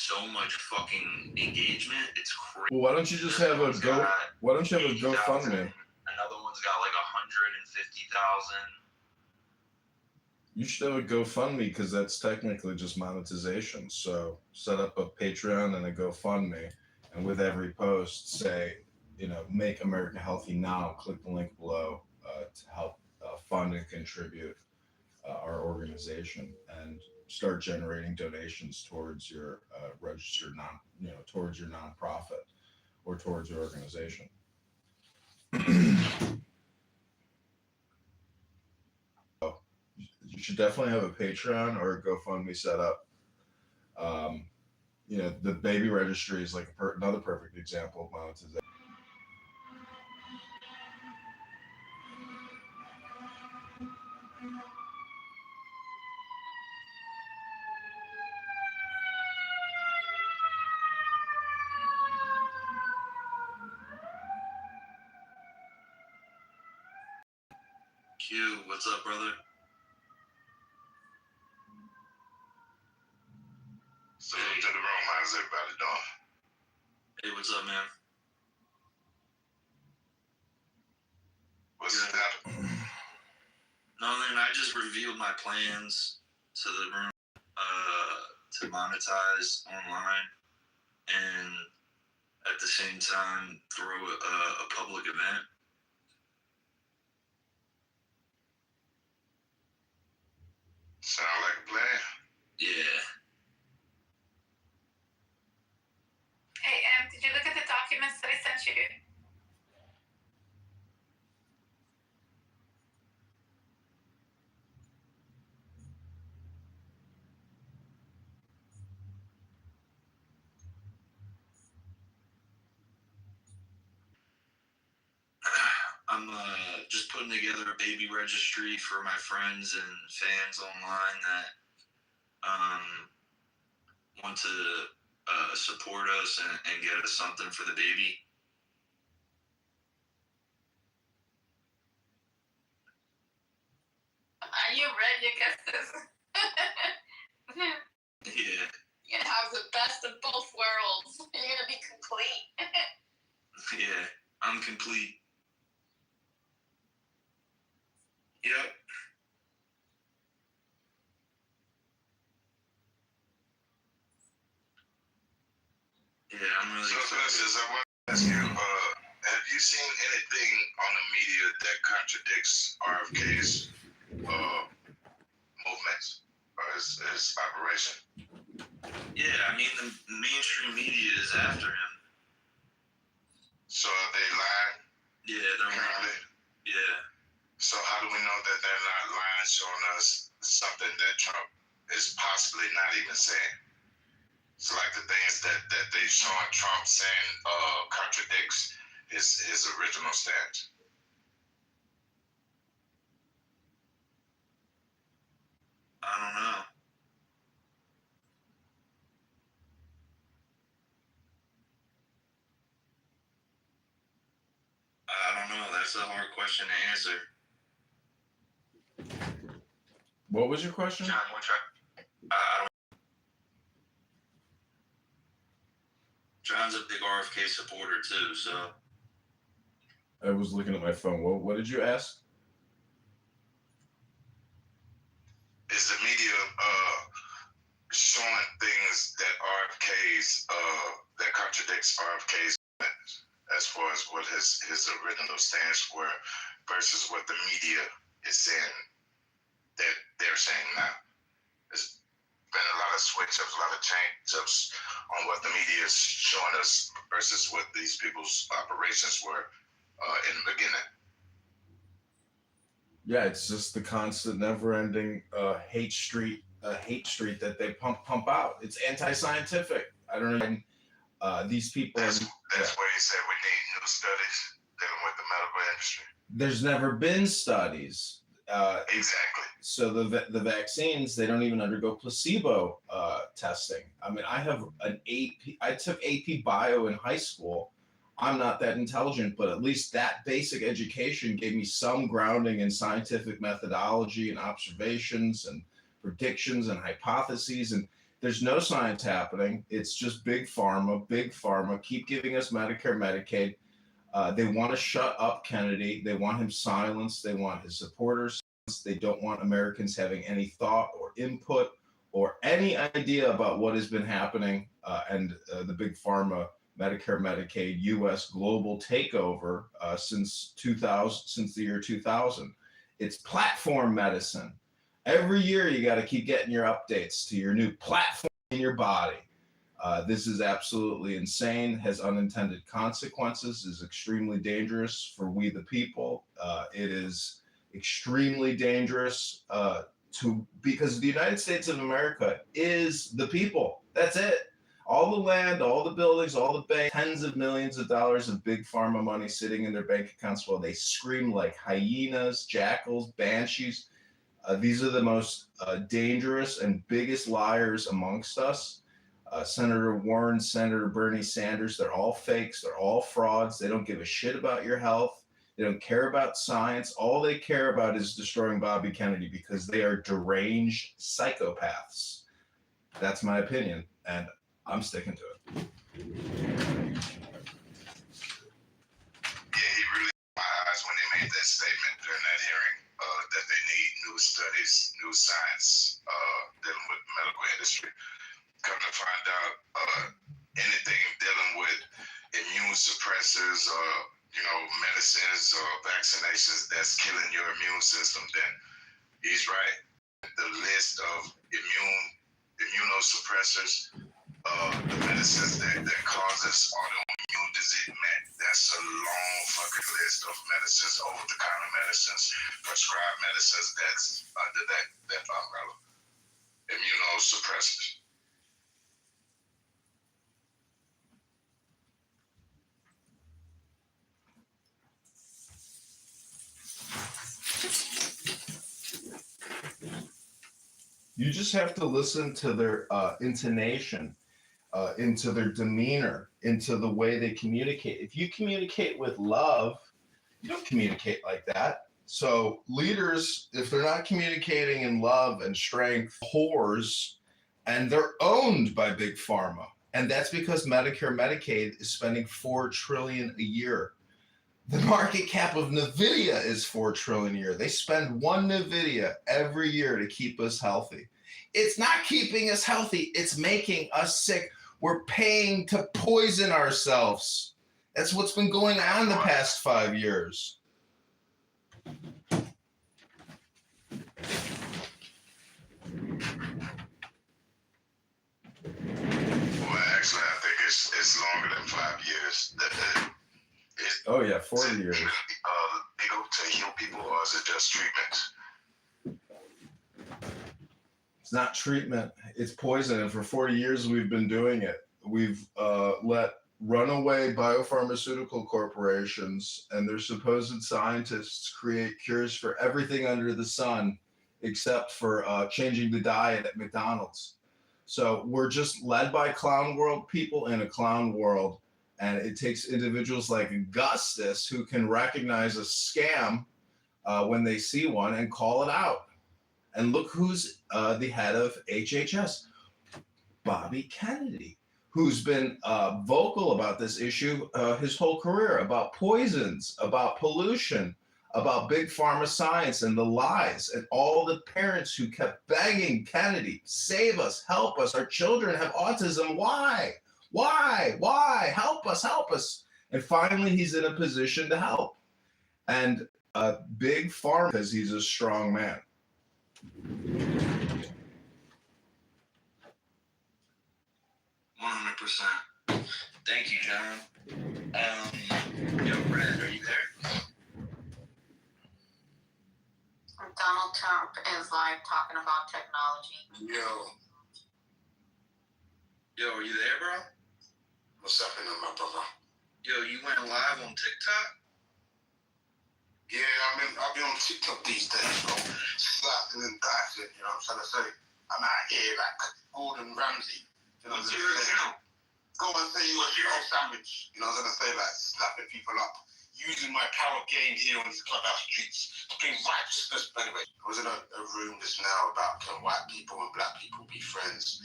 so much fucking engagement. It's crazy. Well, why don't you just have a go? Why don't you have a GoFundMe? Another one's got like 150,000. You should have a GoFundMe because that's technically just monetization. So set up a Patreon and a GoFundMe, and with every post, say, make America healthy now. Click the link below to help fund and contribute our organization, and start generating donations towards your registered towards your nonprofit or towards your organization. You should definitely have a Patreon or a GoFundMe set up. The baby registry is like another perfect example of monetization. Q, what's up, brother? Salute to the room. How's everybody doing? Hey, what's up, man? What's happening? Nothing. I just revealed my plans to the room to monetize online, and at the same time throw a public event. Sound like a plan? Yeah. Hey, did you look at the documents that I sent you? I'm just putting together a baby registry for my friends and fans online that want to support us and get us something for the baby. Are you ready to get this? Yeah. You're gonna have the best of both worlds. You're gonna be complete. Yeah, I'm complete. Yep. Yeah, I'm really excited. So, I want to ask you, have you seen anything on the media that contradicts RFK's movements or his operation? Yeah, I mean, the mainstream media is after him. So are they lying? Yeah, they're currently? lying. Yeah. So how do we know that they're not lying, showing us something that Trump is possibly not even saying? It's like the things that they showing Trump saying contradicts his original stance. I don't know. That's a hard question to answer. What was your question? John, one try. John's a big RFK supporter too, so. I was looking at my phone. What did you ask? Is the media showing things that that contradicts RFK's as far as what his original stance were versus what the media is saying that they're saying now? There's been a lot of switch-ups, a lot of change-ups on what the media is showing us versus what these people's operations were in the beginning. Yeah, it's just the constant, never-ending hate street that they pump out. It's anti-scientific. I don't know. These people. That's where he said we need new studies dealing with the medical industry. There's never been studies. Exactly. So the vaccines, they don't even undergo placebo testing. I mean, I took AP Bio in high school. I'm not that intelligent, but at least that basic education gave me some grounding in scientific methodology and observations and predictions and hypotheses. And There's no science happening. It's just big pharma, big pharma. Keep giving us Medicare, Medicaid. They want to shut up Kennedy. They want him silenced. They want his supporters silenced. They don't want Americans having any thought or input or any idea about what has been happening and the big pharma, Medicare, Medicaid, U.S. global takeover since 2000, since the year 2000. It's platform medicine. Every year you got to keep getting your updates to your new platform in your body. This is absolutely insane, has unintended consequences, is extremely dangerous for we the people. It is extremely dangerous because the United States of America is the people. That's it. All the land, all the buildings, all the banks, tens of millions of dollars of big pharma money sitting in their bank accounts while they scream like hyenas, jackals, banshees. These are the most dangerous and biggest liars amongst us. Senator Warren, Senator Bernie Sanders, they're all fakes. They're all frauds. They don't give a shit about your health. They don't care about science. All they care about is destroying Bobby Kennedy because they are deranged psychopaths. That's my opinion, and I'm sticking to it. Yeah, he really opened my eyes when they made that statement during that hearing that they need new studies, new science dealing with the medical industry. Come to find out, anything dealing with immune suppressors or medicines or vaccinations that's killing your immune system, then he's right. The list of immunosuppressors, the medicines that causes autoimmune disease, man, that's a long fucking list of medicines, over-the-counter medicines, prescribed medicines that's under that umbrella. Immunosuppressors. You just have to listen to their intonation, into their demeanor, into the way they communicate. If you communicate with love, you don't communicate like that. So leaders, if they're not communicating in love and strength, whores, and they're owned by big pharma. And that's because Medicare, Medicaid is spending $4 trillion a year. The market cap of NVIDIA is $4 trillion a year. They spend one NVIDIA every year to keep us healthy. It's not keeping us healthy. It's making us sick. We're paying to poison ourselves. That's what's been going on the past 5 years. Well, actually, I think it's longer than 5 years. Oh yeah, 40 years. Legal to heal people, or is it just treatment? It's not treatment. It's poison. And for 40 years, we've been doing it. We've let runaway biopharmaceutical corporations and their supposed scientists create cures for everything under the sun, except for changing the diet at McDonald's. So we're just led by clown world people in a clown world. And it takes individuals like Augustus who can recognize a scam when they see one and call it out. And look who's the head of HHS, Bobby Kennedy, who's been vocal about this issue his whole career, about poisons, about pollution, about big pharma science and the lies, and all the parents who kept begging Kennedy, save us, help us, our children have autism, why? Why? Help us. And finally, he's in a position to help. And big pharma, because he's a strong man. 100%. Thank you, John. Yo, Brad, are you there? Donald Trump is like talking about technology. Yo, are you there, bro? What's happening, my brother? Yo, you went live on TikTok? Yeah, I'll be on TikTok these days, bro. Slapping and dicing, you know what I'm trying to say? I'm out here like Gordon Ramsay. You know what I'm What's your account? Go and say you a shell sandwich. You know what I'm trying to say? Like slapping people up. using my power gained here on these clubhouse streets to bring righteousness. Anyway, I was in a room just now about can white people and black people be friends,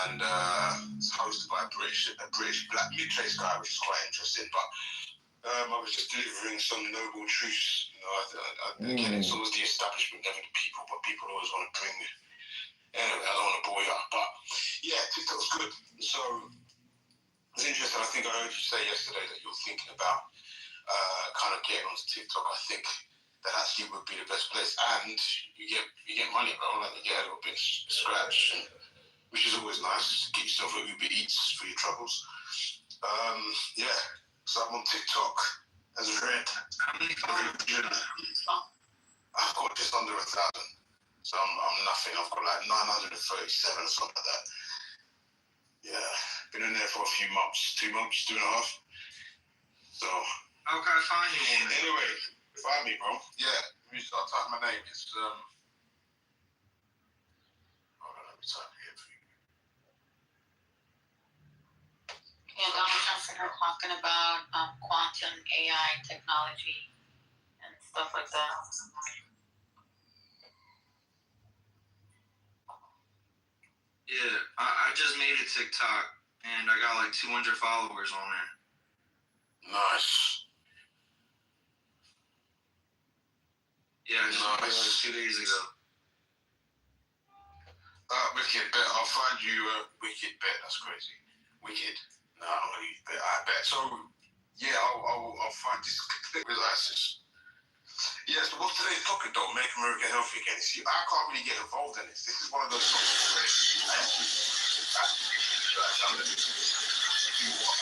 and it's hosted by a British black mid-race guy, which is quite interesting. But I was just delivering some noble truths. You know, again, it's always the establishment, never the people, but people always want to bring me. Anyway, I don't want to bore you up, but yeah, TikTok's good. So it's interesting. I think I heard you say yesterday that you're thinking about kind of getting onto TikTok. I think that actually would be the best place, and you get money, bro. Like you get a little bit scratch, which is always nice. Get yourself a Uber Eats for your troubles. Yeah. So I'm on TikTok as Red. How many followers do you have? I've got just under 1,000. So I'm nothing. I've got like 937 or something like that. Yeah. Been in there for a few months. 2 months, 2.5. So. How can I find you on there? Anyway, find me, bro. Yeah. I'll type my name. It's hold on, let me type it here for you. Yeah, Donald Trump started talking about quantum AI technology and stuff like that. Yeah, I just made a TikTok and I got like 200 followers on there. Nice. Yeah, I just made it like 2 days ago. Wicked bet. I'll find you Wicked bet. That's crazy. Wicked. No, I don't really bet. I bet. So, yeah, I'll find this. Realize this. Yeah, so what's today's topic though? Make America healthy again. See, I can't really get involved in this. This is one of those topics where if you want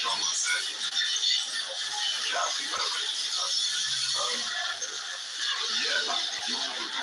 John said, yeah, I think that's it. Yeah, like you want to go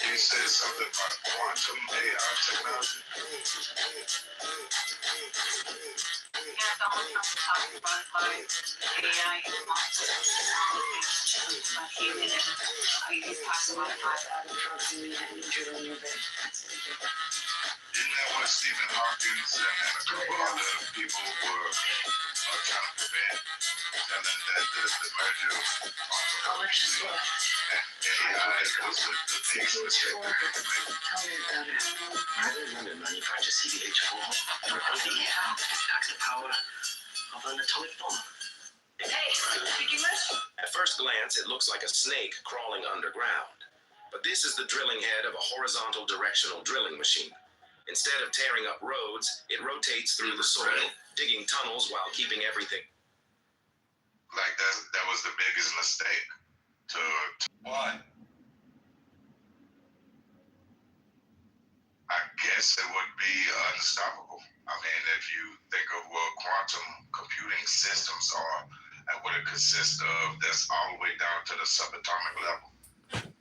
You said something about quantum AI technology. Yeah, Donald Trump talking about like AI and quantum technology. Like he's talking about Isn't that what Stephen Hawkins and a couple other people were trying to prevent? Telling that the merger of quantum and AI was the biggest mistake they could make. I remember money for just CBH4. Tax the power of an atomic bomb. Hey, speak English? At first glance, it looks like a snake crawling underground. But this is the drilling head of a horizontal directional drilling machine. Instead of tearing up roads, it rotates through the soil, digging tunnels while keeping everything. Like that was the biggest mistake. Why? I guess it would be unstoppable. I mean, if you think of what quantum computing systems are and what it consists of, that's all the way down to the subatomic level.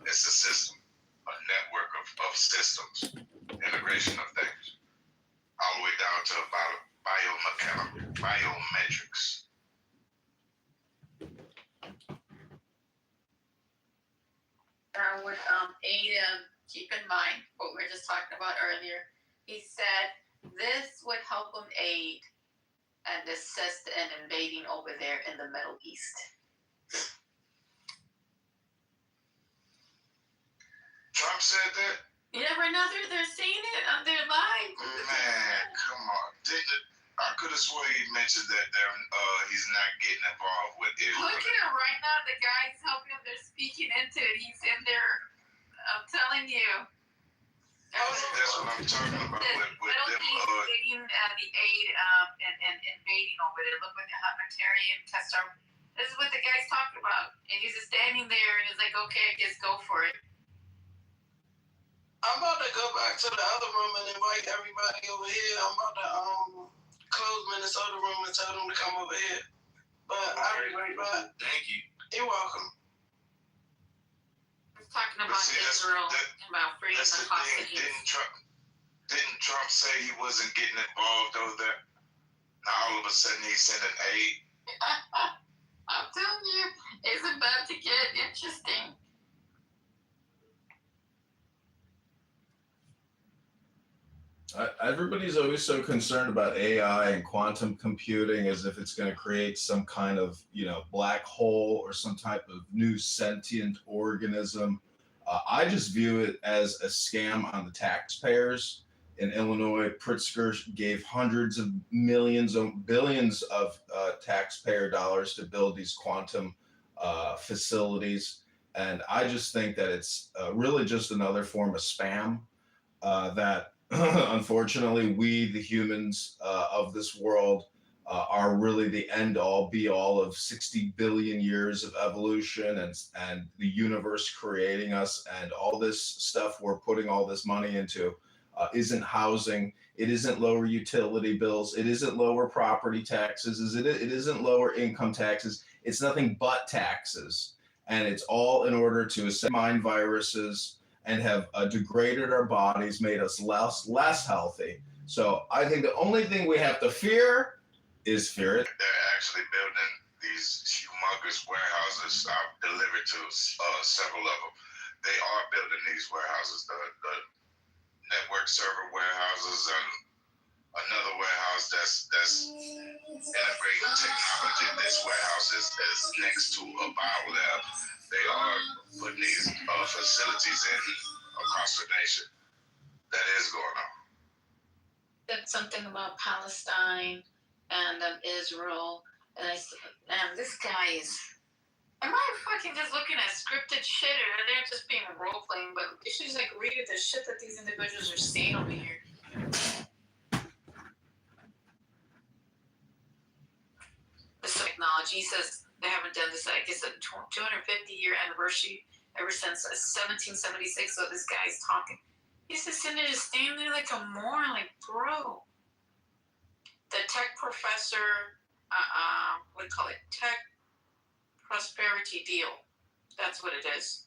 It's a system, a network of systems, integration of things, all the way down to biometrics. That would aid him. Keep in mind what we were just talking about earlier. He said this would help him aid and assist in invading over there in the Middle East. Trump said that? You never know, they're saying it on their live. Man, come on. I could have sworn he mentioned that he's not getting involved with Israel. Look at him right now. The guy's helping him. They're speaking into it. He's in there. I'm telling you. That's what I'm talking about with getting the aid and invading over there. Look what the humanitarian test are. This is what the guy's talking about. And he's just standing there and he's like, okay, just go for it. I'm about to go back to the other room and invite everybody over here. I'm about to close Minnesota room and tell them to come over here. But I'll be right back. Thank you. You're welcome. He's talking about Israel, about freeing That's the the thing. hostages. Didn't Trump say he wasn't getting involved over there? Now all of a sudden he's sending aid. I'm telling you, it's about to get interesting. Everybody's always so concerned about AI and quantum computing as if it's going to create some kind of, black hole or some type of new sentient organism. I just view it as a scam on the taxpayers. In Illinois, Pritzker gave hundreds of millions of billions of taxpayer dollars to build these quantum facilities. And I just think that it's really just another form of spam that unfortunately we, the humans of this world, are really the end all be all of 60 billion years of evolution and the universe creating us, and all this stuff we're putting all this money into isn't housing, it isn't lower utility bills, it isn't lower property taxes, it isn't lower income taxes, it's nothing but taxes. And it's all in order to mind viruses and have degraded our bodies, made us less healthy. So I think the only thing we have to fear is fear it. They're actually building these humongous warehouses. I've delivered to several of them. They are building these warehouses, the network server warehouses, and another warehouse that's integrating technology. This warehouse is next to a biolab. They are putting these facilities in across the nation. That is going on. Said something about Palestine and Israel, and this guy is. Am I fucking just looking at scripted shit, or they're just being role playing? But you should just read the shit that these individuals are saying over here. This technology, he says they haven't done this. I guess a 250-year anniversary ever since 1776. So this guy's talking. He's just sitting there, just standing there like a moron, like, bro. The tech professor, what do you call it? Tech prosperity deal. That's what it is.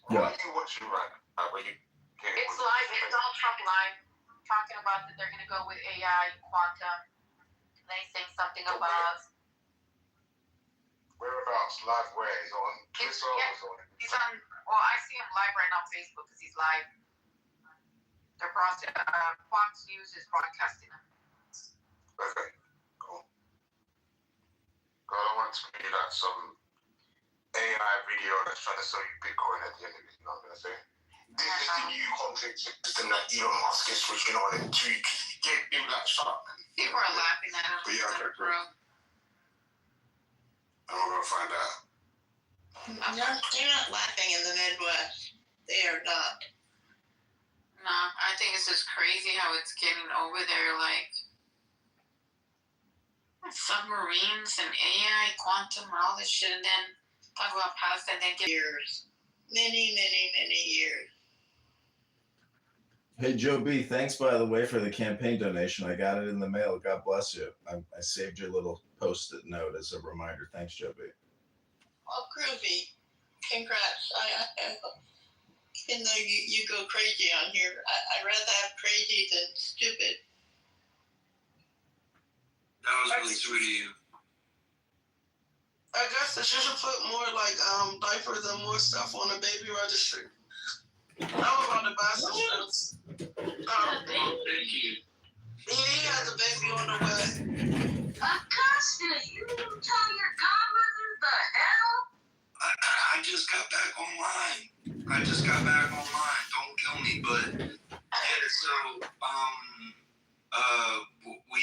Yeah. What are you watching right now? It's live. It's Donald Trump live, talking about that they're going to go with AI, quantum. Then he's saying something about. Whereabouts? Live where? He's on Twitter or something? He's on. Well, I see him live right now on Facebook because he's live. They're Fox News is broadcasting him. Okay, cool. God, I want to be like some AI video that's trying to sell you Bitcoin at the end of it. You know what I'm going to say? This is the new conflict system that Elon Musk is switching on and tweak. Get people like, shut up, man. People are laughing at him. But yeah, okay, bro. And we're going to find out. They're not laughing in the Midwest. They are not. No, I think it's just crazy how it's getting over there, like submarines and AI, quantum, and all this shit, and then talk about Palestine, then get Years. Many, many, many years. Hey, Joe B, thanks, by the way, for the campaign donation. I got it in the mail. God bless you. I saved your little Post-it note as a reminder. Thanks, Joe B. Oh, groovy. Congrats. Even though you go crazy on here, I'd rather have crazy than stupid. That was really sweet of you. I guess they should put more diapers and more stuff on the baby registry. I was about to buy some shirts. Thank you. He has a baby on the way. Augusta, you didn't tell your godmother the hell? I just got back online. Don't kill me, but yeah. So we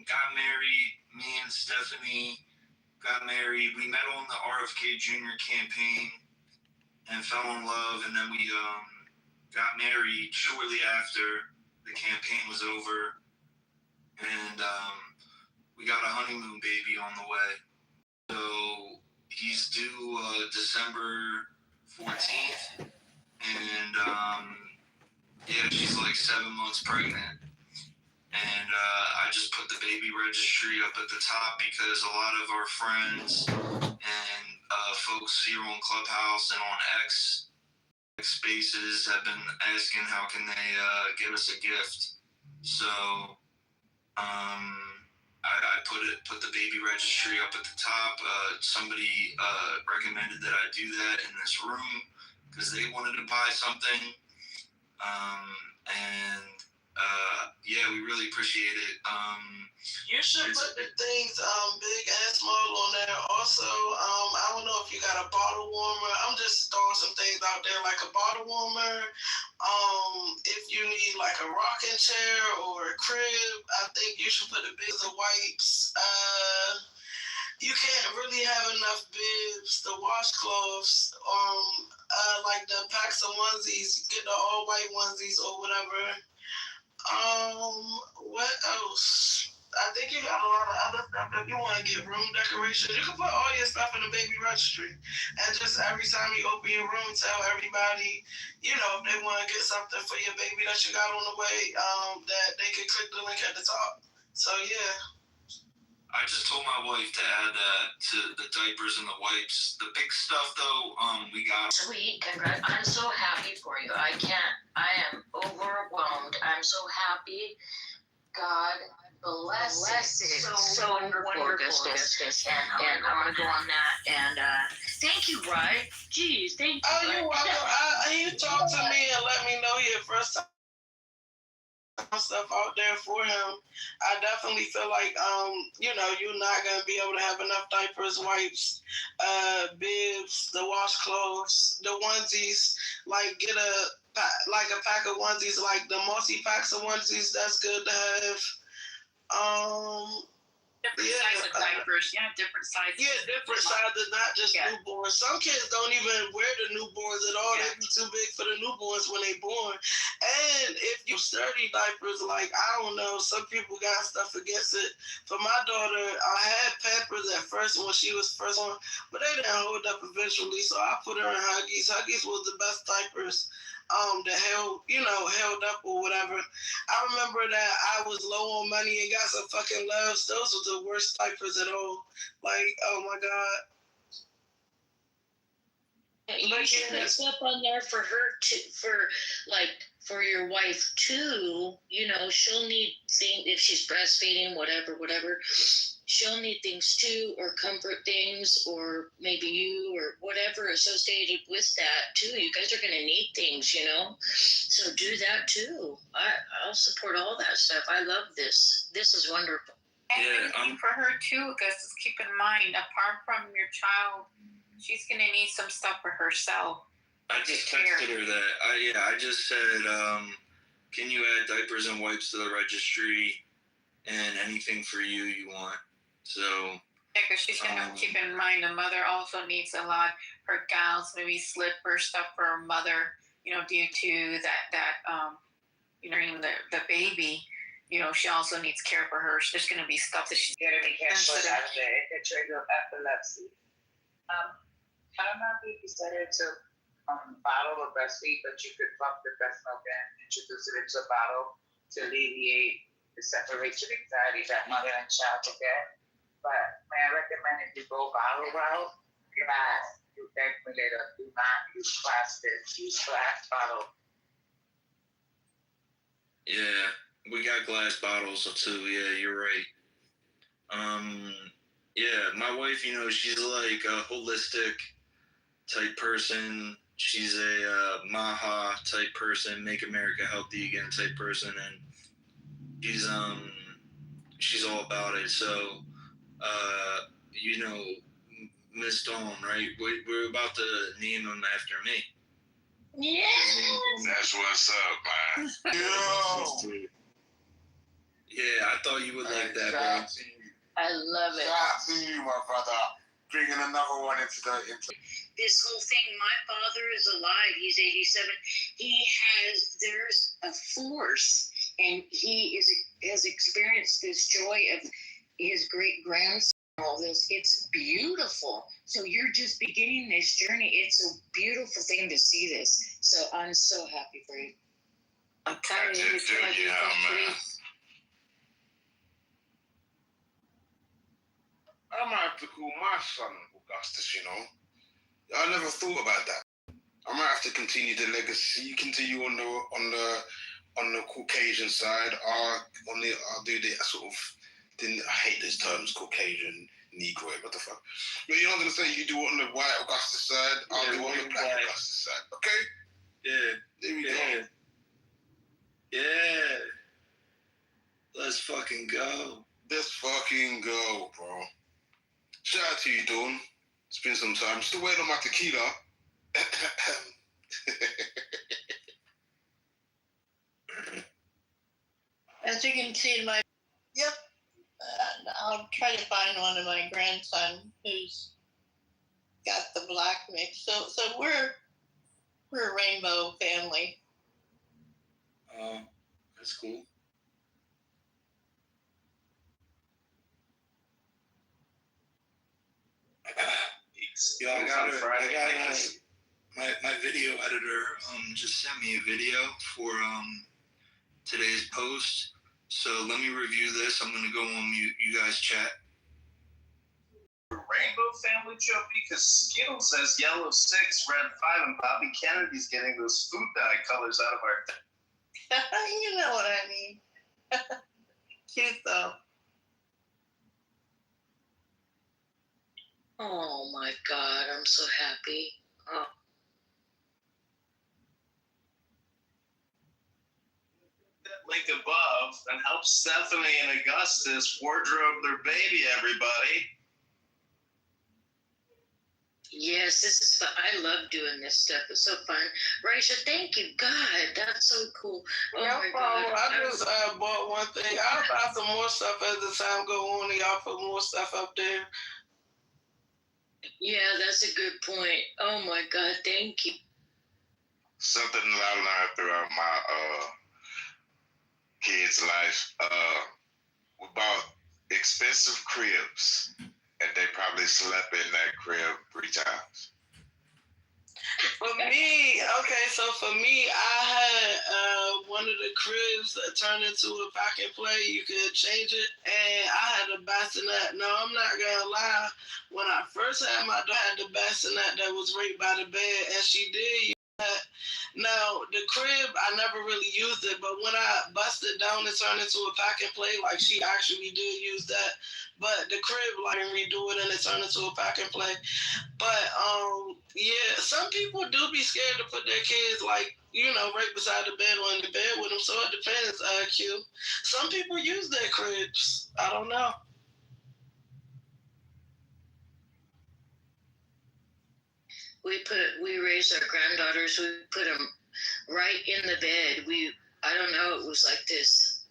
got married. Me and Stephanie got married. We met on the RFK Jr. campaign, and fell in love, and then we got married shortly after the campaign was over, and we got a honeymoon baby on the way. So he's due December 14th, and yeah, she's like 7 months pregnant. And I just put the baby registry up at the top because a lot of our friends and folks here on Clubhouse and on X Spaces have been asking how can they give us a gift. So I put the baby registry up at the top. Somebody recommended that I do that in this room because they wanted to buy something. And yeah, we really appreciate it. You should put the things big and small on there. Also, I don't know if you got a bottle warmer. I'm just throwing some things out there like a bottle warmer. If you need like a rocking chair or a crib, I think you should put the bibs of wipes. You can't really have enough bibs, the washcloths, like the packs of onesies, get the all white onesies or whatever. What else? I think you got a lot of other stuff. If you want to get room decoration, you can put all your stuff in the baby registry. And just every time you open your room, tell everybody, you know, if they want to get something for your baby that you got on the way, that they can click the link at the top. So, yeah. I just told my wife to add that to the diapers and the wipes. The big stuff, though, we got. Sweet, congrats. I'm so happy for you. I am overwhelmed. I'm so happy. God bless it. So wonderful, Augustus. And I want to go on that. And thank you, Rye. Jeez, thank you. Oh, you're welcome. You talk to me and let me know your first time stuff out there for him. I definitely feel like you know, you're not gonna be able to have enough diapers, wipes, bibs, the washcloths, the onesies. Like get a pack of onesies, like the multi-packs of onesies. That's good to have. Different size of diapers. Different sizes. Yeah, different sizes, not just newborns. Some kids don't even wear the newborns at all. They be too big for the newborns when they born. And if you sturdy diapers, like, I don't know, some people got stuff against it. For my daughter, I had Pampers at first when she was first on, but they didn't hold up eventually, so I put her in Huggies. Huggies was the best diapers that held up or whatever. I remember that I was low on money and got some fucking Loves. Those were the worst diapers at all. Like, oh my God. You should put stuff on there for her too, for your wife too. You know, she'll need things if she's breastfeeding, whatever. She'll need things too, or comfort things, or maybe you, or whatever associated with that too. You guys are gonna need things, you know. So do that too. I'll support all that stuff. I love this. This is wonderful. And for her too, because keep in mind, apart from your child, she's gonna need some stuff for herself. I just texted her that. I just said, can you add diapers and wipes to the registry and anything for you want? So. Yeah, because she's gonna keep in mind the mother also needs a lot. Her gowns, maybe slippers, stuff for her mother. You know, due to that the baby. You know, she also needs care for her. So there's gonna be stuff that she's gonna be careful of the trigger of epilepsy. I don't know if you said it to bottle or breastfeed, but you could pump the breast milk and introduce it into a bottle to alleviate the separation anxiety that mother and child will get. But may I recommend if you go bottle route, glass. You definitely do not use plastic. Use glass bottle. Yeah, we got glass bottles too. Yeah, you're right. Yeah, my wife, you know, she's like a holistic type person. She's a Maha type person, Make America Healthy Again type person, and she's all about it. So, you know, Miss Dawn, right? We're about to name him after me. Yeah. That's what's up, man. Yo. Yeah, I thought you would like that, bro. I love it. Shout out to you, my brother. Bringing another one into this whole thing. My father is alive. He's 87. There's a force, and he has experienced this joy of his great grandson. All this, it's beautiful. So you're just beginning this journey. It's a beautiful thing to see this. So I'm so happy for you. man. I might have to call my son Augustus, you know. I never thought about that. I might have to continue the legacy, continue on the Caucasian side. I'll do the sort of, I hate those terms, Caucasian, Negroid, what the fuck. But you know what I'm gonna say? You do it on the white Augustus side, I'll do it on the black Augustus side. Okay? Yeah. There we go. Yeah. Let's fucking go. Let's fucking go, bro. Shout out to you, Dawn. It's been some time. Still waiting on my tequila. As you can see in my, yep, I'll try to find one of my grandson who's got the black mix. So we're a rainbow family. That's cool. Yo, I got my video editor just sent me a video for today's post. So let me review this. I'm gonna go on mute. You guys chat. Rainbow family, Chopey, because Skittles says yellow 6, red 5, and Bobby Kennedy's getting those food dye colors out of our. You know what I mean. Cute though. Oh my God, I'm so happy. Oh. That link above and help Stephanie and Augustus wardrobe their baby, everybody. Yes, this is fun. I love doing this stuff. It's so fun. Raisha, thank you. God, that's so cool. Oh No my problem. God. I just bought one thing. I'll buy some more stuff as the time go on and y'all put more stuff up there. Yeah, that's a good point. Oh my God, thank you. Something that I learned throughout my kids' life. We bought expensive cribs, and they probably slept in that crib 3 times. For me, I had one of the cribs that turned into a pack and play. You could change it, and I had a bassinet. No, I'm not gonna lie. When I first had my daughter, I had the bassinet that was right by the bed, and she did use that. Now, the crib, I never really used it, but when I busted down and turned into a pack and play, like she actually did use that. But the crib, like, redo it and it turned into a pack and play. But yeah, some people do be scared to put their kids, like, you know, right beside the bed or in the bed with them. So it depends, Q. Some people use their cribs. I don't know. We raised our granddaughters. We put them right in the bed. I don't know. It was like this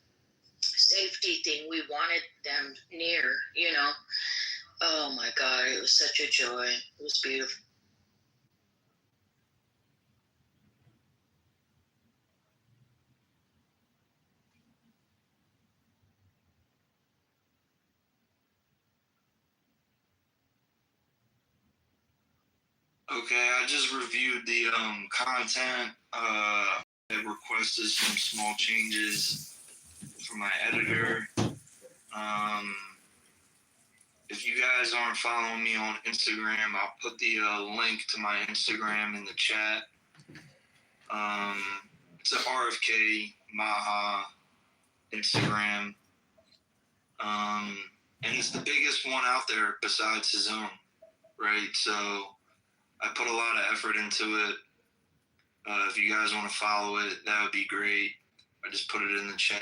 safety thing. We wanted them near, you know. Oh my God, it was such a joy. It was beautiful. Okay, I just reviewed the content. I requested some small changes from my editor. If you guys aren't following me on Instagram, I'll put the link to my Instagram in the chat. It's an RFK Maha Instagram. And it's the biggest one out there besides his own, right? So I put a lot of effort into it. If you guys want to follow it, that would be great. I just put it in the chat.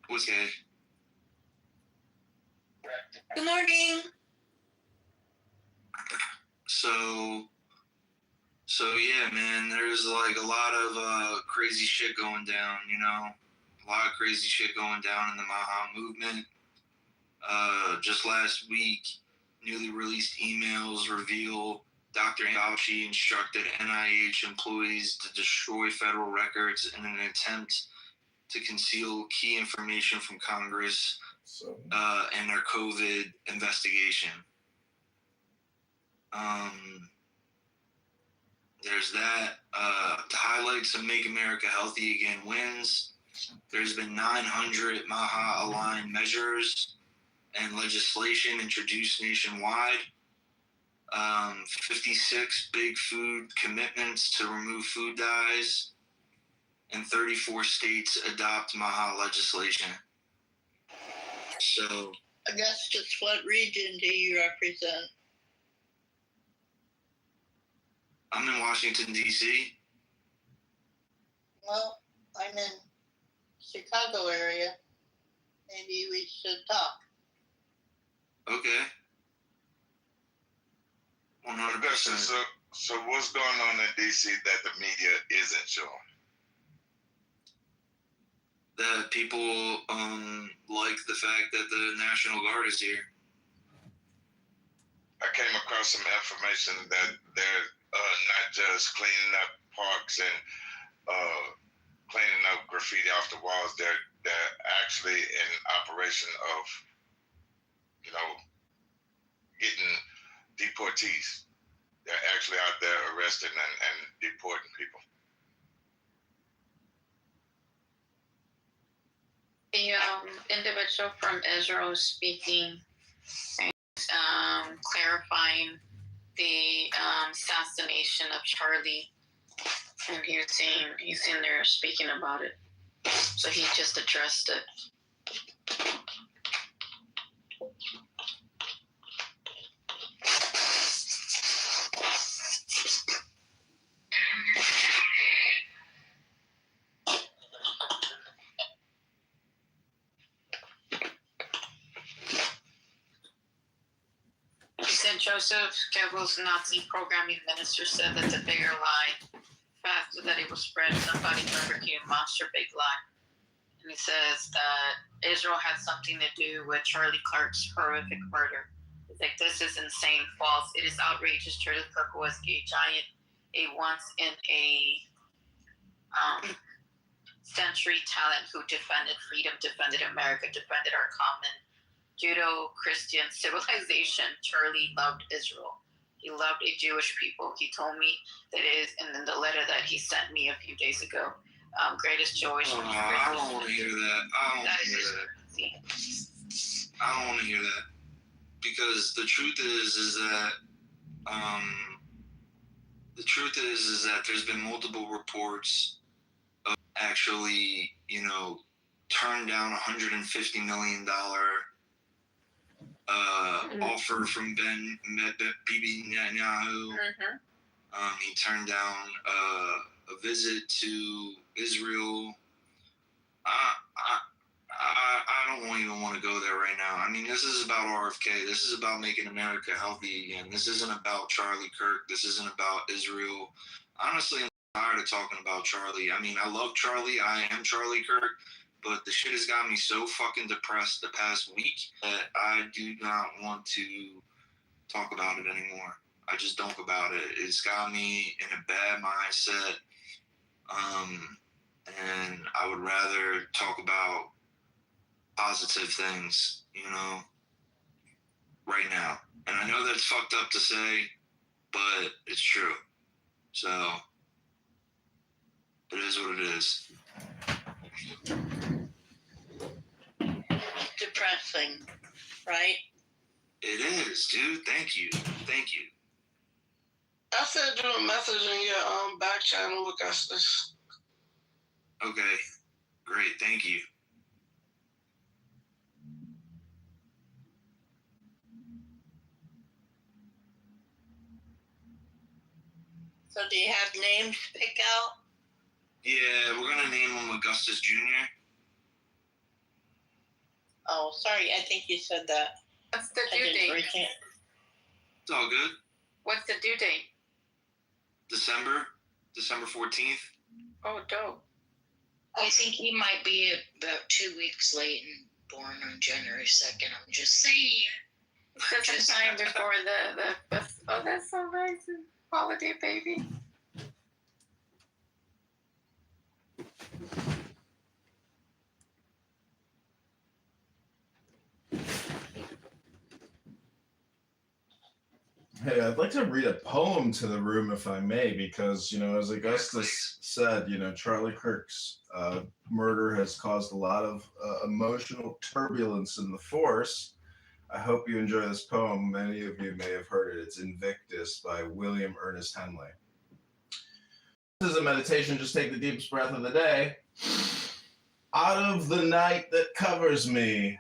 What's good? Good morning. So yeah, man, there's like a lot of crazy shit going down, you know? A lot of crazy shit going down in the Maha movement. Just last week, newly released emails reveal Dr. Fauci instructed NIH employees to destroy federal records in an attempt to conceal key information from Congress and their COVID investigation. There's that. To highlight some Make America Healthy Again wins, there's been 900 MAHA-aligned measures and legislation introduced nationwide. 56 big food commitments to remove food dyes, and 34 states adopt MAHA legislation. So, Augustus, what region do you represent? I'm in Washington, D.C. Well, I'm in Chicago area. Maybe we should talk. Okay. 100%. So what's going on in DC that the media isn't showing? That people like the fact that the National Guard is here. I came across some information that they're not just cleaning up parks and cleaning up graffiti off the walls. They're actually in operation of, getting deportees. They're actually out there arresting and deporting people. The individual from Israel speaking, clarifying the assassination of Charlie, and he's in there speaking about it. So he just addressed it. Joseph Goebbels, Nazi programming minister, said that the bigger lie, faster that it was spread, somebody fabricated a monster big lie. And he says that Israel had something to do with Charlie Kirk's horrific murder. It's like, this is insane, false. It is outrageous. Charlie Kirk was a giant, a once in a century talent who defended freedom, defended America, defended our common Judeo-Christian civilization. Charlie loved Israel. He loved a Jewish people. He told me that it is in the letter that he sent me a few days ago. Greatest Jewish. I don't want to hear that. I don't want to hear that. Because the truth is that there's been multiple reports of actually, turned down $150 million offer from Bibi Netanyahu. Mm-hmm. He turned down a visit to Israel. I don't even want to go there right now. I mean, this is about RFK. This is about making America healthy again. This isn't about Charlie Kirk. This isn't about Israel. Honestly, I'm tired of talking about Charlie. I mean, I love Charlie. I am Charlie Kirk. But the shit has got me so fucking depressed the past week that I do not want to talk about it anymore. I just don't about it. It's got me in a bad mindset. And I would rather talk about positive things, right now. And I know that's fucked up to say, but it's true. So it is what it is. Depressing, right? It is, dude. Thank you. I sent you a message in your back channel, Augustus. Okay, great. Thank you. So do you have names to pick out? Yeah, we're gonna name him Augustus Jr. Oh, sorry, I think you said that. What's the I due didn't date? break it. It's all good. What's the due date? December 14th. Oh, dope. I think he might be about 2 weeks late and born on January 2nd. I'm just saying. Just in time before the oh, that's so nice. Holiday baby. Hey, I'd like to read a poem to the room if I may, because, you know, as Augustus said, you know, Charlie Kirk's murder has caused a lot of emotional turbulence in the force. I hope you enjoy this poem. Many of you may have heard it. It's Invictus by William Ernest Henley. This is a meditation. Just take the deepest breath of the day. Out of the night that covers me,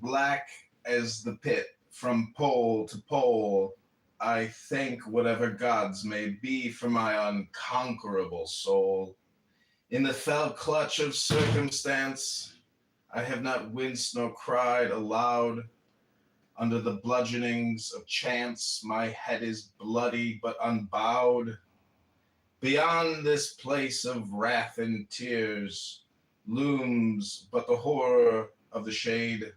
black as the pit from pole to pole, I thank whatever gods may be for my unconquerable soul. In the fell clutch of circumstance, I have not winced nor cried aloud. Under the bludgeonings of chance, my head is bloody but unbowed. Beyond this place of wrath and tears looms but the horror of the shade,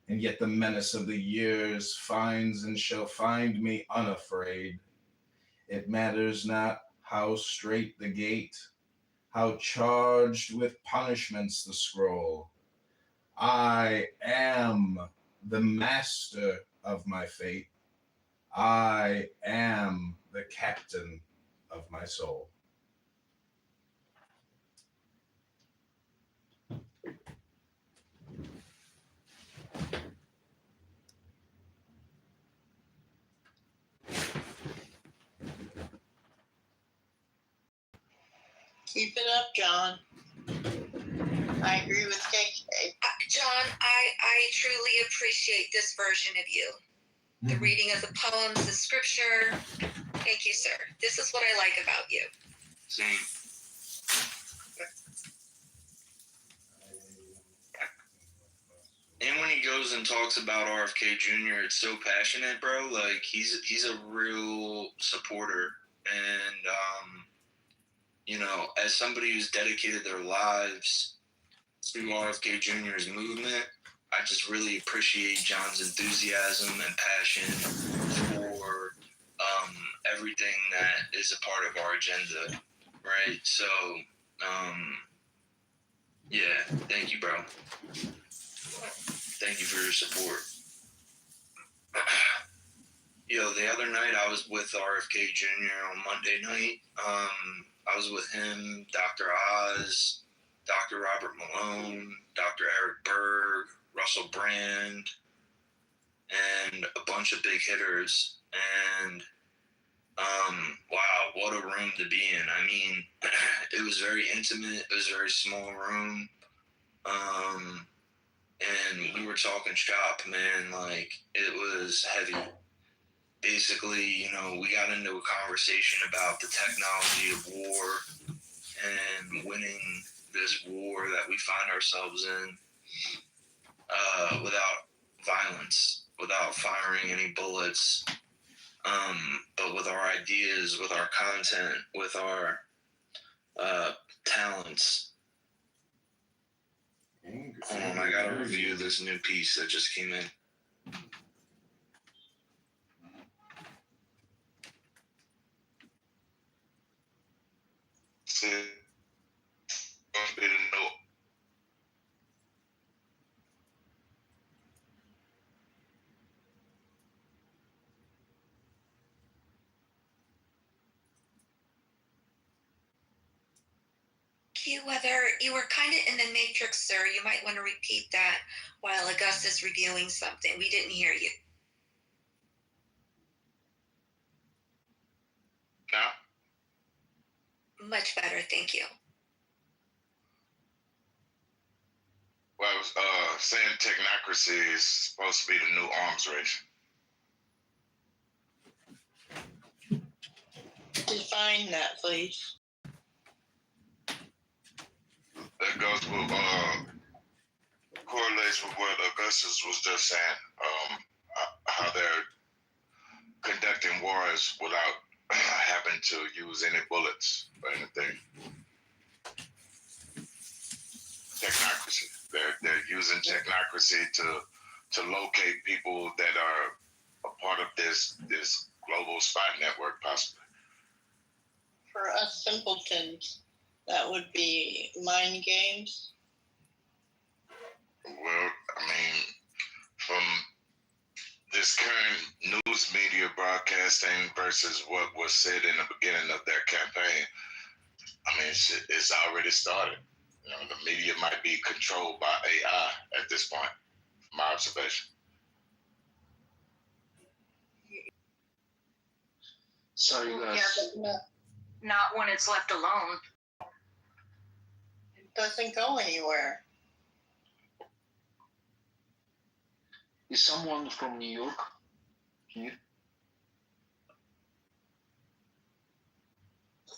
and yet the menace of the years finds and shall find me unafraid. It matters not how straight the gate, how charged with punishments the scroll. I am the master of my fate. I am the captain of my soul. Keep it up, John. I agree with KK. John, I truly appreciate this version of you. The reading of the poems, the scripture. Thank you, sir. This is what I like about you. Same. And when he goes and talks about RFK Jr., it's so passionate, bro. Like he's a real supporter, and you know, as somebody who's dedicated their lives to RFK Jr.'s movement, I just really appreciate John's enthusiasm and passion for everything that is a part of our agenda, right? So, yeah, thank you, bro. Thank you for your support. Yo, the other night I was with RFK Jr. on Monday night. I was with him, Dr. Oz, Dr. Robert Malone, Dr. Eric Berg, Russell Brand, and a bunch of big hitters. And wow, what a room to be in. I mean, it was very intimate. It was a very small room. And we were talking shop, man. Like, it was heavy. Basically, you know, we got into a conversation about the technology of war and winning this war that we find ourselves in without violence, without firing any bullets, but with our ideas, with our content, with our talents. Hold on, I gotta review this new piece that just came in. Whether you were kind of in the matrix, sir, you might want to repeat that while Augustus reviewing something. We didn't hear you. Now? Much better, thank you. Well, I was saying technocracy is supposed to be the new arms race. Define that, please. That goes with, correlates with what Augustus was just saying, how they're conducting wars without having to use any bullets or anything. Technocracy. They're They're using technocracy to locate people that are a part of this global spy network, possibly. For us simpletons, that would be mind games. Well, I mean, from this current news media broadcasting versus what was said in the beginning of their campaign, I mean, it's already started. You know, the media might be controlled by AI at this point, from my observation. Sorry, guys. Yeah, but Not when it's left alone. it doesn't go anywhere. Is someone from New York here?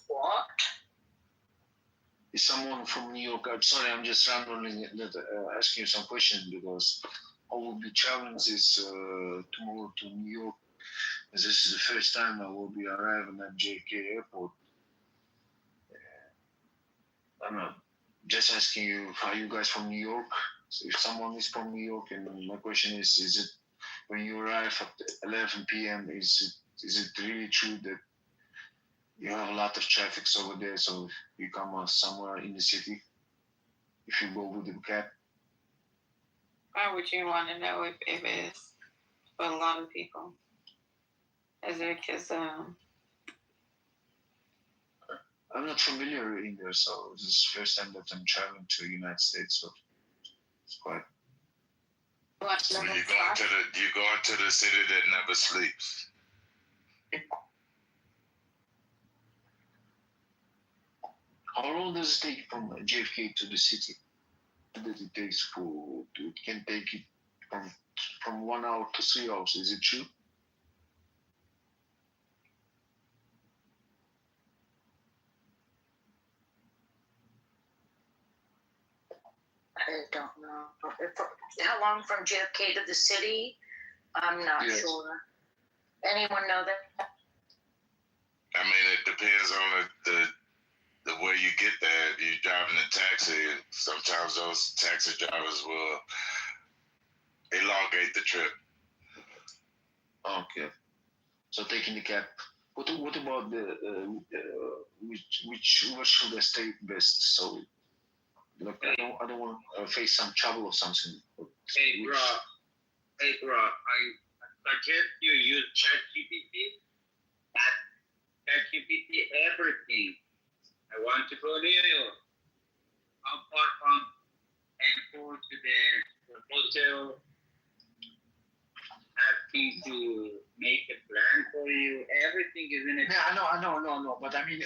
What? Is someone from New York? I'm sorry, I'm just randomly asking you some questions because I will be traveling this tomorrow to New York. This is the first time I will be arriving at JFK Airport. I'm not just asking you, are you guys from New York? So if someone is from New York, and my question is it when you arrive at 11 p.m., is it really true that you have a lot of traffic over there, so you come somewhere in the city if you go with the cab? Why would you want to know if it is for a lot of people? Is it because I'm not familiar in there, so this is the first time that I'm traveling to the United States, so it's quite. So you go into the city that never sleeps. How long does it take from JFK to the city? That it takes it can take it from 1 hour to 3 hours. Is it true? I don't know. How long from JFK to the city? I'm not sure. Anyone know that? I mean, it depends on the way you get there. If you're driving a taxi, sometimes those taxi drivers will elongate the trip. Okay. So taking the cab. What about where should I stay best? So, look, I don't want to face some trouble or something. Hey, bro, I suggest you use ChatGPT. ChatGPT everything. I want to go to New York. How far from airport to the hotel? Asking to make a plan for you. Everything is in it. Yeah, I know. But I mean,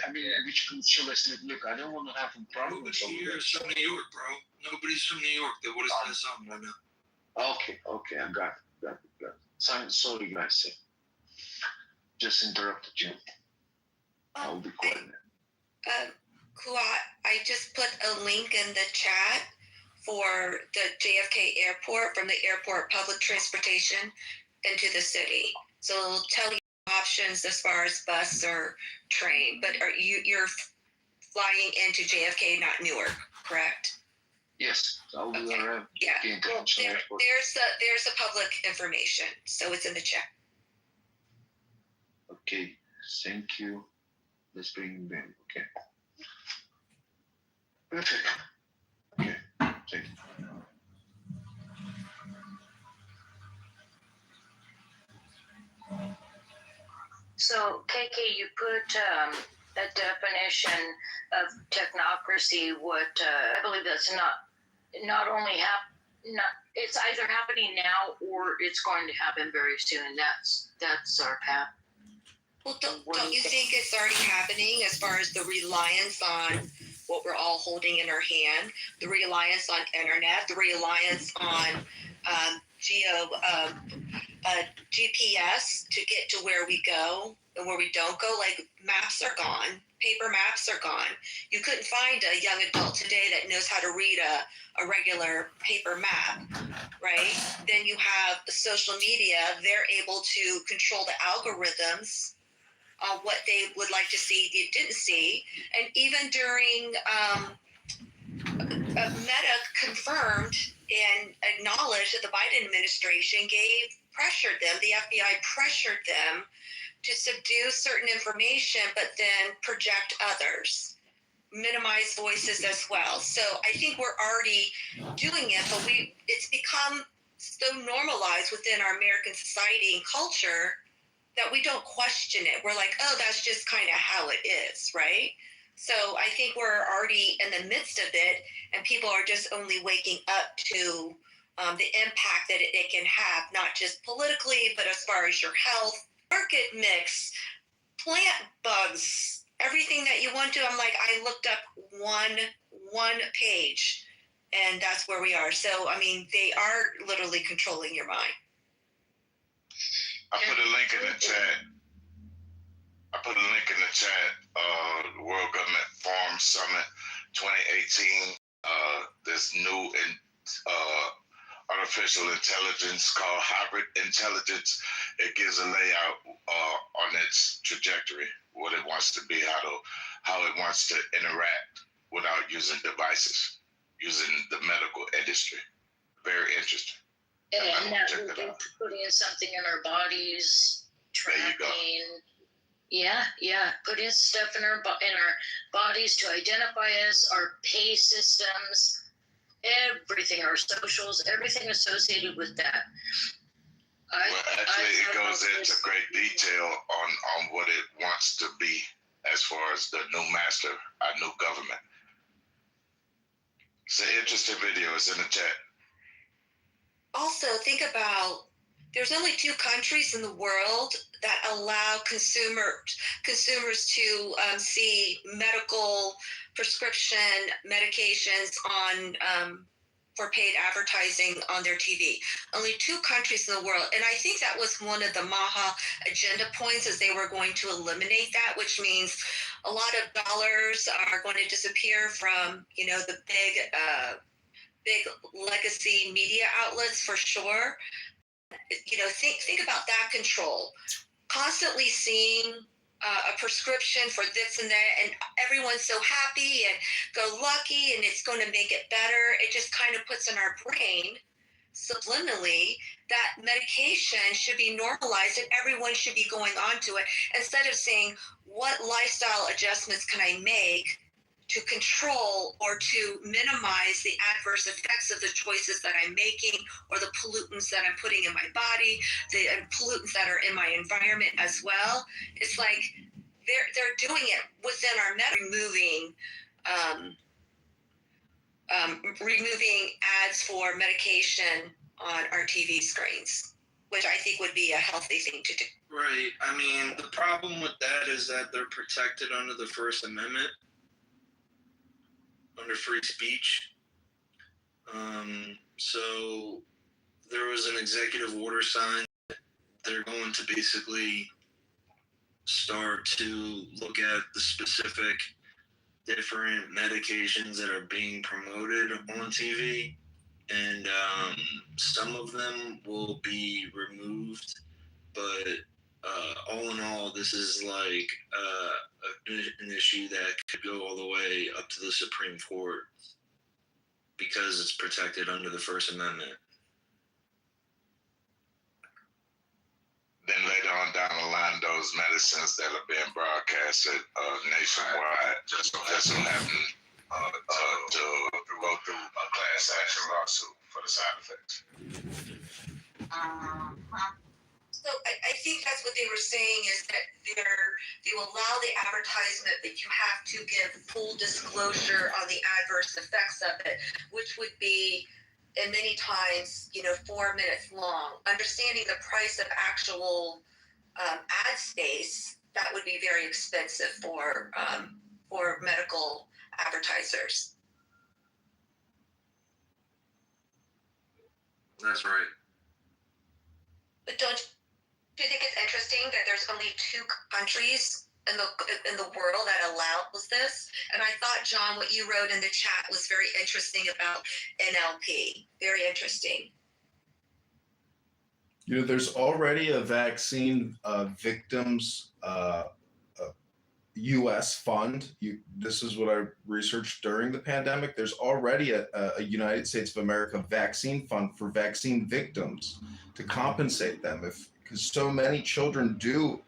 which should I sleep? Look, I don't want to have a problem. Nobody here is from New York, bro. Nobody's from New York that would have said something right now. Okay, I got it. Sorry, guys. Just interrupted you. I'll be quiet now. Kuat, I just put a link in the chat for the JFK airport from the airport public transportation into the city. So it'll tell you options as far as bus or train. But you're flying into JFK, not Newark, correct? Yes, I'll be Okay. arriving. Yeah. Well, there's the public information, so it's in the chat. Okay, thank you. Let's bring him in. Okay. Perfect. Okay, thank you. So, KK, you put a definition of technocracy. What I believe that's not only it's either happening now or it's going to happen very soon. That's our path. Well, don't you think it's already happening as far as the reliance on what we're all holding in our hand, the reliance on internet, the reliance on GPS to get to where we go and where we don't go? Like, maps are gone. Paper maps are gone. You couldn't find a young adult today that knows how to read a regular paper map, right? Then you have social media. They're able to control the algorithms, what they would like to see, you didn't see. And even during Meta confirmed and acknowledged that the Biden administration pressured them, the FBI pressured them to subdue certain information, but then project others, minimize voices as well. So I think we're already doing it, but it's become so normalized within our American society and culture that we don't question it. We're like, oh, that's just kind of how it is, right? So I think we're already in the midst of it, and people are just only waking up to the impact that it can have, not just politically, but as far as your health, market mix, plant bugs, everything that you want to. I'm like, I looked up one page, and that's where we are. So, I mean, they are literally controlling your mind. I put a link in the chat. The World Government Forum Summit 2018. This new artificial intelligence called hybrid intelligence. It gives a layout on its trajectory, what it wants to be, how it wants to interact without using devices, using the medical industry. Very interesting. And that we're going to put in something in our bodies, tracking. Yeah, putting stuff in our bodies to identify us, our pay systems, everything, our socials, everything associated with that. It goes into great detail on what it wants to be as far as the new master, our new government. It's an interesting video. It's in the chat. Also, think about, there's only 2 countries in the world that allow consumers to see medical prescription medications on for paid advertising on their TV. Only 2 countries in the world. And I think that was one of the Maha agenda points, is they were going to eliminate that, which means a lot of dollars are going to disappear from, the big legacy media outlets for sure. Think about that control. Constantly seeing a prescription for this and that, and everyone's so happy and go lucky, and it's going to make it better. It just kind of puts in our brain subliminally that medication should be normalized and everyone should be going on to it, instead of saying, what lifestyle adjustments can I make to control or to minimize the adverse effects of the choices that I'm making, or the pollutants that I'm putting in my body, the pollutants that are in my environment as well. It's like they're doing it within our removing ads for medication on our TV screens, which I think would be a healthy thing to do. Right. I mean, the problem with that is that they're protected under the First Amendment, under free speech. So there was an executive order signed. They're going to basically start to look at the specific different medications that are being promoted on TV, and some of them will be removed, but all in all, this is like an issue that could go all the way up to the Supreme Court because it's protected under the First Amendment. Then later on down the line, those medicines that are being broadcasted nationwide just so happen to go through a class action lawsuit for the side effects. So I think that's what they were saying, is that they will allow the advertisement, but you have to give full disclosure on the adverse effects of it, which would be, and many times, 4 minutes long. Understanding the price of actual ad space, that would be very expensive for medical advertisers. That's right. But don't you think it's interesting that there's only 2 countries in the world that allows this? And I thought, John, what you wrote in the chat was very interesting about NLP. Very interesting. There's already a vaccine victims U.S. fund. This is what I researched during the pandemic. There's already a United States of America vaccine fund for vaccine victims to compensate them because so many children do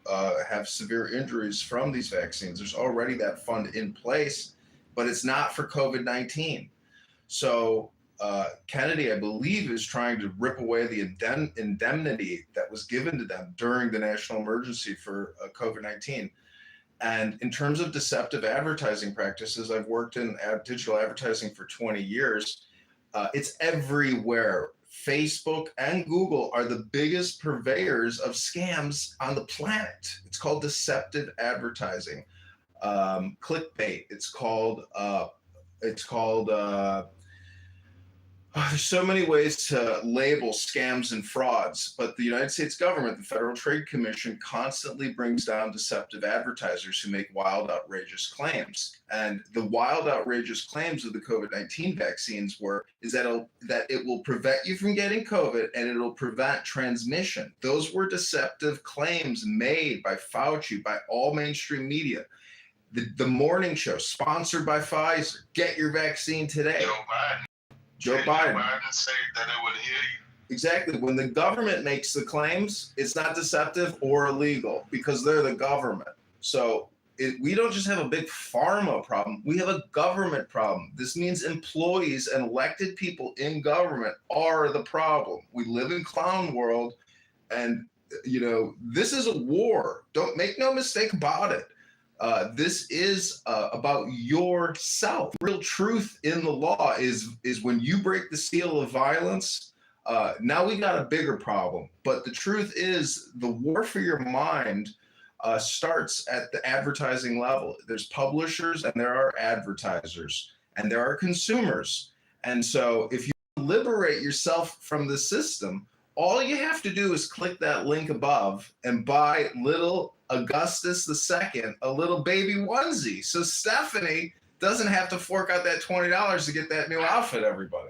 have severe injuries from these vaccines. There's already that fund in place, but it's not for COVID-19. So Kennedy, I believe, is trying to rip away the indemnity that was given to them during the national emergency for COVID-19. And in terms of deceptive advertising practices, I've worked in digital advertising for 20 years. It's everywhere. Facebook and Google are the biggest purveyors of scams on the planet. It's called deceptive advertising, clickbait. It's called. There's so many ways to label scams and frauds, but the United States government, the Federal Trade Commission, constantly brings down deceptive advertisers who make wild, outrageous claims. And the wild, outrageous claims of the COVID-19 vaccines is that it will prevent you from getting COVID and it'll prevent transmission. Those were deceptive claims made by Fauci, by all mainstream media. The morning show, sponsored by Pfizer, get your vaccine today. Joe Biden said that it would heal you. Exactly. When the government makes the claims, it's not deceptive or illegal because they're the government. So we don't just have a big pharma problem. We have a government problem. This means employees and elected people in government are the problem. We live in clown world, and this is a war. Don't make no mistake about it. This is about yourself. Real truth in the law is when you break the seal of violence, now we got a bigger problem. But the truth is the war for your mind starts at the advertising level. There's publishers and there are advertisers and there are consumers. And so if you liberate yourself from the system, all you have to do is click that link above and buy little Augustus II a little baby onesie. So Stephanie doesn't have to fork out that $20 to get that new outfit, everybody.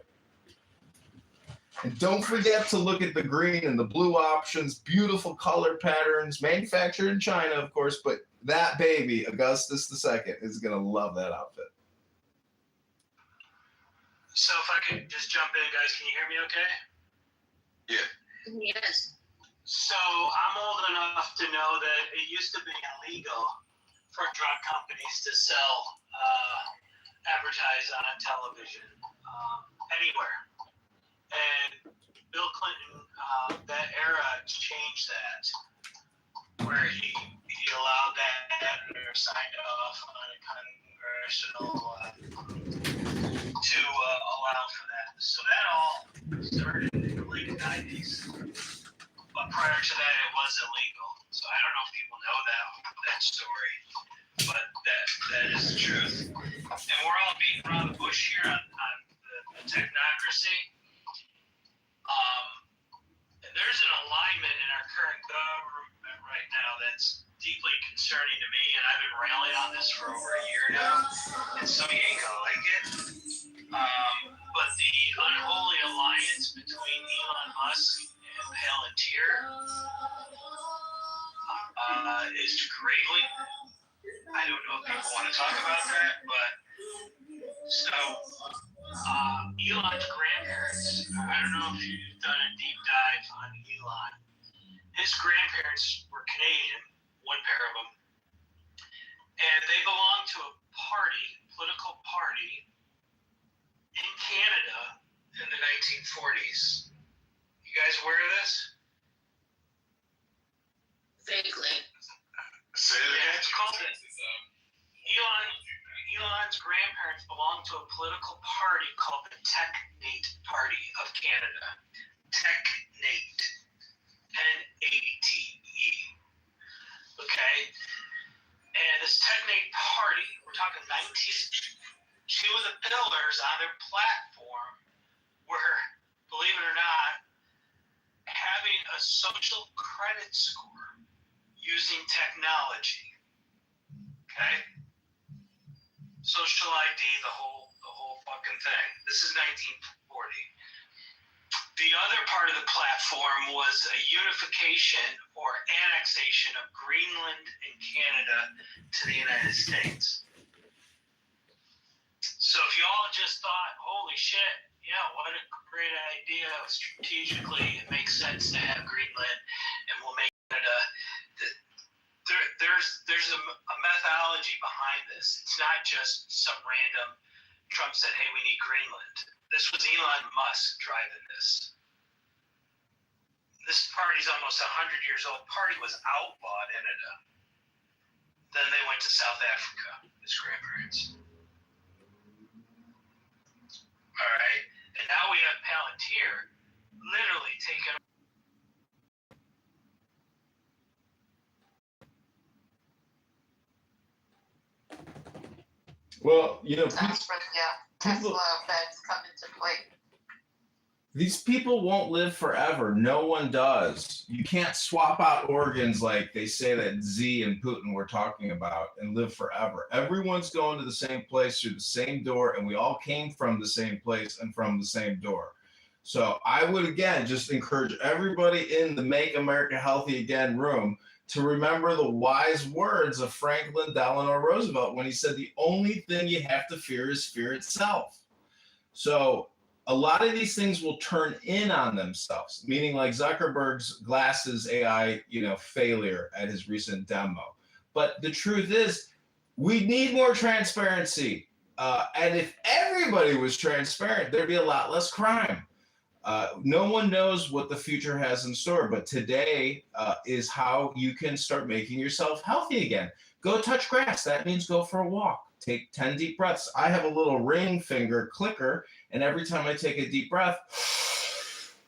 And don't forget to look at the green and the blue options, beautiful color patterns, manufactured in China, of course, but that baby, Augustus II, is going to love that outfit. So if I could just jump in, guys, can you hear me okay? Yeah. Yes. So I'm old enough to know that it used to be illegal for drug companies to sell, advertise on television anywhere. And Bill Clinton, that era changed that, where he allowed that or signed off on a congressional to allow for that. So that all started in the late 90s. But prior to that, it was illegal. So I don't know if people know that story, but that is the truth. And we're all beating around the bush here on the technocracy. There's an alignment in our current government right now that's deeply concerning to me, and I've been rallying on this for over a year now, and some ain't gonna like it. But the unholy alliance between Elon Musk and Palantir is greatly. I don't know if people want to talk about that, but so Elon's grandparents, I don't know if you've done a deep dive on Elon. His grandparents were Canadian, one pair of them, and they belonged to a political party in Canada in the 1940s. You guys aware of this? Vaguely. Say it again. It's called it. Elon's grandparents belonged to a political party called the Technate Party of Canada. Technate. N-A-T-E. Okay? And this Technate Party, we're talking 2 of the pillars on their platform were, believe it or not, having a social credit score using technology. Okay? Social ID, the whole fucking thing. This is 1940. The other part of the platform was a unification or annexation of Greenland and Canada to the United States. So if you all just thought, holy shit, yeah, what a great idea, strategically it makes sense to have Greenland and we'll make Canada, there's a methodology behind this. It's not just some random Trump said, hey, we need Greenland. This was Elon Musk driving this. This party's almost 100 years old. Party was outlawed in Canada. Then they went to South Africa, his grandparents. All right, and now we have Palantir literally taking. Well, Tesla beds come into play. These people won't live forever. No one does. You can't swap out organs like they say that Z and Putin were talking about and live forever. Everyone's going to the same place through the same door, and we all came from the same place and from the same door. So I would, again, just encourage everybody in the Make America Healthy Again room to remember the wise words of Franklin Delano Roosevelt when he said, the only thing you have to fear is fear itself. So a lot of these things will turn in on themselves, meaning like Zuckerberg's glasses AI, failure at his recent demo. But the truth is, we need more transparency. And if everybody was transparent, there'd be a lot less crime. No one knows what the future has in store, but today is how you can start making yourself healthy again. Go touch grass. That means go for a walk. Take 10 deep breaths. I have a little ring finger clicker, and every time I take a deep breath,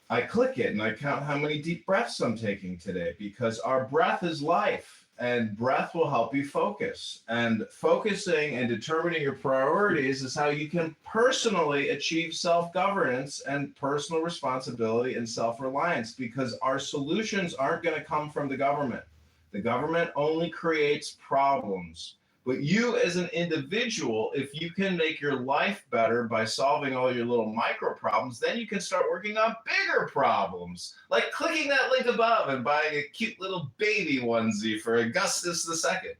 I click it and I count how many deep breaths I'm taking today, because our breath is life, and breath will help you focus. And focusing and determining your priorities is how you can personally achieve self-governance and personal responsibility and self-reliance, because our solutions aren't going to come from the government. The government only creates problems. But you as an individual, if you can make your life better by solving all your little micro problems, then you can start working on bigger problems, like clicking that link above and buying a cute little baby onesie for Augustus II.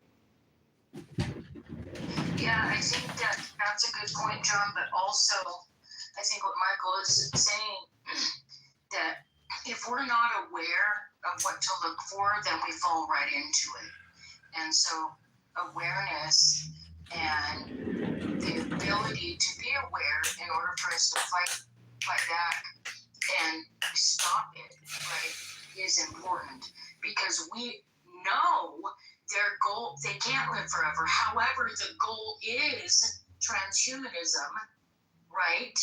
Yeah, I think that's a good point, John, but also I think what Michael is saying, that if we're not aware of what to look for, then we fall right into it. And so awareness and the ability to be aware in order for us to fight back and stop it, right, is important, because we know their goal, they can't live forever. However, the goal is transhumanism, right?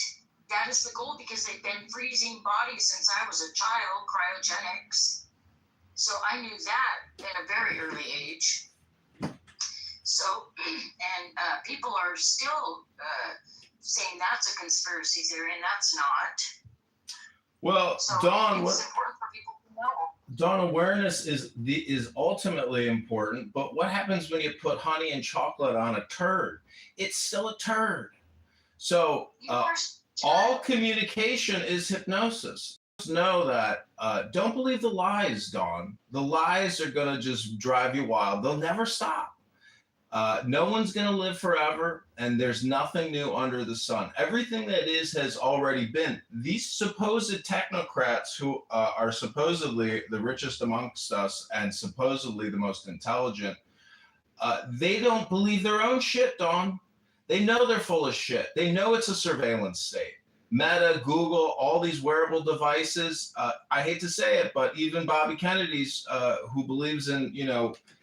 That is the goal, because they've been freezing bodies since I was a child, cryogenics. So I knew that at a very early age. So, and people are still saying that's a conspiracy theory, and that's not. Well, So Dawn, it's important for people to know. Dawn, awareness is ultimately important, but what happens when you put honey and chocolate on a turd? It's still a turd. So all communication is hypnosis. Know that. Don't believe the lies, Dawn. The lies are going to just drive you wild. They'll never stop. No one's going to live forever, and there's nothing new under the sun. Everything that is has already been. These supposed technocrats who are supposedly the richest amongst us and supposedly the most intelligent, they don't believe their own shit, Dawn. They know they're full of shit. They know it's a surveillance state. Meta, Google, all these wearable devices. I hate to say it, but even Bobby Kennedy's, who believes in,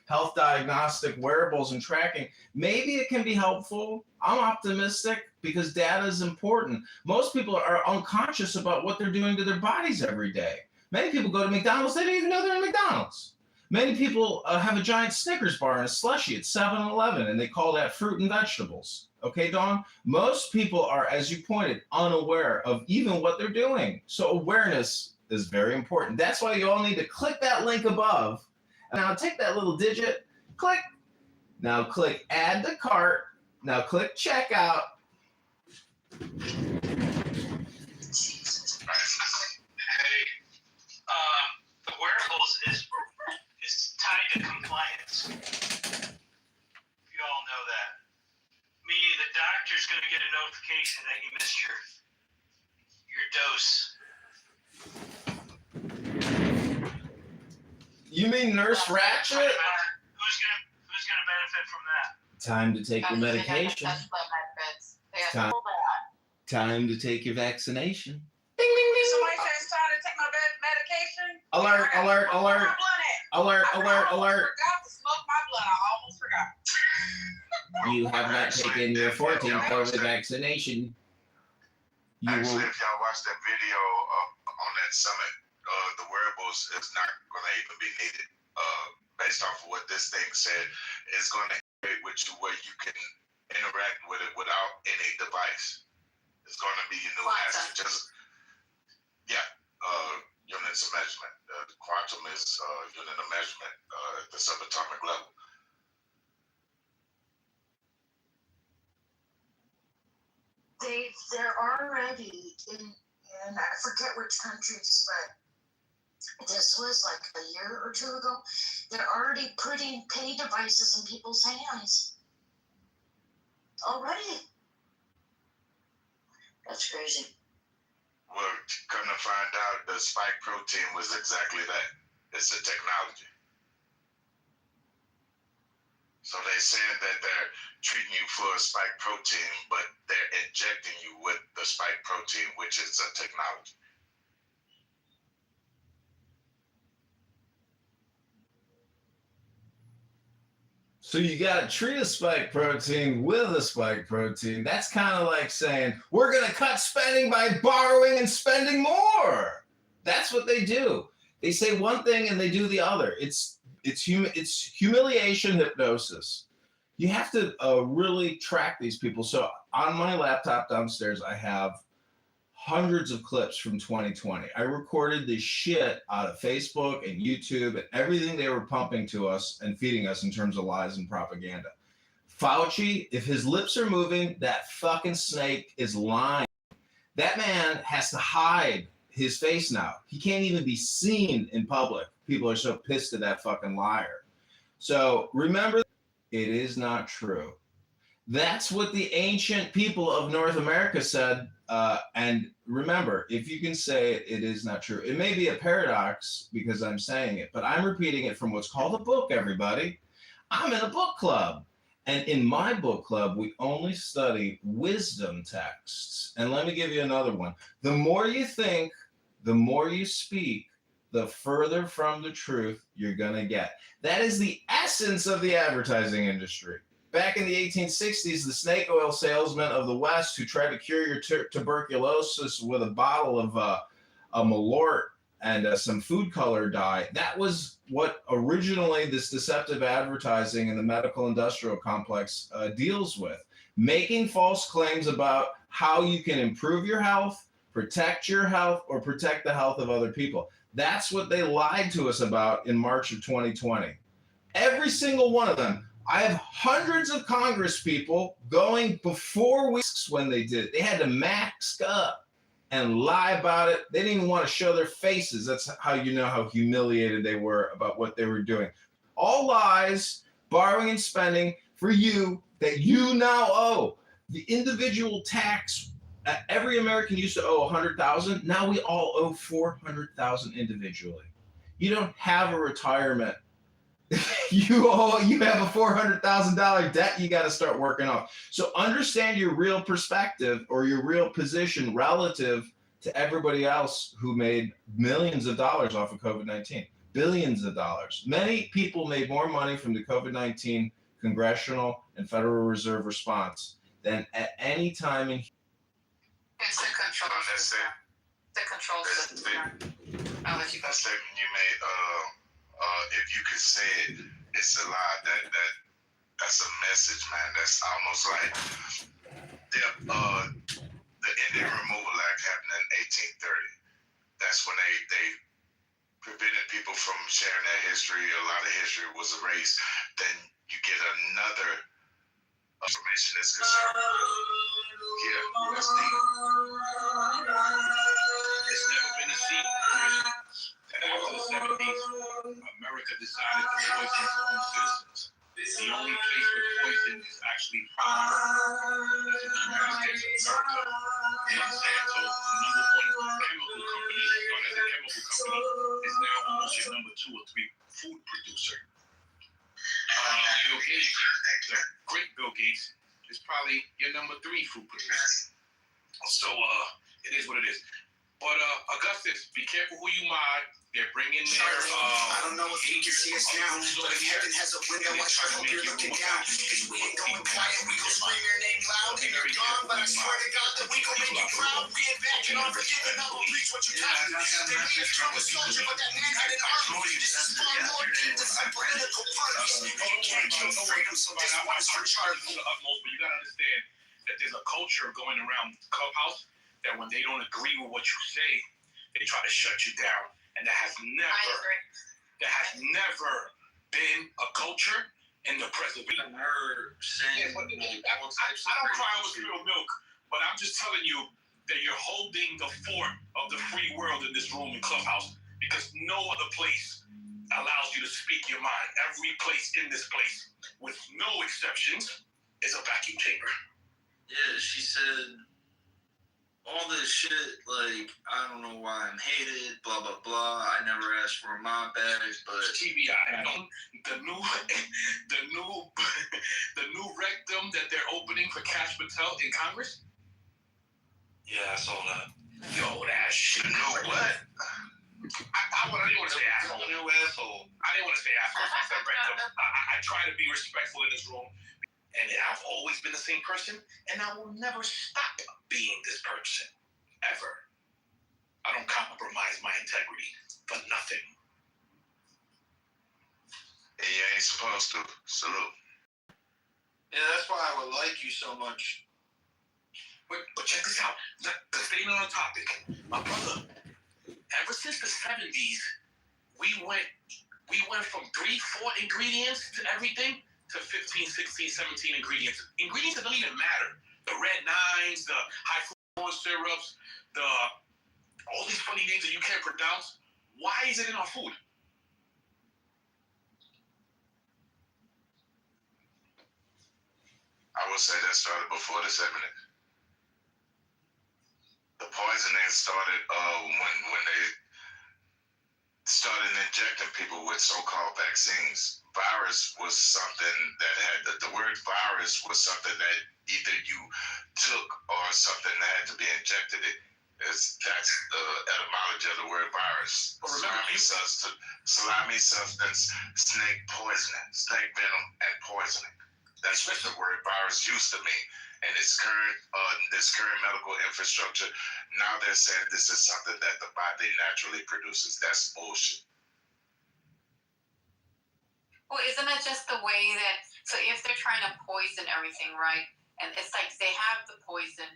health diagnostic wearables and tracking, maybe it can be helpful. I'm optimistic because data is important. Most people are unconscious about what they're doing to their bodies every day. Many people go to McDonald's, they don't even know they're in McDonald's. Many people have a giant Snickers bar and a slushie at 7-Eleven, and they call that fruit and vegetables. Okay, Dawn? Most people are, as you pointed, unaware of even what they're doing. So awareness is very important. That's why you all need to click that link above. Now take that little digit, click. Now click add to cart. Now click checkout. Hey, the wearables is and that you missed your dose. You mean Nurse Ratchet? Who's gonna benefit from that? Time to take your medication. Time to take your vaccination. Ding, ding, ding. Somebody said it's time to take my medication. Alert, alert, alert. Alert, alert, alert. I forgot to smoke my blunt. I almost forgot. You have not taken your 14th COVID vaccination. Actually, if y'all watch that video on that summit, the wearables is not going to even be needed. Based off of what this thing said, it's going to integrate with you where you can interact with it without any device. It's going to be your new answer. Just units of measurement. Quantum is unit of measurement at the subatomic level. They're already and I forget which countries, but this was like a year or two ago. They're already putting pay devices in people's hands. Already. That's crazy. Well, come to find out, the spike protein was exactly that. It's a technology. So they said that they're treating you for a spike protein, but they're injecting you with the spike protein, which is a technology. So you got to treat a spike protein with a spike protein. That's kind of like saying, we're going to cut spending by borrowing and spending more. That's what they do. They say one thing and they do the other. It's humiliation hypnosis. You have to really track these people. So on my laptop downstairs, I have hundreds of clips from 2020. I recorded the shit out of Facebook and YouTube and everything they were pumping to us and feeding us in terms of lies and propaganda. Fauci, if his lips are moving, that fucking snake is lying. That man has to hide his face now. He can't even be seen in public. People are so pissed at that fucking liar. So remember, it is not true. That's what the ancient people of North America said. And remember, if you can say it is not true, it may be a paradox because I'm saying it, but I'm repeating it from what's called a book, everybody. I'm in a book club. And in my book club, we only study wisdom texts. And let me give you another one. The more you think, the more you speak, the further from the truth you're going to get. That is the essence of the advertising industry. Back in the 1860s, the snake oil salesman of the West who tried to cure your tuberculosis with a bottle of a Malort and some food color dye, that was what originally this deceptive advertising in the medical industrial complex deals with. Making false claims about how you can improve your health, protect your health, or protect the health of other people. That's what they lied to us about in March of 2020. Every single one of them. I have hundreds of Congress people going before weeks when they did it. They had to mask up and lie about it. They didn't even want to show their faces. That's how you know how humiliated they were about what they were doing. All lies, borrowing and spending for you that you now owe. The individual tax, every American used to owe $100,000. Now we all owe $400,000 individually. You don't have a retirement. You have a $400,000 debt you got to start working off. So understand your real perspective or your real position relative to everybody else who made millions of dollars off of COVID-19. Billions of dollars. Many people made more money from the COVID-19 congressional and Federal Reserve response than at any time in. It's a control system. The control system. I'll let you go. That statement you made, if you could say it, it's a lie. That's a message, man. That's almost like the Indian Removal Act happened in 1830. That's when they prevented people from sharing their history. A lot of history was erased. Then you get another information that's concerned. Yeah, that's deep. It's never been a secret that after the 70s, America decided to poison its own citizens. The only place where poison is actually found is in the United States of America. You know what I'm saying? So the number one chemical company, known as a chemical company, is now almost your number 2 or 3 food producer. Bill Gates, the great Bill Gates, is probably your number 3 food producer. So it is what it is. But Augustus, be careful who you mod. They're bringing their I don't know if you can see us now, but if heaven has a window, I sure hope you're looking down. Cause we ain't going quiet, we gon' scream your name loud. And you're gone, but I swear to God that we gon' make you proud. We ain't backing on forgiving, I will preach what you taught. They may have killed a soldier, but that man had an army. This is far more than the political parties. And you can't kill freedom, so this one's for Charlie. To the utmost, but you gotta understand that there's a culture going around Clubhouse that when they don't agree with what you say, they try to shut you down. And that has never been a culture in the preservation. Her saying I don't cry over spilled milk, but I'm just telling you that you're holding the fort of the free world in this room in Clubhouse because no other place allows you to speak your mind. Every place in this place, with no exceptions, is a vacuum chamber. Yeah, she said all this shit, like, I don't know why I'm hated, blah, blah, blah. I never asked for a mob badge, but... TBI, the new rectum that they're opening for Cash Patel in Congress? Yeah, I saw that. Yo, that shit. No, what? I didn't want to say asshole. I didn't want to say asshole. I said rectum. I try to be respectful in this room. And I've always been the same person, and I will never stop being this person, ever. I don't compromise my integrity for nothing. And you ain't supposed to. Salute. Yeah, that's why I would like you so much. But check this out. Staying on the topic, my brother, ever since the 70s, we went from 3-4 ingredients to everything to 15, 16, 17 ingredients. Ingredients that don't even matter. The red nines, the high fructose syrups, all these funny names that you can't pronounce. Why is it in our food? I would say that started before the 70s. The poisoning started when they started injecting people with so-called vaccines. Virus was something that had the word virus was something that either you took or something that had to be injected. That's the etymology of the word virus. Salami substance, snake poisoning, snake venom, and poisoning. That's what the word virus used to mean. And this current medical infrastructure, now they're saying this is something that the body naturally produces. That's bullshit. Well, isn't it just the way that, so if they're trying to poison everything, right? And it's like they have the poison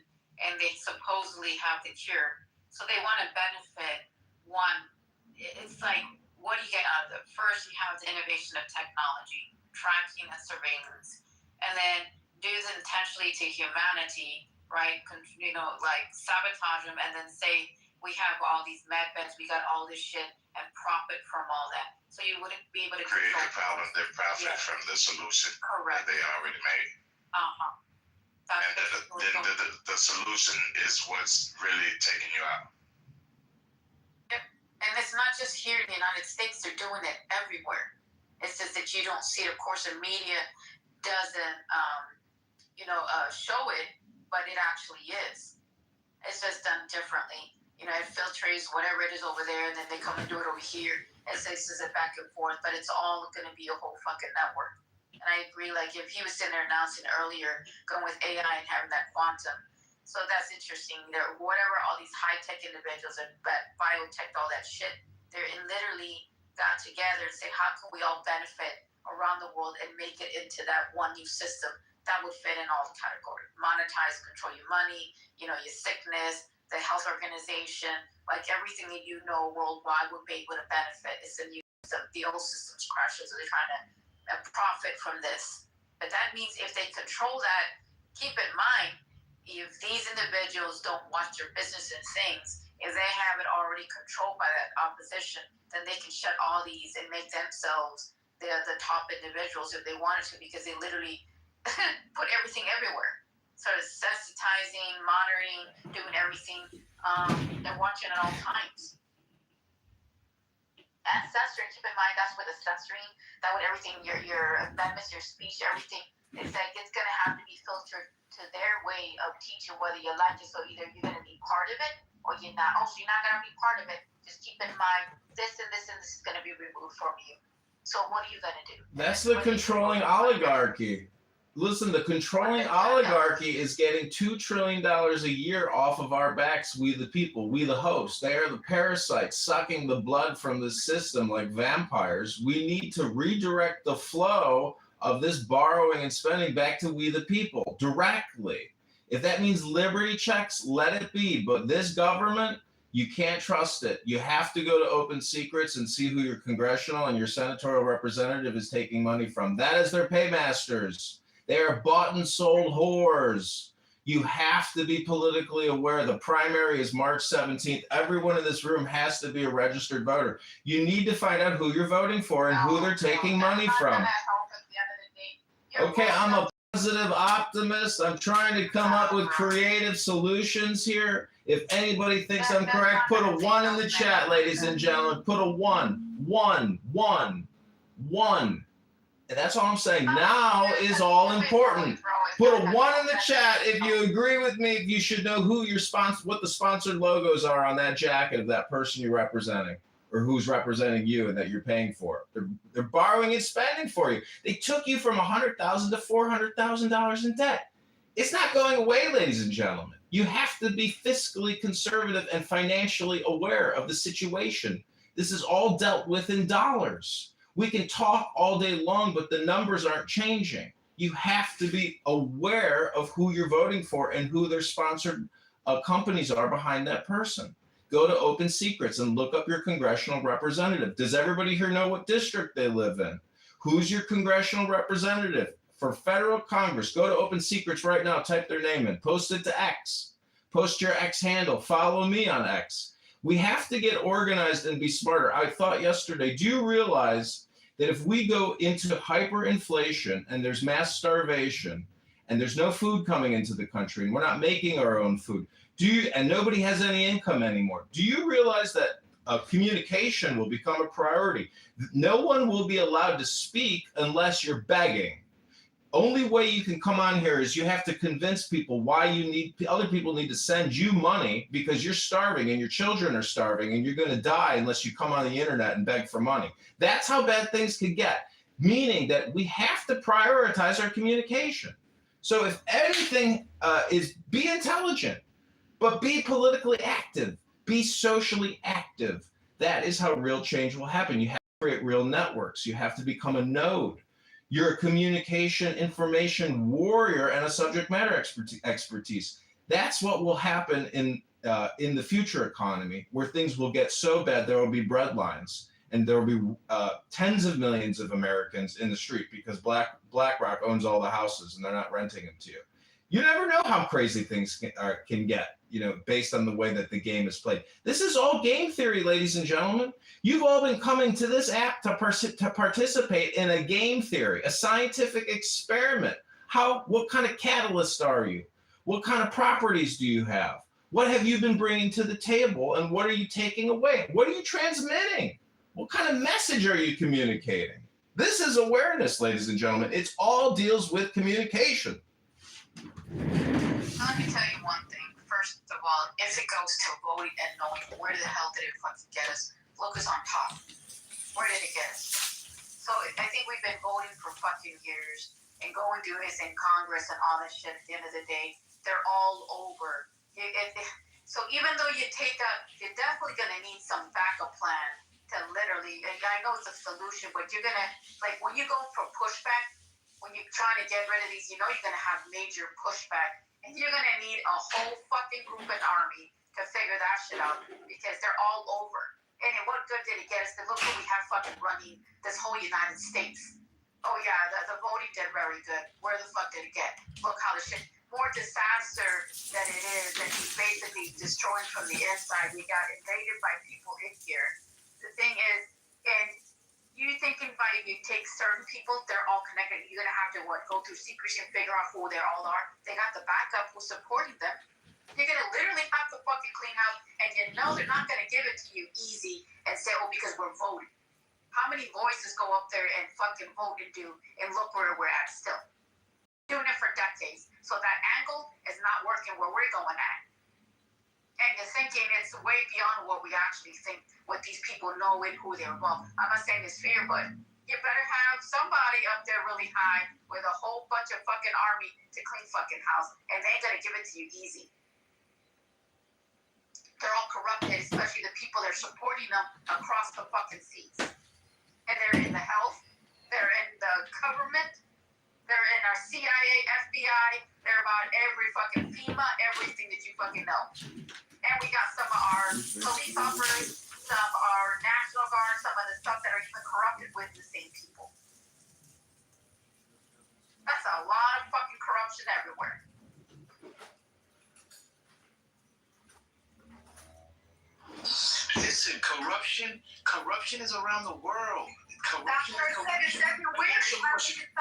and they supposedly have the cure. So they want to benefit one. It's like, what do you get out of it? First, you have the innovation of technology, tracking and surveillance. And then do this intentionally to humanity, right? You know, like sabotage them and then say, we have all these med beds, we got all this shit, and profit from all that. So you wouldn't be able to create the problem, they profit from the solution that they already made. And the solution is what's really taking you out. Yep. And it's not just here in the United States, they're doing it everywhere. It's just that you don't see it. Of course, the media doesn't, show it, but it actually is. It's just done differently. You know, it filtrates whatever it is over there, and then they come and do it over here. It says it back and forth, but it's all going to be a whole fucking network. And I agree, like, if he was sitting there announcing earlier, going with AI and having that quantum, so that's interesting. Whatever all these high-tech individuals and biotech, all that shit, they're literally got together and say, how can we all benefit around the world and make it into that one new system that would fit in all the categories. Monetize, control your money, your sickness, the health organization, like everything that you know worldwide would be able to benefit. It's a new system. The old system's crashing, so they're trying to profit from this. But that means if they control that, keep in mind, if these individuals don't watch their business and things, if they have it already controlled by that opposition, then they can shut all these and make themselves the top individuals if they wanted to, because they literally put everything everywhere. Started sensitizing, monitoring, doing everything. They're watching at all times. And censoring, keep in mind, that's where the censoring, that would everything, your amendments, your speech, everything, it's like it's going to have to be filtered to their way of teaching whether you like it. So either you're going to be part of it or you're not. Oh, so you're not going to be part of it. Just keep in mind this and this and this is going to be removed from you. So what are you going to do? That's the controlling oligarchy. Listen, the controlling oligarchy is getting $2 trillion a year off of our backs, we the people, we the hosts. They are the parasites sucking the blood from the system like vampires. We need to redirect the flow of this borrowing and spending back to we the people directly. If that means liberty checks, let it be. But this government, you can't trust it. You have to go to Open Secrets and see who your congressional and your senatorial representative is taking money from. That is their paymasters. They are bought and sold whores. You have to be politically aware. The primary is March 17th. Everyone in this room has to be a registered voter. You need to find out who you're voting for and who they're taking money from. Okay, I'm a positive optimist. I'm trying to come up with creative solutions here. If anybody thinks I'm correct, put a 1 in the chat, ladies and gentlemen. Put a 1. 1, 1, 1. And that's all I'm saying. Now is all important. Put a 1 in the chat if you agree with me. If you should know who your sponsor, what the sponsored logos are on that jacket of that person you're representing, or who's representing you and that you're paying for. They're borrowing and spending for you. They took you from $100,000 to $400,000 in debt. It's not going away, ladies and gentlemen. You have to be fiscally conservative and financially aware of the situation. This is all dealt with in dollars. We can talk all day long, but the numbers aren't changing. You have to be aware of who you're voting for and who their sponsored companies are behind that person. Go to Open Secrets and look up your congressional representative. Does everybody here know what district they live in? Who's your congressional representative? For federal Congress, go to Open Secrets right now, type their name in, post it to X, post your X handle, follow me on X. We have to get organized and be smarter. I thought yesterday, do you realize that if we go into hyperinflation and there's mass starvation and there's no food coming into the country and we're not making our own food, and nobody has any income anymore, do you realize that communication will become a priority? No one will be allowed to speak unless you're begging. Only way you can come on here is you have to convince people why other people need to send you money because you're starving and your children are starving and you're going to die unless you come on the internet and beg for money. That's how bad things could get, meaning that we have to prioritize our communication. So if anything is be intelligent, but be politically active, be socially active. That is how real change will happen. You have to create real networks. You have to become a node. You're a communication information warrior and a subject matter expertise. That's what will happen in the future economy, where things will get so bad there will be breadlines and there will be tens of millions of Americans in the street because BlackRock owns all the houses and they're not renting them to you. You never know how crazy things can get, based on the way that the game is played. This is all game theory, ladies and gentlemen. You've all been coming to this app to participate in a game theory, a scientific experiment. What kind of catalyst are you? What kind of properties do you have? What have you been bringing to the table, and what are you taking away? What are you transmitting? What kind of message are you communicating? This is awareness, ladies and gentlemen. It all deals with communication. Let me tell you one thing. First of all, if it goes to voting and knowing where the hell did it fucking get us, look who's on top. Where did it get us? So I think we've been voting for fucking years and going through this in Congress and all that shit. At the end of the day, they're all over. So even though you take up, you're definitely going to need some backup plan to literally, I know it's a solution, but you're going to, like when you go for pushback, when you're trying to get rid of these, you're going to have major pushback. And you're going to need a whole fucking group and army to figure that shit out because they're all over. And what good did it get us? Look what we have fucking running this whole United States. Oh yeah, the voting did very good. Where the fuck did it get? Look how the shit, more disaster than it is, that he's basically destroying from the inside. We got invaded by people in here. The thing is, and You thinking by if you take certain people, they're all connected. You're gonna have to go through secrecy and figure out who they all are. They got the backup who's supporting them. You're gonna literally have to fucking clean house, and you know they're not gonna give it to you easy and say, "Oh, because we're voting." How many voices go up there and fucking vote and do, and look where we're at still? Doing it for decades, so that angle is not working where we're going at. And you're thinking it's way beyond what we actually think, what these people know and who they're above. I'm not saying it's fear, but you better have somebody up there really high with a whole bunch of fucking army to clean fucking house, and they ain't gonna give it to you easy. They're all corrupted, especially the people that are supporting them across the fucking seas. And they're in the health, they're in the government, they're in our CIA, FBI, they're about every fucking FEMA, everything that you fucking know. And we got some of our police officers, some of our National Guard, some of the stuff that are even corrupted with the same people. That's a lot of fucking corruption everywhere. Listen, corruption is around the world. That's what I said, it's everywhere.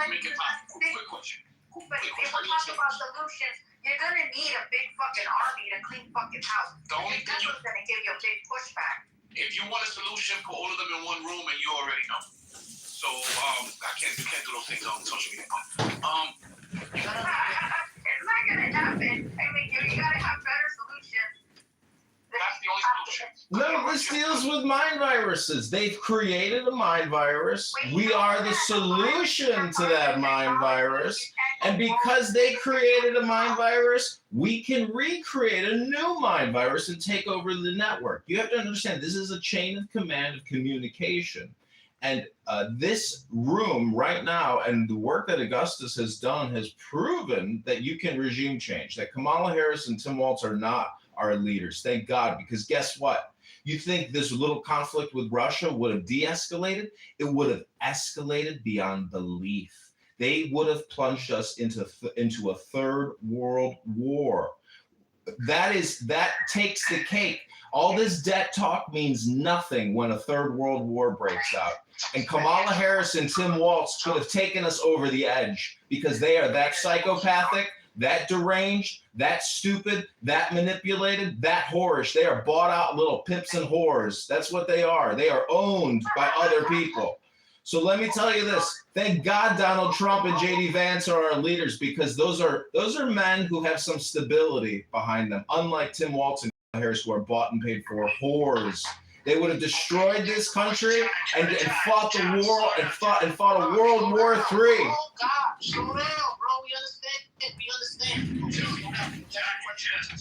Make it possible. Quick question. But if we're talking about solutions, you're gonna need a big fucking army to clean fucking house. The only thing That's gonna give you a big pushback. If you want a solution, put all of them in one room, and you already know. So I can't do those things on social media. It's not gonna happen. I mean, you gotta have better solutions. That's the only solution. No, this deals with mind viruses. They've created a mind virus. We are the solution to that mind virus. And because they created a mind virus, we can recreate a new mind virus and take over the network. You have to understand, this is a chain of command of communication. And this room right now and the work that Augustus has done has proven that you can regime change, that Kamala Harris and Tim Walz are not our leaders. Thank God, because guess what? You think this little conflict with Russia would have de-escalated? It would have escalated beyond belief. They would have plunged us into a third world war. That takes the cake. All this debt talk means nothing when a third world war breaks out. And Kamala Harris and Tim Walz could have taken us over the edge because they are that psychopathic, that deranged, that stupid, that manipulated, that whorish. They are bought out little pimps and whores. That's what they are. They are owned by other people. So let me tell you this. Thank God Donald Trump and J.D. Vance are our leaders, because those are men who have some stability behind them, unlike Tim Walz and Kamala Harris, who are bought and paid for whores. They would have destroyed this country and fought the war and fought a World War III. Oh God, slow down, bro. We understand. We understand. Just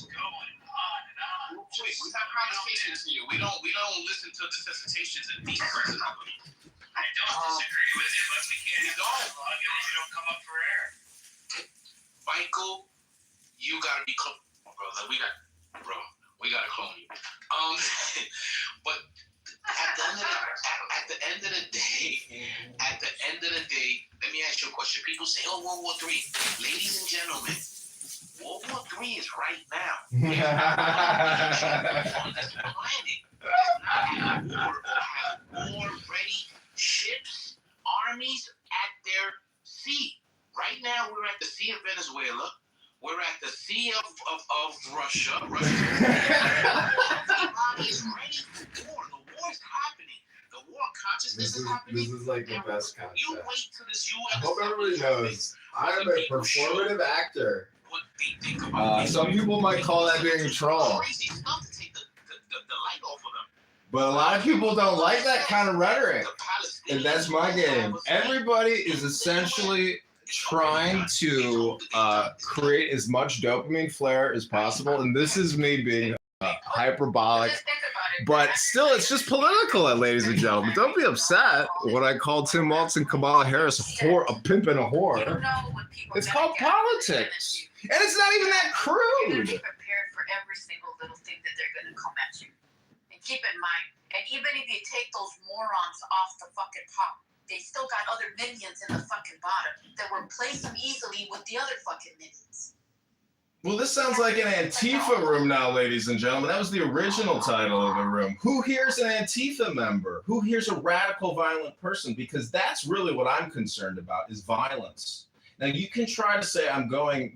going on and on. We have conversations here. We don't listen to dissertations and deep presses. I don't disagree with you, but we can't have dialogue if you don't come up for air. Michael, you gotta be close, brother. We gotta clone you. But at the end of the day, let me ask you a question. People say, "Oh, World War III." Ladies and gentlemen, World War III is right now. On this planet does not have war or have war-ready ships, armies at their sea. Right now, we're at the Sea of Venezuela. We're at the Sea of Russia. Everybody is ready for war. The war is happening. The war of consciousness is happening. This is like the best concept. You wait till this UN. I hope everybody knows I am a performative actor. Some people might call that being a troll. Crazy stuff to take the light off of them. But a lot of people don't like that kind of rhetoric. And that's my game. Everybody is essentially trying to create as much dopamine flare as possible. And this is me being hyperbolic. But still, it's just political, ladies and gentlemen. Don't be upset when I called Tim Walz and Kamala Harris a pimp and a whore. It's called politics. And it's not even that You're crude. gonna be prepared for every single little thing that they're gonna come at you. And keep in mind, and even if you take those morons off the fucking top, they still got other minions in the fucking bottom that will replace them easily with the other fucking minions. Well, this sounds like an Antifa room now, ladies and gentlemen. That was the original title of the room. Who here's an Antifa member? Who here's a radical violent person? Because that's really what I'm concerned about is violence. Now, you can try to say I'm going,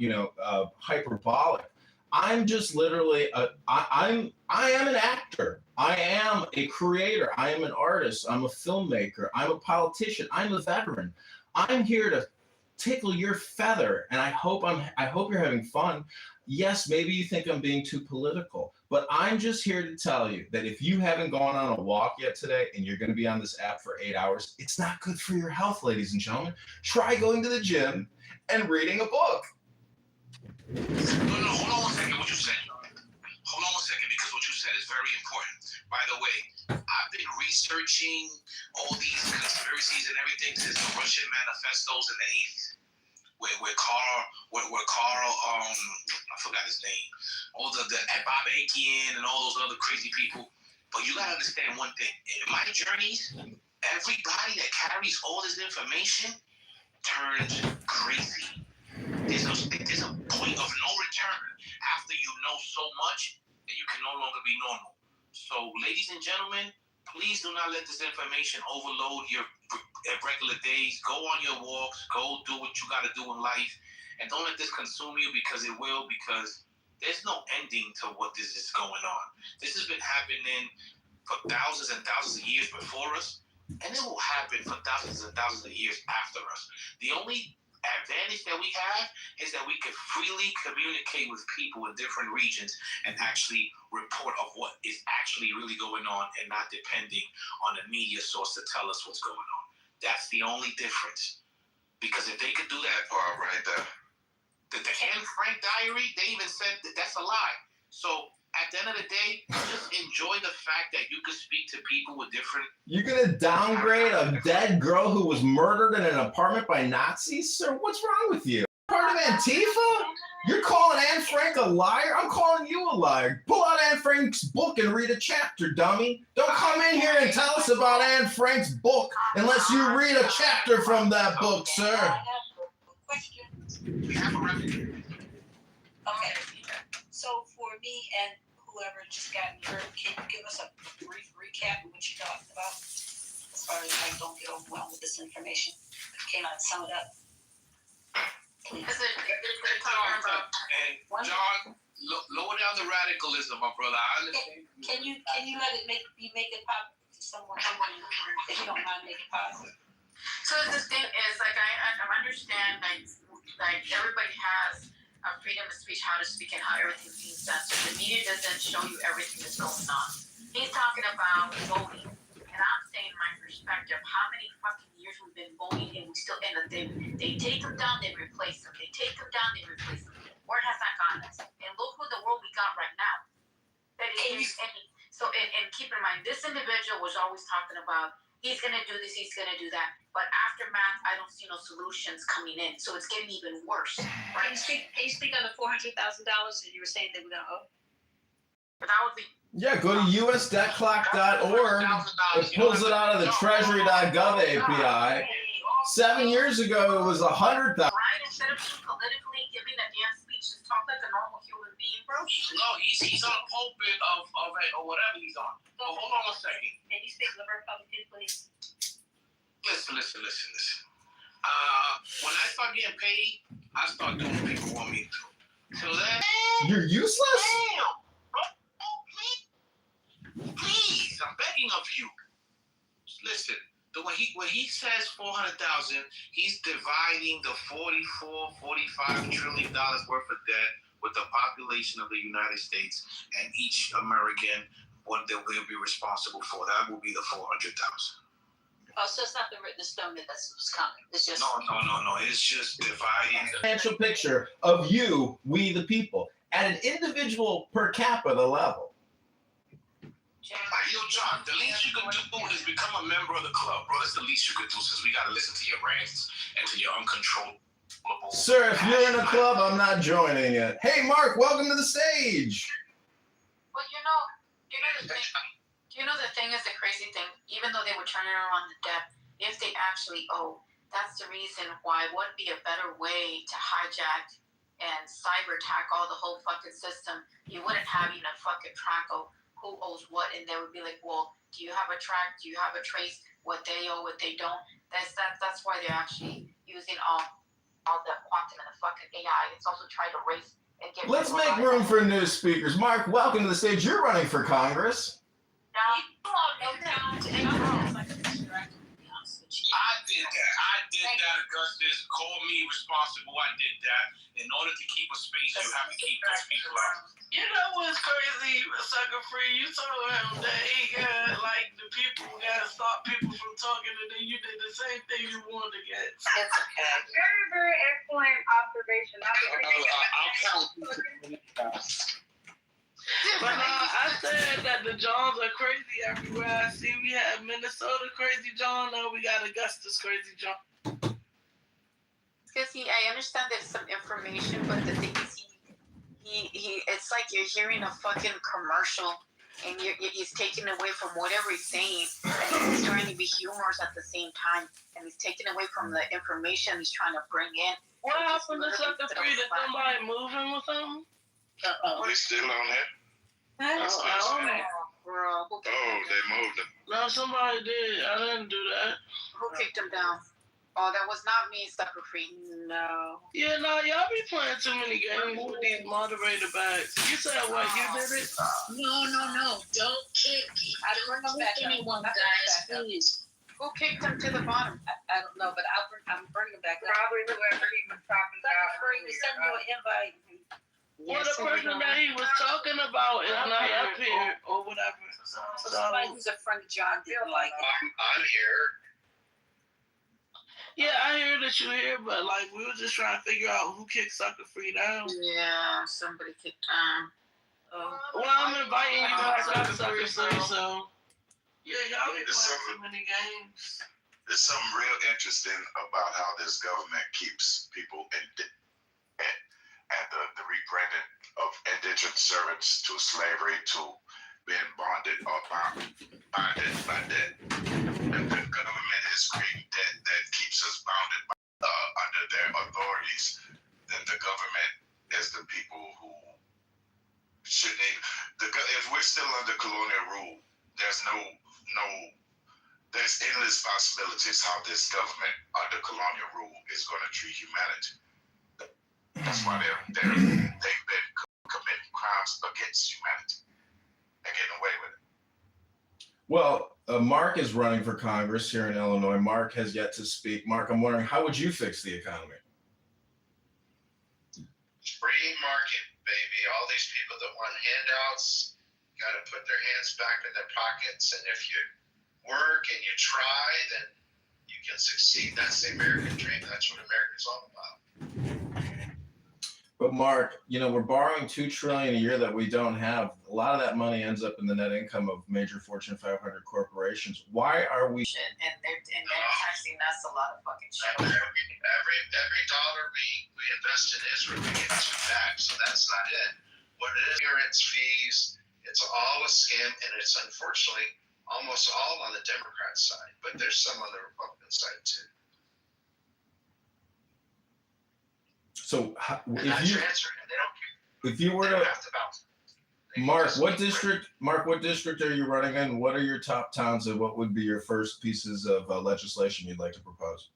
hyperbolic. I'm just literally, I am an actor. I am a creator. I am an artist. I'm a filmmaker. I'm a politician. I'm a veteran. I'm here to tickle your feather, and I hope you're having fun. Yes, maybe you think I'm being too political, but I'm just here to tell you that if you haven't gone on a walk yet today and you're going to be on this app for 8 hours, it's not good for your health, ladies and gentlemen. Try going to the gym and reading a book. No, hold on one second. What you said. Hold on one second, because what you said is very important. By the way, I've been researching all these conspiracies and everything since the Russian manifestos in the 80s. Where Carl, I forgot his name, all the Bob Akin and all those other crazy people. But you gotta understand one thing. In my journeys, everybody that carries all this information turns crazy. There's a point of no return after you know so much that you can no longer be normal. So, ladies and gentlemen, please do not let this information overload your regular days. Go on your walks. Go do what you got to do in life. And don't let this consume you, because it will, because there's no ending to what this is going on. This has been happening for thousands and thousands of years before us, and it will happen for thousands and thousands of years after us. The only advantage that we have is that we can freely communicate with people in different regions and actually report of what is actually really going on, and not depending on the media source to tell us what's going on. That's the only difference. Because if they could do that part right there, the Anne Frank diary, they even said that that's a lie. So at the end of the day, just enjoy the fact that you can speak to people with different. You're gonna downgrade a dead girl who was murdered in an apartment by Nazis, sir? What's wrong with you? Part of Antifa? You're calling Anne Frank a liar? I'm calling you a liar. Pull out Anne Frank's book and read a chapter, dummy. Don't come in here and tell us about Anne Frank's book unless you read a chapter from that book, sir. Okay, so for me and whoever just got hurt, can you give us a brief recap of what you talked about? As far as I don't get overwhelmed with this information. Can I sum it up? Please. They're talking about, and John, lower down the radicalism, my brother. I understand. Can you let it make it pop to someone if you don't mind, make it positive? So the thing is, like, I understand, like everybody has a freedom of speech, how to speak, and how everything's being censored. The media doesn't show you everything that's going on. He's talking about voting, and I'm saying my perspective. How many fucking years we've been voting, and we still end up there? They take them down, they replace them. They take them down, they replace them. Where has that gotten us? And look who the world we got right now. And keep in mind, this individual was always talking about, he's going to do this, he's going to do that. But aftermath, I don't see no solutions coming in. So it's getting even worse. Right? Can you speak on the $400,000 that you were saying they were going to owe? But that would be... Yeah, go to usdebtclock.org. It pulls it out of the treasury.gov API. 7 years ago, it was $100,000. Right? Instead of being politically giving a damn speech, just talk like a normal human being, bro. No, he's on a pulpit of it or whatever he's on. But hold on a second. Can you speak to the Republican, please? Listen. When I start getting paid, I start doing what people want me to do. Till then, you're useless? Please, I'm begging of you. Listen, when he says 400,000, he's dividing the 45 trillion dollars worth of debt with the population of the United States, and each American, what they will be responsible for. That will be the 400,000. Oh, so it's not been written in stone that that's what's coming. It's just no. It's just dividing the financial picture of you, we the people, at an individual per capita level. Yo, John, the least you can do is become a member of the club, bro. That's the least you can do, since we gotta listen to your rants and to your uncontrollable. Sir, if you're in a club, I'm not joining it. Hey, Mark, welcome to the stage. Well, the thing is, the crazy thing, even though they were turning around the debt, if they actually owe, that's the reason why. Wouldn't be a better way to hijack and cyber attack all the whole fucking system, you wouldn't have even a fucking track of who owes what, and they would be like, well, do you have a track? Do you have a trace? What they owe, what they don't. That's why they're actually using all the quantum and the fucking AI. It's also trying to race and get. Let's make room for new speakers. Mark, welcome to the stage. You're running for Congress. I did that, Augustus. Call me responsible. I did that. In order to keep a space, you have to keep those people out. You know what's crazy, Sucker Free? You told him that he got, like, the people got to stop people from talking, and then you did the same thing you wanted to get. It's okay. Very, very excellent observation. I'll count. But I said that the Johns are crazy everywhere. I see we have Minnesota crazy John, now we got Augustus crazy John. Because I understand there's some information, but the thing is, he it's like you're hearing a fucking commercial, and he's taking away from whatever he's saying, and he's trying to be humorous at the same time, and he's taking away from the information he's trying to bring in. What happened to Sucker Free? Did somebody move him or something? They still on here? I don't know. Bro, Oh, they moved him. No, somebody did. I didn't do that. Who kicked him down? Oh, that was not me, Sucker Free. No. Yeah, no, y'all be playing too many games with these moderator bags. You said what? You did it? No. Don't kick. I don't know back up. anyone, Not guys, back up. please. Who kicked him to the bottom? I don't know, but I'm bringing it back up. Probably whoever he was talking Sucker about. Free, we send you an invite. Well, the person that he was talking about is not up here or whatever. So somebody who's a friend of John didn't like it. I'm here. Yeah, I hear that you're here, but like we were just trying to figure out who kicked Sucker Free down. Yeah, somebody kicked him. Well, I'm inviting you back up, Sucker Free, so yeah, y'all be playing too many games. There's something real interesting about how this government keeps people and the rebranding of indigent servants to slavery, to being bonded or bonded by debt. And the government is creating debt that keeps us bounded under their authorities. Then the government is the people who shouldn't even. If we're still under colonial rule, there's there's endless possibilities how this government under colonial rule is going to treat humanity. That's why they've been committing crimes against humanity and getting away with it. Well, Mark is running for Congress here in Illinois. Mark has yet to speak. Mark, I'm wondering, how would you fix the economy? Free market, baby. All these people that want handouts got to put their hands back in their pockets. And if you work and you try, then you can succeed. That's the American dream. That's what America's all about. But Mark, we're borrowing $2 trillion a year that we don't have. A lot of that money ends up in the net income of major Fortune 500 corporations. Why are we? And they're taxing us a lot of fucking shit. Every dollar we invest in Israel, we get two back. So that's not it. What it is, appearance fees, it's all a scam, and it's unfortunately almost all on the Democrat side, but there's some on the Republican side too. So if you were to, Mark, what district are you running in? What are your top towns, and what would be your first pieces of legislation you'd like to propose?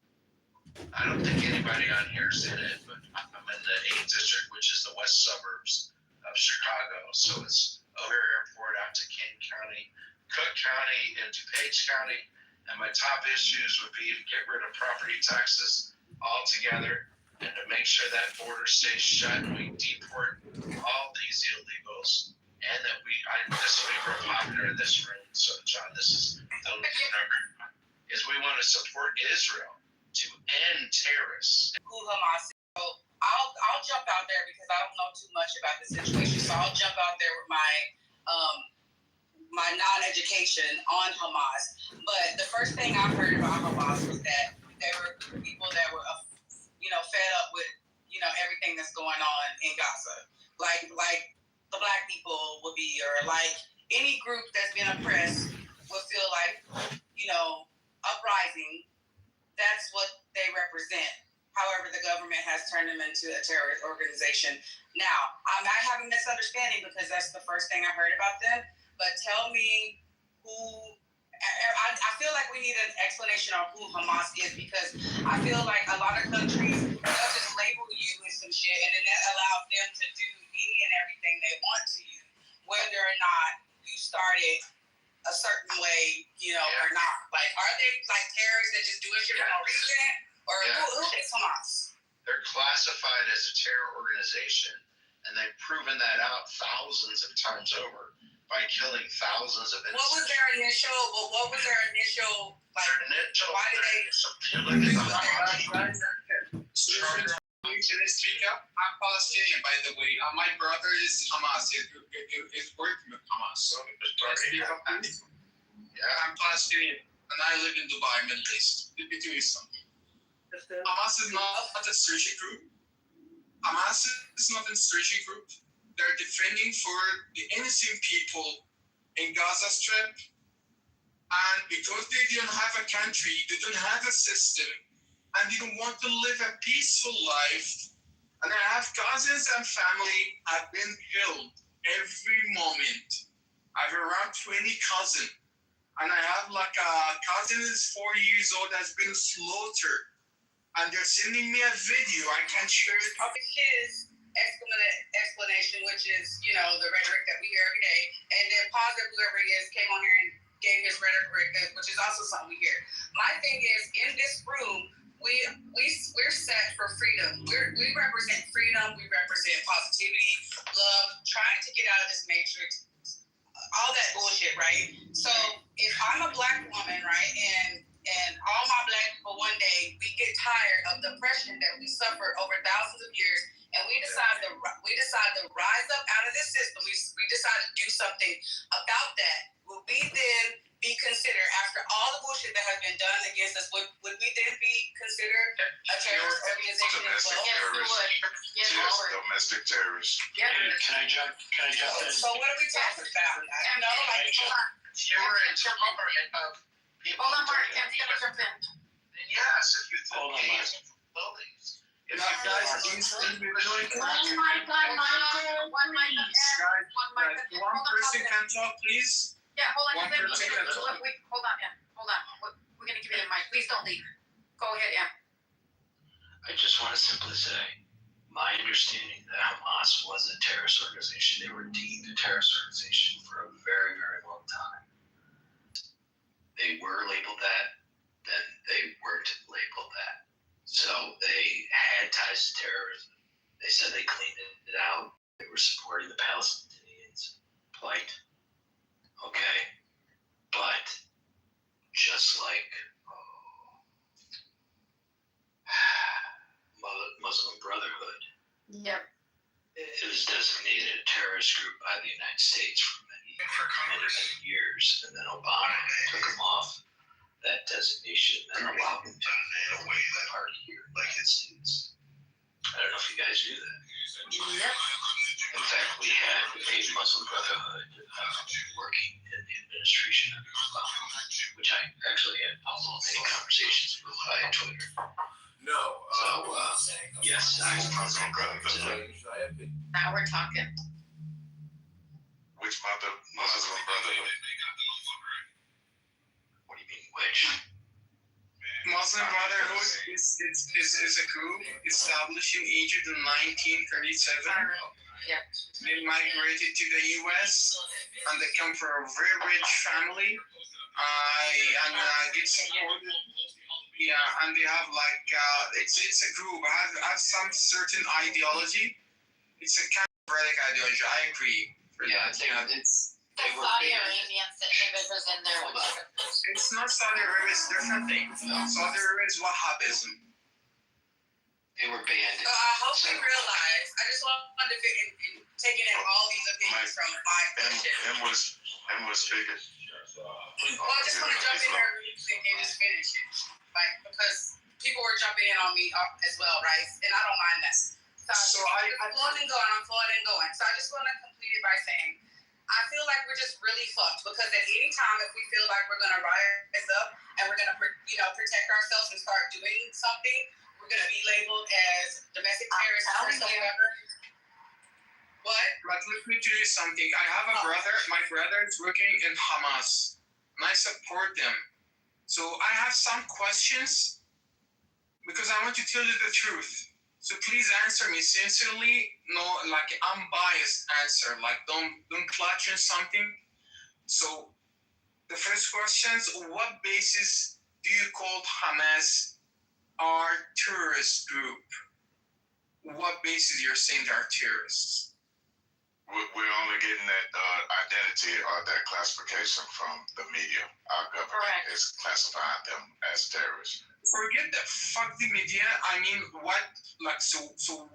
I don't think anybody on here is in it, but I'm in the 8th district, which is the west suburbs of Chicago. So it's O'Hare Airport out to Kane County, Cook County, and DuPage County. And my top issues would be to get rid of property taxes altogether, and to make sure that border stays shut and we deport all these illegals, and that this will be real popular in this room. So, John, this is the number, is we want to support Israel to end terrorists. Who Hamas is. So I'll jump out there because I don't know too much about the situation. So I'll jump out there with my non-education on Hamas. But the first thing I heard about Hamas was that there were people that were fed up with, everything that's going on in Gaza. Like the black people would be, or like any group that's been oppressed would feel like, uprising, that's what they represent. However, the government has turned them into a terrorist organization. Now, I might have a misunderstanding because that's the first thing I heard about them. But tell me who. I feel like we need an explanation of who Hamas is, because I feel like a lot of countries, they'll just label you with some shit, and then that allows them to do any and everything they want to you, whether or not you started a certain way, or not. Like, are they like terrorists that just do shit for no reason? Or who is Hamas? They're classified as a terror organization, and they've proven that out thousands of times over by killing thousands of innocent. What was their initial, why did they... Can I speak up? I'm Palestinian, by the way. My brother is Hamas. He's working with Hamas. So can I speak up? Yeah, I'm Palestinian, and I live in Dubai, Middle East. Let me tell you something. Hamas is not a strategic group. Hamas is not a strategic group. They're defending for the innocent people in Gaza Strip. And because they don't have a country, they don't have a system, and they don't want to live a peaceful life. And I have cousins and family have been killed every moment. I have around 20 cousins. And I have like a cousin is 4 years old has been slaughtered. And they're sending me a video. I can't share it. His explanation, which is, the rhetoric that we hear every day. And then Positive, whoever he is, came on here and gave his rhetoric, which is also something we hear. My thing is, in this room, we're set for freedom. We represent freedom. We represent positivity, love, trying to get out of this matrix, all that bullshit, right? So if I'm a black woman, right, and all my black people, one day we get tired of the oppression that we suffered over thousands of years, and we decide to rise up out of this system. We decide to do something about that. Will we then be considered, after all the bullshit that has been done against us, would we then be considered a terrorist organization as well? Yes, we would. Yes, Domestic terrorists. Yeah. Can I jump in? So what are we talking about? Hold on, Mark. Tim's gonna jump in. Yes, if you think buildings. If you guys be really one person can talk, please. Yeah, hold on. One person can talk. Wait, hold on, Em. Hold on. We're gonna give you the mic. Please don't leave. Go ahead, Em. I just want to simply say, my understanding that Hamas was a terrorist organization. They were deemed a terrorist organization for a very, very long time. They were labeled that, then they weren't labeled that. So they had ties to terrorism. They said they cleaned it out. They were supporting the Palestinians' plight. Okay. But just like Muslim Brotherhood, yep, it was designated a terrorist group by the United States for many years, and then Obama took them off that designation and allowed them to party here in the United States. I don't know if you guys knew that. Yep. In fact, we had a Muslim Brotherhood working in the administration of Obama, which I actually had many conversations with via Twitter. No. So, yes, I was Muslim Brotherhood. Now we're talking. Which Muslim Brotherhood? What do you mean, which? Muslim Brotherhood is a group established in Egypt in 1937. Yep. They migrated to the U.S. and they come from a very rich family. Get supported. Yeah, and they have it's a group. Have some certain ideology. It's a kind of radical ideology. I agree. It's Saudi Arabians and individuals in there. It's not Saudi Arabia. It's different things. Saudi Arabia is Wahhabism. They were banned. I hope you realize. I just wanted to fit in taking in all these opinions from my position. M was bigot. Well, I just want to jump in there and just finish it, because people were jumping in on me as well, right? And I don't mind that. So I'm flowing and going. So I just want to complete it by saying, I feel like we're just really fucked, because at any time, if we feel like we're going to rise up and we're going to, protect ourselves and start doing something, we're gonna be labeled as domestic terrorists or whatever. What? But let me tell you something. I have a brother. My brother is working in Hamas, and I support them. So I have some questions because I want to tell you the truth. So please answer me sincerely. No, like unbiased answer. Like don't clutch on something. So the first question is, what basis do you call Hamas our terrorist group? What basis you're saying they're terrorists? We're only getting that identity or that classification from the media. Our government is classifying them as terrorists. Forget that. Fuck the media. I mean, what? Like, so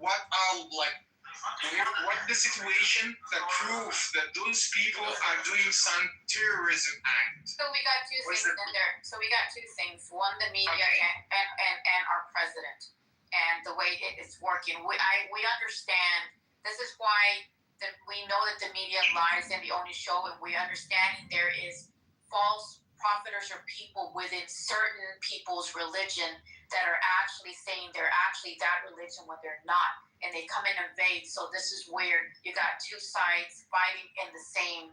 what are like? What the situation that proves that those people are doing some terrorism act? So we got two things in there. So we got two things. One, the media and our president and the way it is working. We understand. This is why we know that the media lies in the only show, and we understand there is false prophets or people within certain people's religion that are actually saying they're actually that religion when they're not, and they come in and invade. So this is where you got two sides fighting in the same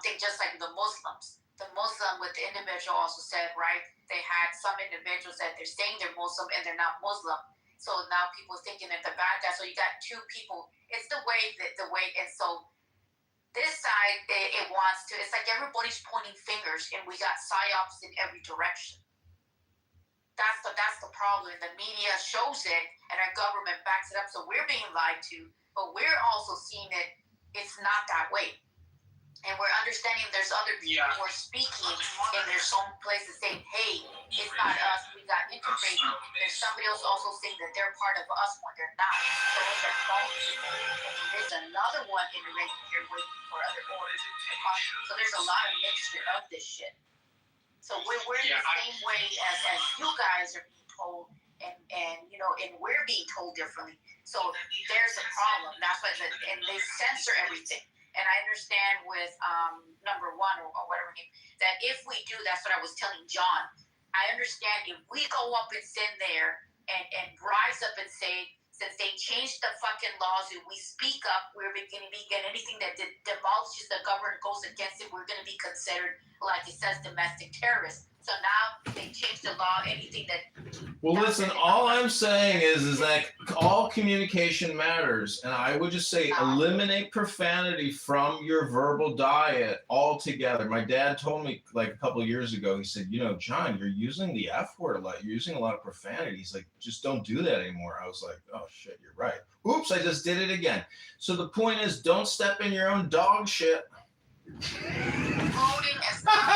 thing, just like the Muslims. The Muslim with the individual also said, right, they had some individuals that they're saying they're Muslim and they're not Muslim. So now people thinking that the bad guy. So you got two people. It's the way, and so this side, it wants to, it's like everybody's pointing fingers and we got psyops in every direction. That's the problem. The media shows it and our government backs it up. So we're being lied to, but we're also seeing it. It's not that way. And we're understanding there's other people who are speaking and there's some places saying, hey, it's not us, we got integrated. There's somebody else also saying that they're part of us when they're not. So those are false people. And there's another one integrated here waiting for other orders to come. So there's a lot of mixture of this shit. So we're the same way as you guys are being told, and you know, and we're being told differently. So there's a problem. That's why, and they censor everything. And I understand with number one or whatever name, that if we do, that's what I was telling John. I understand if we go up and sit there and rise up and say, since they changed the fucking laws, if we speak up, we're going to be getting anything that demolishes the government, goes against it, we're going to be considered, like it says, domestic terrorists. So now they changed the law, anything that... Well, listen, all I'm saying is that all communication matters. And I would just say eliminate profanity from your verbal diet altogether. My dad told me like a couple of years ago, he said, you know, John, you're using the F word a lot. You're using a lot of profanity. He's like, just don't do that anymore. I was like, oh, shit, you're right. Oops, I just did it again. So the point is, don't step in your own dog shit. Voting is not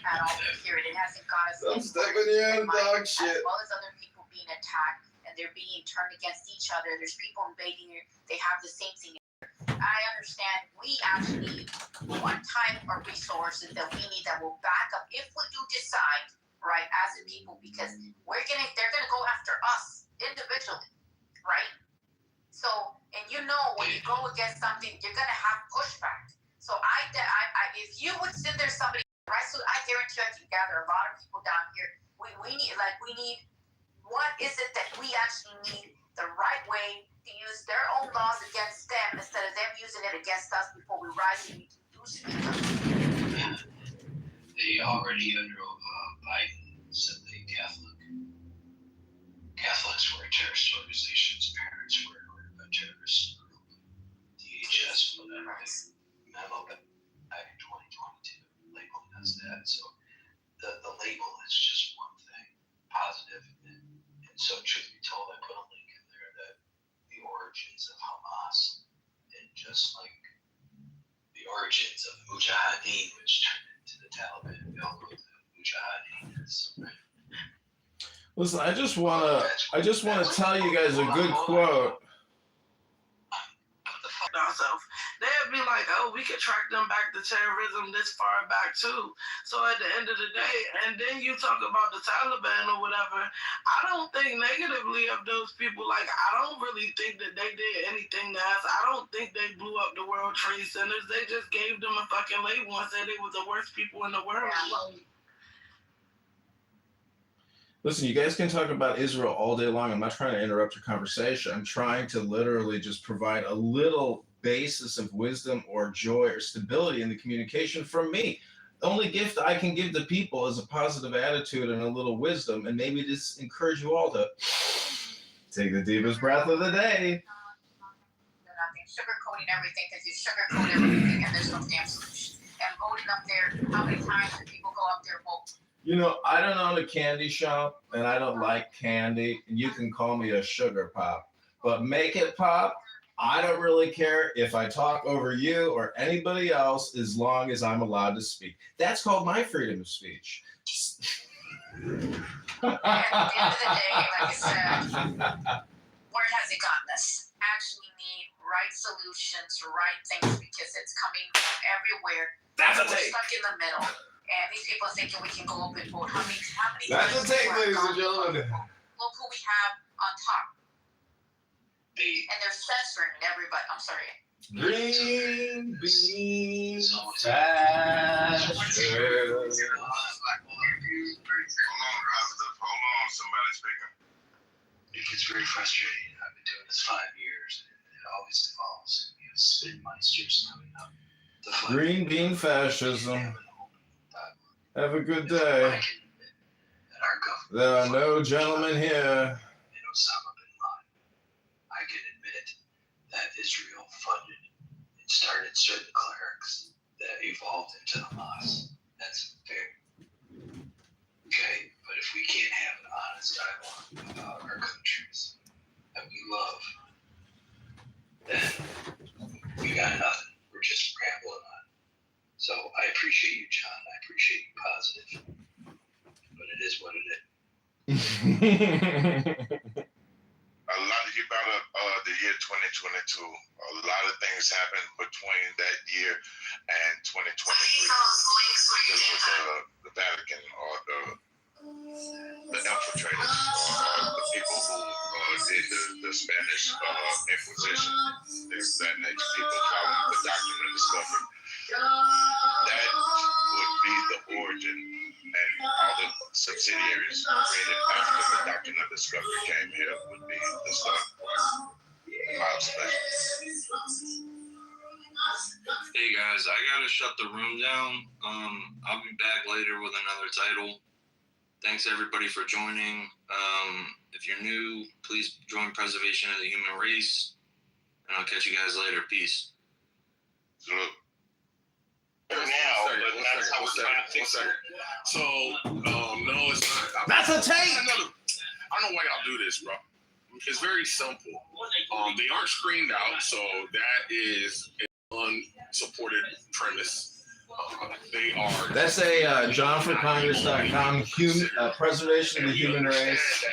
at all here. It hasn't got us. Don't step in your own dog shit. As well as other people being attacked and they're being turned against each other. There's people invading here. They have the same thing. I understand we actually need one type of resources that we need that will back up if we do decide, right, as a people, because they're gonna go after us individually, right? So, and you know, when you go against something, you're gonna have pushback. So if you would sit there, somebody, right? So I guarantee I can gather a lot of people down here. We need, what is it that we actually need the right way to use their own laws against them instead of them using it against us before we rise and we do speak up. They already under Biden said the Catholics were terrorist organizations, parents were a terrorist group. DHS put out a memo back in 2022 labeling us that. So the label is just one thing, positive. And so truth be told, I put a link in there that the origins of Hamas, and just like the origins of Mujahideen, which turned into the Taliban, we all know the Mujahideen is. Listen, I just wanna tell you guys a good quote. Ourselves. They'd be like, oh, we could track them back to terrorism this far back too. So at the end of the day, and then you talk about the Taliban or whatever, I don't think negatively of those people. Like, I don't really think that they did anything to us. I don't think they blew up the World Trade Centers. They just gave them a fucking label and said they were the worst people in the world. Listen, you guys can talk about Israel all day long. I'm not trying to interrupt your conversation. I'm trying to literally just provide a little basis of wisdom or joy or stability in the communication from me. The only gift I can give to people is a positive attitude and a little wisdom, and maybe just encourage you all to take the deepest breath of the day. Nothing, sugarcoating everything, because you sugarcoat everything and there's no damn solution. And voting up there, how many times do people go up there and vote? You know, I don't own a candy shop, and I don't like candy, and you can call me a sugar pop. But make it pop, I don't really care if I talk over you or anybody else as long as I'm allowed to speak. That's called my freedom of speech. At the end of the day, like I said, where has it gotten us? Actually need right solutions, right things, because it's coming from everywhere. That's a We're take. stuck in the middle. And these people are thinking we can go up and vote. How many That's a take, ladies and gentlemen. Look who we have on top. And they're censoring everybody. I'm sorry. Green beans, Hold on, somebody speaking. It gets very frustrating. I've been doing this 5 years, and it always devolves. You know, spin meisters coming up. Green bean fascism. Have a good day. There are no gentlemen here. And Osama bin Laden. I can admit that Israel funded and started certain clerics that evolved into Hamas. That's fair. Okay, but if we can't have an honest dialogue about our countries that we love, then we got nothing. We're just rambling on. So I appreciate you, John. I appreciate you positive. But it is what it is. A lot. You brought up the year 2022. A lot of things happened between that year and 2023. Dealing with the Vatican or the infiltrators or the people who did the Spanish Inquisition. There's that next people following the doctrine of discovery. That would be the origin, and all the subsidiaries created after the doctrine of discovery came here would be the start point. My observation. Hey guys, I gotta shut the room down. I'll be back later with another title. Thanks everybody for joining. If you're new, please join Preservation of the Human Race, and I'll catch you guys later. Peace. Salute. Now, but that's how we're trying to fix it. So, no, it's not. That's a take. I don't know why y'all do this, bro. It's very simple. They aren't screened out, so that is an unsupported premise. They are. That's a JohnForCongress.com Preservation of the Human Race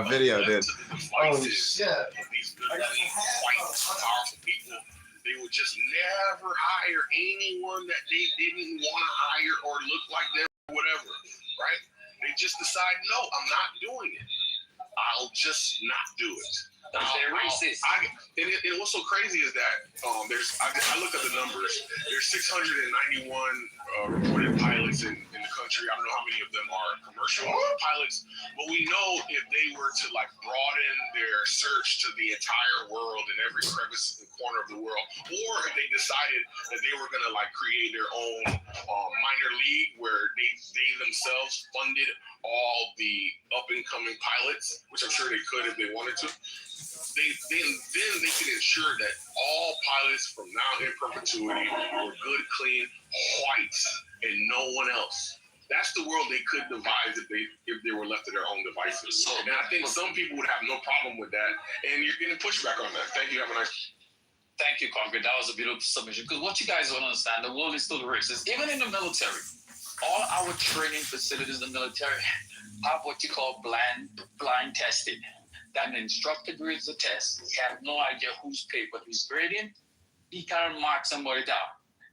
video, dude. Holy shit. These good, white, powerful people. They would just never hire anyone that they didn't want to hire or look like them or whatever, right? They just decide, no, I'm not doing it. I'll just not do it. They're racist. And what's so crazy is that I looked at the numbers. There's 691 reported pilots in the country. I don't know how many of them are commercial pilots, but we know if they were to like broaden their search to the entire world and every crevice and corner of the world, or if they decided that they were gonna like create their own minor league where they themselves funded all the up and coming pilots, which I'm sure they could if they wanted to. Then they can ensure that all pilots from now in perpetuity were good, clean, whites, and no one else. That's the world they could devise if they were left to their own devices. And I think some people would have no problem with that. And you're getting pushback on that. Thank you. Have a nice. Thank you, Congressman. That was a beautiful submission. Because what you guys don't understand, the world is still racist. Even in the military, all our training facilities in the military have what you call blind testing. That the instructor grades the test. We have no idea whose paper he's grading. He can't mark somebody down.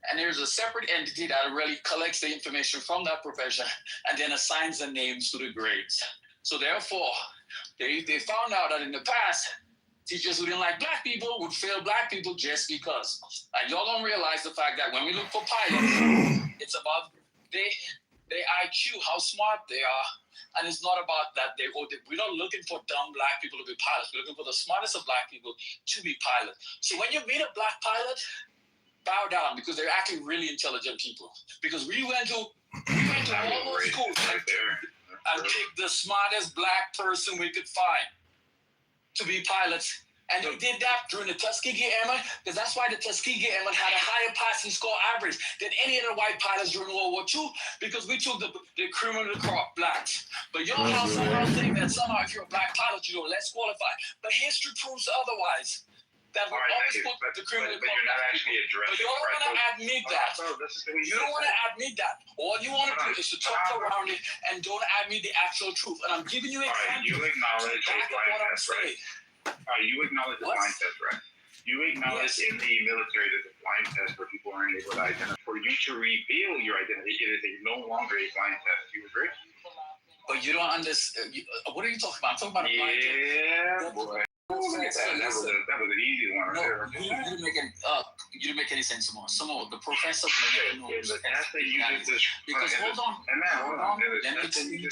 And there's a separate entity that really collects the information from that profession and then assigns the names to the grades. So therefore, they found out that in the past, teachers who didn't like black people would fail black people just because. And y'all don't realize the fact that when we look for pilots, it's about their IQ, how smart they are. And it's not about that we're not looking for dumb black people to be pilots. We're looking for the smartest of black people to be pilots. So when you meet a black pilot, bow down, because they're actually really intelligent people. Because we went to all those schools and picked the smartest black person we could find to be pilots. And they did that during the Tuskegee Airmen, because that's why the Tuskegee Airmen had a higher passing score average than any of the white pilots during World War II, because we took the cream of the crop, blacks. But y'all somehow think that somehow if you're a black pilot, you're less qualified. But history proves otherwise. That we always put the cream of the crop. But you're not actually addressing. But you don't want to admit that. You don't want to admit that. All you want to do is to talk around it and don't admit the actual truth. And I'm giving you examples. You acknowledge what I'm saying. You acknowledge the blind test, right? You acknowledge in the military there's a blind test where people aren't able to identify. For you to reveal your identity, it is no longer a blind test. You agree? But you don't understand. What are you talking about? I'm talking about a blind test. Yeah, boy. That was an easy one. No, you didn't make any sense, Samo. The professor knows. Because hold on. Let me explain to you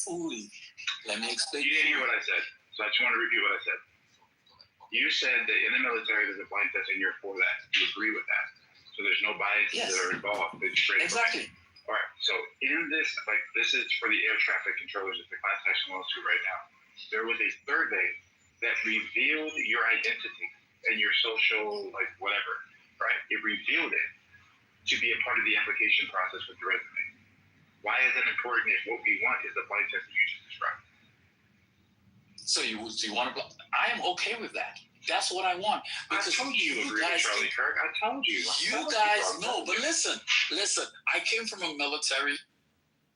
fully. Let me explain. You didn't hear what I said, so I just want to repeat what I said. You said that in the military there's a blind test and you're for that. You agree with that. So there's no biases that are involved. Exactly. All right. So in this, this is for the air traffic controllers at the class action lawsuit right now. There was a survey that revealed your identity and your social, whatever, right? It revealed it to be a part of the application process with the resume. Why is that important if what we want is the blind test that you just described? So you want to? I am okay with that. That's what I want. Because I told you agree with Charlie Kirk. I told you. You guys know, but listen. I came from a military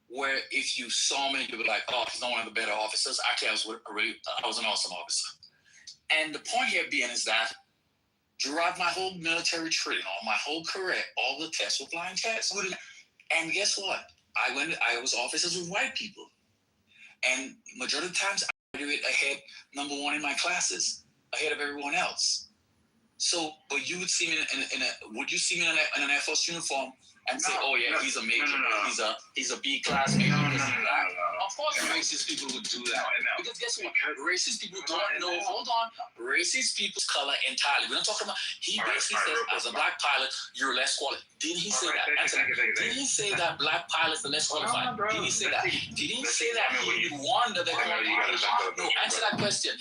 where if you saw me, you'd be like, "Oh, he's not one of the better officers." Actually, I was an awesome officer. And the point here being is that throughout my whole military training, my whole career, all the tests were blind tests. And guess what? I was officers with white people, and majority of the times I do it ahead, number one in my classes, ahead of everyone else. So, but you would see me would you see me in an Air Force uniform and say, "Oh yeah, he's a major, he's a B class major"? Of course, racist people would do that. Because guess what? Racist people don't know. Hold on, racist people's color entirely. We're not talking about. He basically says, as a black pilot, you're less qualified. Didn't he say that? Didn't he say that black pilots are less qualified? Did he say that? Did he say that he wonder that qualification? No, answer that question.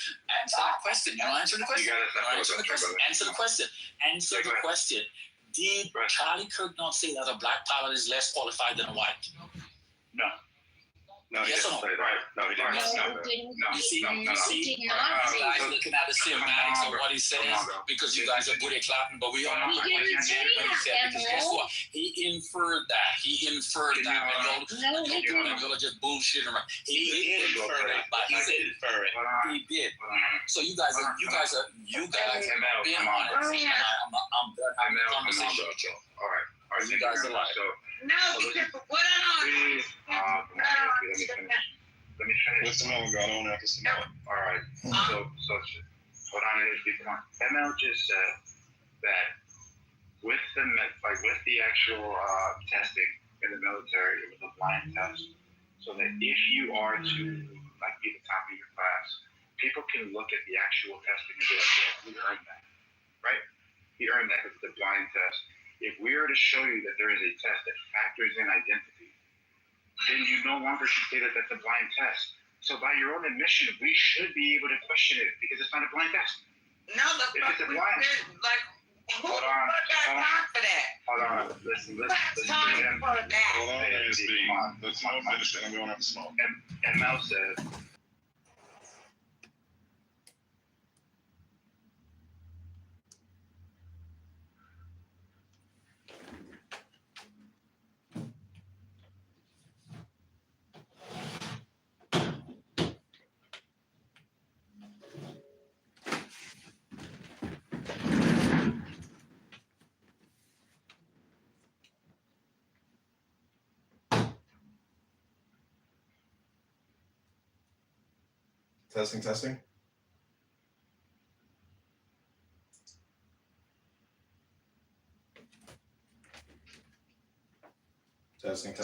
Answer that question. You don't answer the question. Answer the question. Answer the question. Answer the question. Did Charlie Kirk not say that a black pilot is less qualified than a white? No. No, yes or no? Right. No, he didn't. You see, you guys looking at the semantics of what he says because you guys are good at clapping, but we all know what he said. Because guess what? He inferred that. And y'all are just bullshitting around. He did infer that, but he did infer it. He did. So you guys have been on it. I'm done having a conversation with you. All right. You guys are like. No, because what I Please, let me finish. What's Simone got on after Simone? All right. So hold on, come on. ML just said that with the actual testing in the military, it was a blind test. So that if you are to be the top of your class, people can look at the actual testing and be like, "Yeah, we earned that," right? He earned that because it's a blind test. If we were to show you that there is a test that factors in identity, then you no longer should say that that's a blind test. So by your own admission, we should be able to question it because it's not a blind test. No, if it's a blind test, hold on. For that. Hold on. Listen. Time for that. Hold on, let's finish it and we don't have to smoke. And Mel says, Testing. Testing.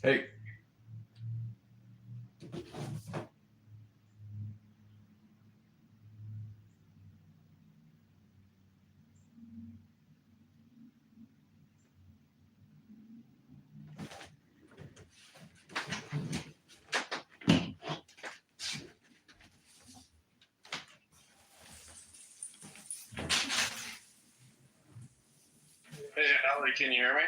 Hey. Hey, Ellie, can you hear me?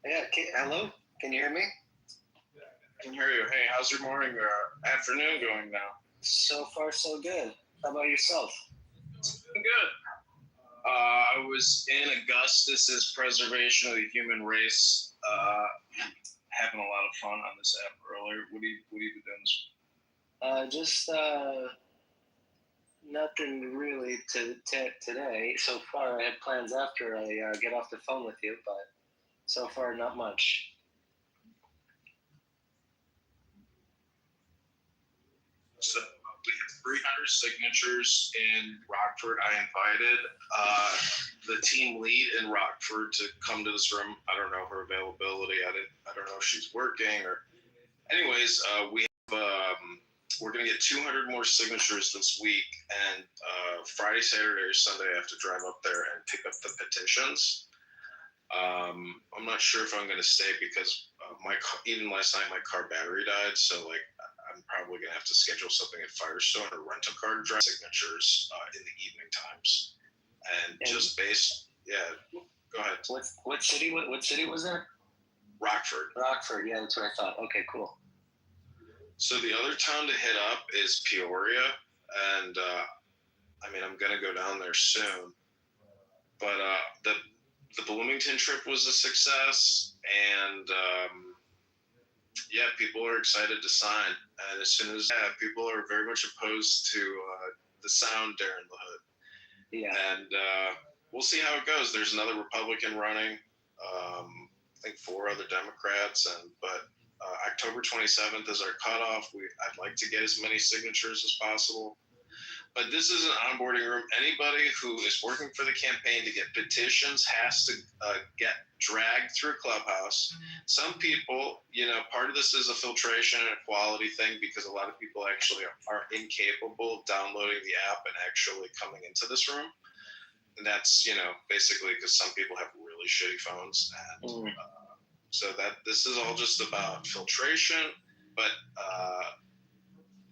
Yeah, hello? Can you hear me? I can hear you. Hey, how's your morning or afternoon going now? So far, so good. How about yourself? Good. I was in Augustus's Preservation of the Human Race, having a lot of fun on this app earlier. What do you been doing? Just nothing really today. So far, I had plans after I get off the phone with you, but so far, not much. So we have 300 signatures in Rockford. I invited the team lead in Rockford to come to this room. I don't know her availability. I don't know if she's working or. Anyways, we're gonna get 200 more signatures this week, and Friday, Saturday, or Sunday, I have to drive up there and pick up the petitions. I'm not sure if I'm gonna stay because even last night my car battery died, so like. I'm probably gonna have to schedule something at Firestone or rent a car to drive signatures in the evening times, and just go ahead. What city? What city was that? Rockford. Rockford. Yeah, that's what I thought. Okay, cool. So the other town to hit up is Peoria, and I'm gonna go down there soon. But the Bloomington trip was a success, and people are excited to sign. And as soon as people are very much opposed to the sound during the hood. Yeah. And we'll see how it goes. There's another Republican running. I think 4 other Democrats, but October 27th is our cutoff. I'd like to get as many signatures as possible. But this is an onboarding room. Anybody who is working for the campaign to get petitions has to get dragged through Clubhouse. Some people, part of this is a filtration and a quality thing because a lot of people actually are incapable of downloading the app and actually coming into this room. And that's, basically because some people have really shitty phones. And so this is all just about filtration. But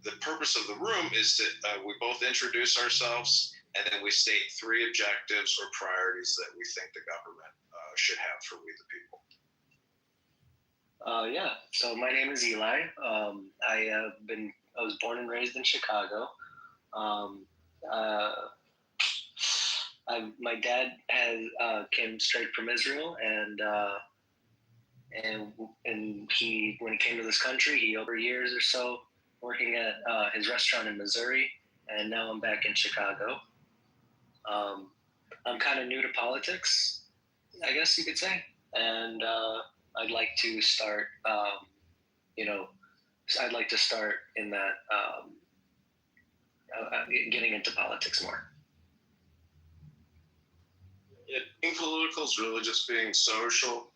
the purpose of the room is to we both introduce ourselves and then we state 3 objectives or priorities that we think the government should have for we the people. Yeah. So my name is Eli. I was born and raised in Chicago. My dad came straight from Israel, and he, when he came to this country, he over years or so working at his restaurant in Missouri, and now I'm back in Chicago. I'm kind of new to politics, I guess you could say, and I'd like to start, I'd like to start in that, getting into politics more. Yeah, being political is really just being social.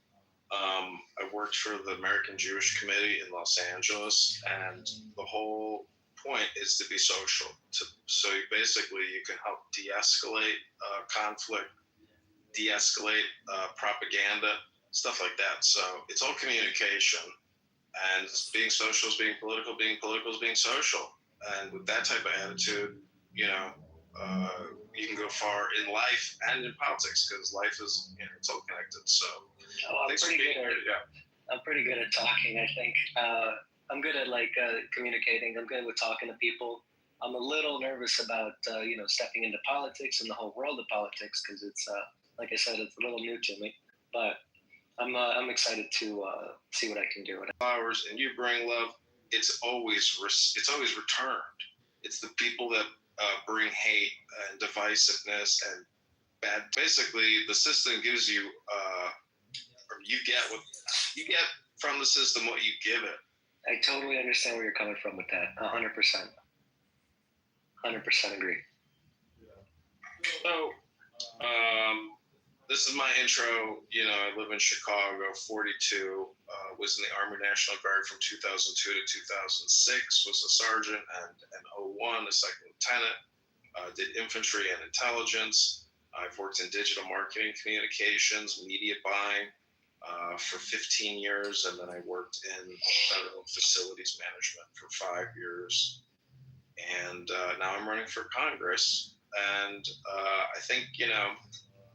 I worked for the American Jewish Committee in Los Angeles, and the whole point is to be social. So you can help de-escalate conflict, de-escalate propaganda, stuff like that. So it's all communication, and being social is being political is being social. And with that type of attitude, you can go far in life and in politics because life is, it's all connected. So I'm pretty good at talking, I think. I'm good at communicating. I'm good with talking to people. I'm a little nervous about, stepping into politics and the whole world of politics because it's, like I said, it's a little new to me. But I'm excited to see what I can do. Flowers, and you bring love. It's always returned. It's the people that bring hate and divisiveness and bad. Basically, the system gives you, or you get from the system what you give it. I totally understand where you're coming from with that. 100%. 100% agree. So This is my intro. You know, I live in Chicago, 42, was in the Army National Guard from 2002 to 2006, was a sergeant and an 01, a second lieutenant, did infantry and intelligence. I've worked in digital marketing, communications, media buying for 15 years, and then I worked in federal facilities management for 5 years. And now I'm running for Congress. And I think, you know,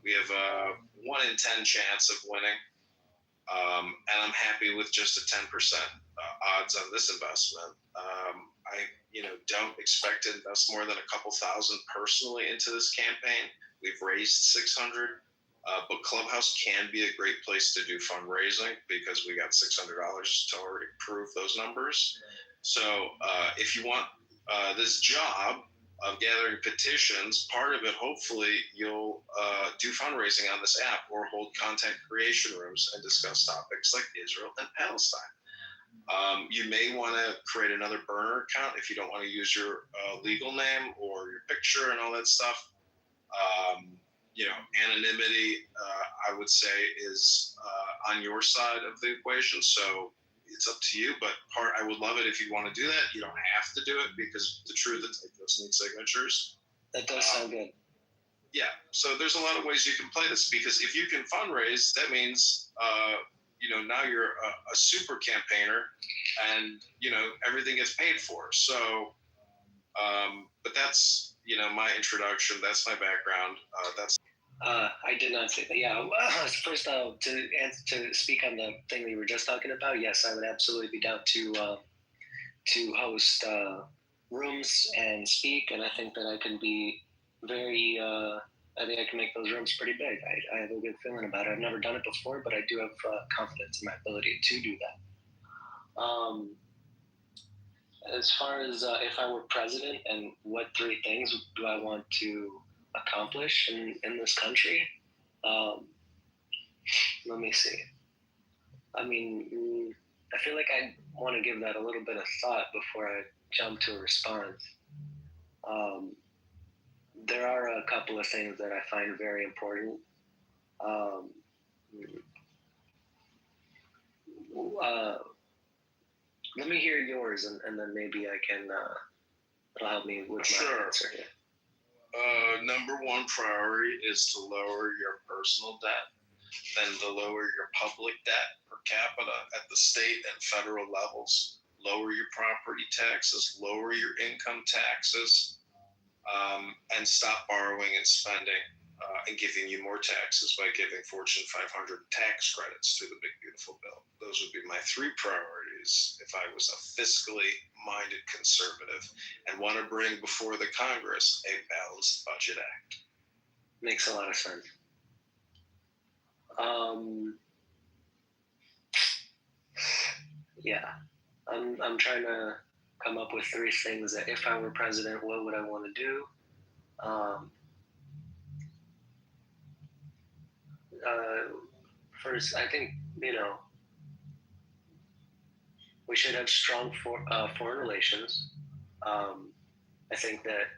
we have a 1 in 10 chance of winning. And I'm happy with just a 10% odds on this investment. I, you know, don't expect to invest more than a couple thousand personally into this campaign. We've raised 600, but Clubhouse can be a great place to do fundraising because we got $600 to already prove those numbers. So if you want this job of gathering petitions, part of it, hopefully, you'll do fundraising on this app or hold content creation rooms and discuss topics like Israel and Palestine. You may want to create another burner account if you don't want to use your legal name or your picture and all that stuff. You know, anonymity, I would say, is on your side of the equation. So it's up to you, but I would love it if you want to do that. You don't have to do it because the truth is it does need signatures. That does sound good. Yeah, so there's a lot of ways you can play this because if you can fundraise, that means, you know, now you're a super campaigner and, you know, everything gets paid for. So, but that's, you know, my introduction. That's my background. I did not say that. Yeah. First, to speak on the thing we were just talking about, yes, I would absolutely be down to host rooms and speak, and I think that I can be very. I think I can make those rooms pretty big. I have a good feeling about it. I've never done it before, but I do have confidence in my ability to do that. As far as if I were president and what 3 things do I want to accomplish in this country, let me see. I mean, I feel like I want to give that a little bit of thought before I jump to a response. There are a couple of things that I find very important. Let me hear yours, and then maybe I can. It'll help me with my answer here. Number 1 priority is to lower your personal debt, then to lower your public debt per capita at the state and federal levels, lower your property taxes, lower your income taxes, and stop borrowing and spending and giving you more taxes by giving Fortune 500 tax credits through the Big Beautiful Bill. Those would be my 3 priorities if I was a fiscally minded conservative and want to bring before the Congress a balanced budget act. Makes a lot of sense. Yeah, I'm trying to come up with 3 things that if I were president, what would I want to do? First, I think, you know, we should have strong foreign relations. I think that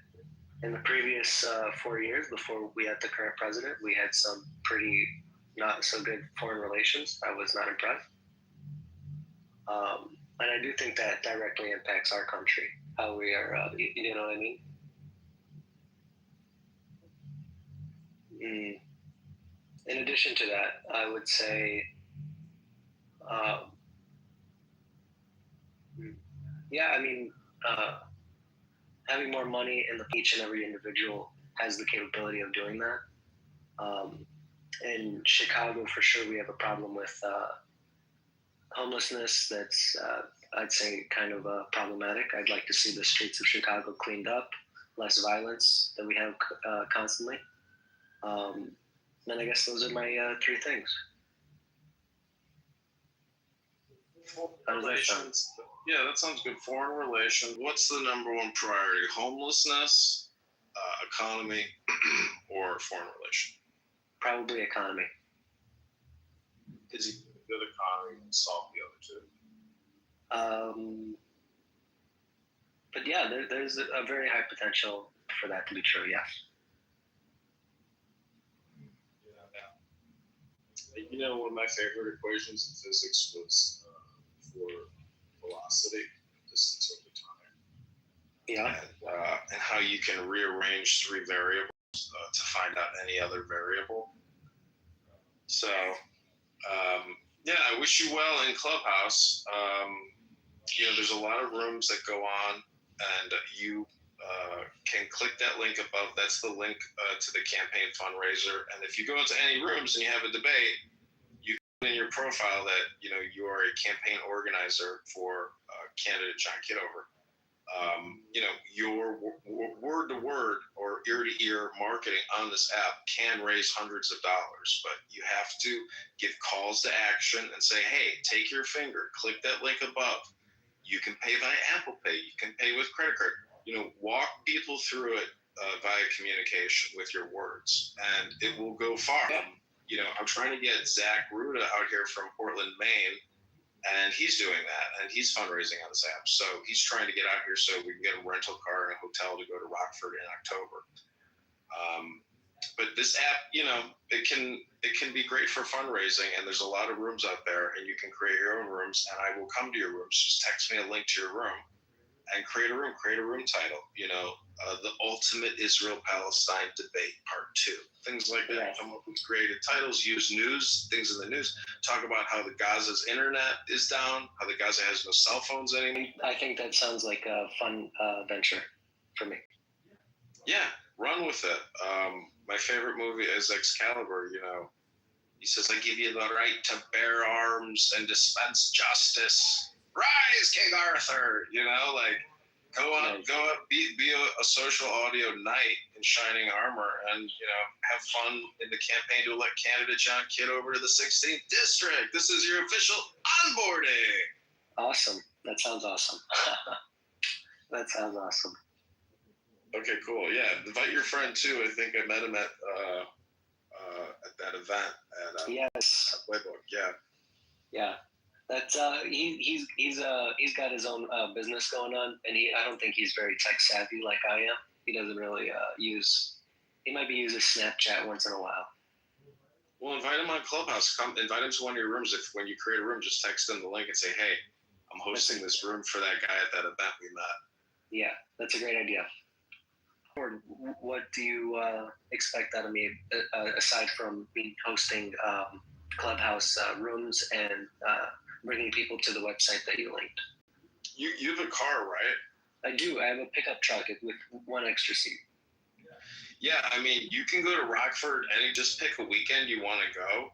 in the previous 4 years before we had the current president, we had some pretty not so good foreign relations. I was not impressed. And I do think that directly impacts our country, how we are, you know what I mean? In addition to that, I would say, yeah, I mean, having more money in each and every individual has the capability of doing that. In Chicago, for sure, we have a problem with homelessness that's, I'd say, kind of problematic. I'd like to see the streets of Chicago cleaned up, less violence that we have constantly. And I guess those are my 3 things. Relations. Yeah, that sounds good. Foreign relations. What's the number 1 priority? Homelessness, economy, or foreign relations? Probably economy. Is it a good economy and solve the other 2? But yeah, there's a very high potential for that to be true, yes. You know, one of my favorite equations in physics was for velocity, distance over time. Yeah. And how you can rearrange three variables to find out any other variable. So, yeah, I wish you well in Clubhouse. You know, there's a lot of rooms that go on, and you can click that link above. That's the link to the campaign fundraiser. And if you go into any rooms and you have a debate, you put in your profile that, you know, you are a campaign organizer for candidate John Kitover. You know, your word to word or ear to ear marketing on this app can raise hundreds of dollars, but you have to give calls to action and say, hey, take your finger, click that link above. You can pay via Apple Pay. You can pay with credit card. You know, walk people through it via communication with your words, and it will go far. You know, I'm trying to get Zach Ruda out here from Portland, Maine, and he's doing that, and he's fundraising on this app. So he's trying to get out here so we can get a rental car and a hotel to go to Rockford in October. But this app, you know, it can be great for fundraising, and there's a lot of rooms out there, and you can create your own rooms, and I will come to your rooms. Just text me a link to your room and create a room title, you know, the ultimate Israel-Palestine debate part 2, things like that. Right. Come up with creative titles, use news, things in the news, talk about how the Gaza's internet is down, how the Gaza has no cell phones anymore. I think that sounds like a fun venture for me. Yeah, run with it. My favorite movie is Excalibur. You know, he says, I give you the right to bear arms and dispense justice. Rise, King Arthur. You know, like, go up, be a social audio knight in shining armor, and, you know, have fun in the campaign to elect candidate John Kitover to the 16th district. This is your official onboarding. Awesome. That sounds awesome. That sounds awesome. Okay, cool. Yeah, invite your friend too. I think I met him at that event at yes. Playbook. Yeah. Yeah, that's he's got his own business going on, and I don't think he's very tech savvy like I am. He doesn't really he might be using Snapchat once in a while. Well, invite him on Clubhouse. Come invite him to one of your rooms. When you create a room, just text him the link and say, hey, I'm hosting this room for that guy at that event we met. Yeah, that's a great idea. What do you expect out of me aside from me hosting Clubhouse rooms and bringing people to the website that you linked? You have a car, right? I do. I have a pickup truck with one extra seat. Yeah, I mean, you can go to Rockford and just pick a weekend you want to go.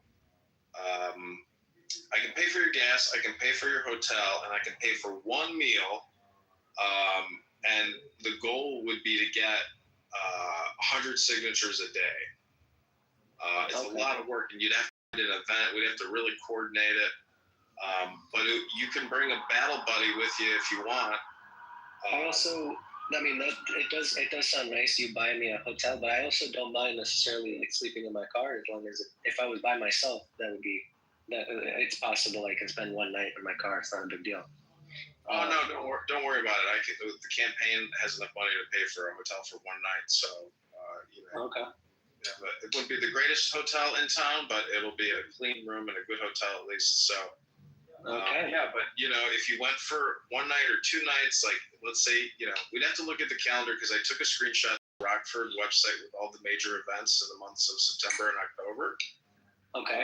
I can pay for your gas, I can pay for your hotel, and I can pay for one meal. And the goal would be to get 100 signatures a day. It's a lot of work, and you'd have to do an event. We'd have to really coordinate it. But you can bring a battle buddy with you if you want. I mean, it does sound nice. You buy me a hotel, but I also don't mind necessarily like sleeping in my car as long as if I was by myself, it's possible I can spend one night in my car. It's not a big deal. Oh no, don't worry about it. The campaign has enough money to pay for a hotel for one night, so you know. Okay. Yeah, but it wouldn't be the greatest hotel in town, but it'll be a clean room and a good hotel at least. So. Okay. Yeah, but you know, if you went for one night or 2 nights, like let's say, you know, we'd have to look at the calendar because I took a screenshot of the Rockford website with all the major events in the months of September and October. Okay.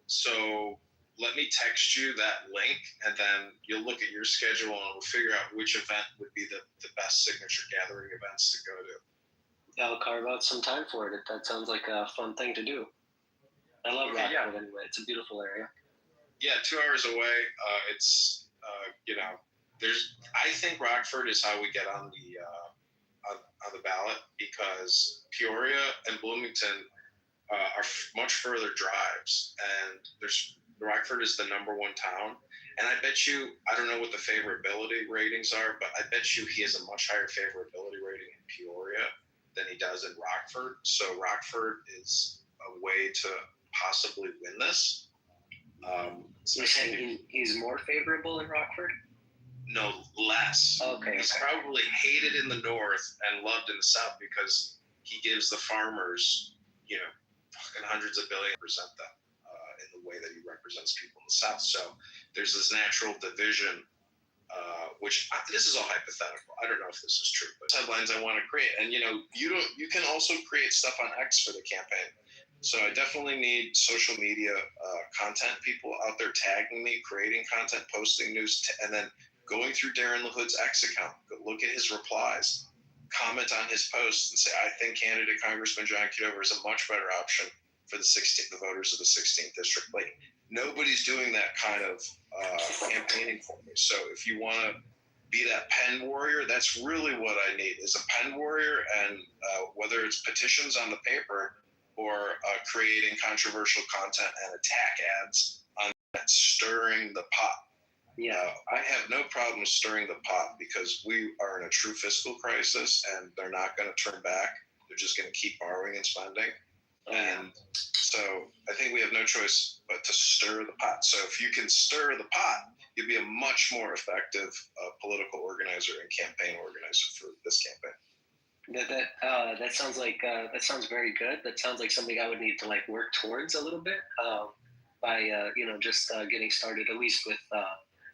So let me text you that link, and then you'll look at your schedule and we'll figure out which event would be the best signature gathering events to go to. I'll carve out some time for it. That sounds like a fun thing to do. I love Rockford anyway. It's a beautiful area. Yeah, 2 hours away. It's you know, I think Rockford is how we get on the ballot, because Peoria and Bloomington are much further drives, and Rockford is the #1 town. And I bet you, I don't know what the favorability ratings are, but I bet you he has a much higher favorability rating in Peoria than he does in Rockford. So Rockford is a way to possibly win this. You're saying he's more favorable in Rockford? No, less. Okay. He's probably hated in the north and loved in the south because he gives the farmers, you know, fucking hundreds of billions, present them in the that he represents people in the South. So there's this natural division, this is all hypothetical. I don't know if this is true, but headlines I want to create. And you can also create stuff on X for the campaign. So I definitely need social media content people out there tagging me, creating content, posting news, and then going through Darren LaHood's X account, look at his replies, comment on his posts, and say, I think candidate Congressman John Kitover is a much better option for the voters of the 16th district. Like, nobody's doing that kind of campaigning for me. So if you want to be that pen warrior, that's really what I need, is a pen warrior. And whether it's petitions on the paper or creating controversial content and attack ads on that, stirring the pot. Yeah, I have no problem stirring the pot because we are in a true fiscal crisis and they're not going to turn back. They're just going to keep borrowing and spending. And so I think we have no choice but to stir the pot. So if you can stir the pot, you'll be a much more effective political organizer and campaign organizer for this campaign. That sounds like that sounds very good. That sounds like something I would need to like work towards a little bit by just getting started, at least with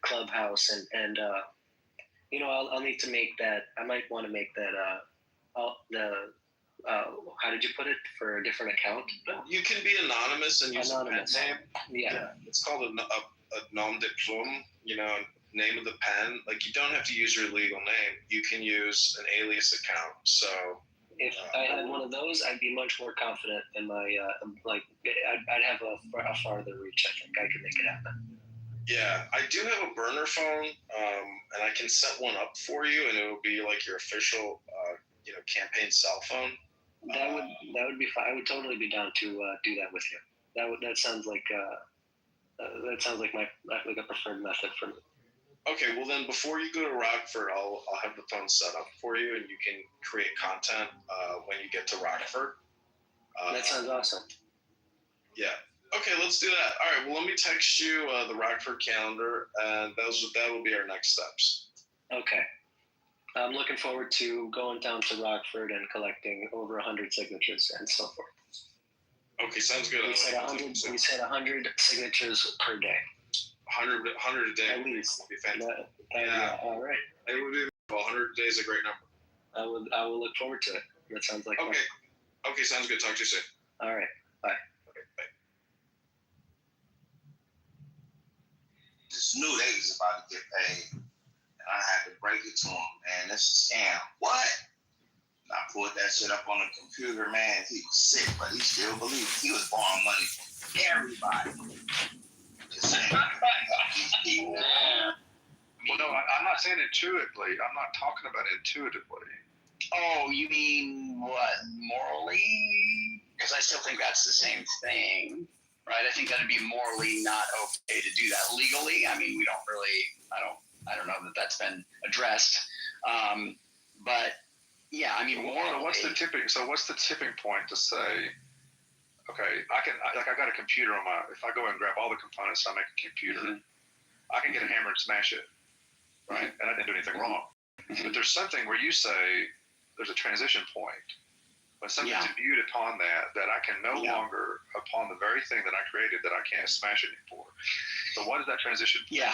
Clubhouse and I'll need to make that. I might want to make that how did you put it, for a different account? You can be anonymous and use a pen name. Yeah. It's called a nom de plume, name of the pen. Like, you don't have to use your legal name. You can use an alias account. So if I had one of those, I'd be much more confident in my I'd have a farther reach. I think I could make it happen. Yeah, I do have a burner phone, and I can set one up for you, and it will be like your official, campaign cell phone. That would be fine. I would totally be down to do that with you. That sounds like a preferred method for me. Okay, well then, before you go to Rockford, I'll have the phone set up for you, and you can create content when you get to Rockford. That sounds awesome. Yeah. Okay, let's do that. All right. Well, let me text you the Rockford calendar, and that will be our next steps. Okay. I'm looking forward to going down to Rockford and collecting over 100 signatures and so forth. Okay, sounds good. We said 100 signatures per day. 100 a day. At least. Would be fantastic. Yeah. All right. It would be 100 days a great number. I will look forward to it. That sounds like okay. Fun. Okay, sounds good. Talk to you soon. All right. Bye. Okay, bye. Just knew they was about to get paid. And I had to break it to him, man, this is a scam. What? And I pulled that shit up on the computer, man. He was sick, but he still believed he was borrowing money from everybody. Just saying. These people. Well, no, I'm not saying intuitively. I'm not talking about intuitively. Oh, you mean what? Morally? Because I still think that's the same thing, right? I think that'd be morally not okay to do that. Legally, I mean, we don't really. I don't know that that's been addressed, but yeah, I mean, morally. What's the tipping point to say, okay, I got a computer on if I go and grab all the components, I make a computer, I can get a hammer and smash it, right? And I didn't do anything wrong. But there's something where you say there's a transition point. When something's imbued upon that I can no longer, upon the very thing that I created, that I can't smash it anymore. So what is that transition point? Yeah.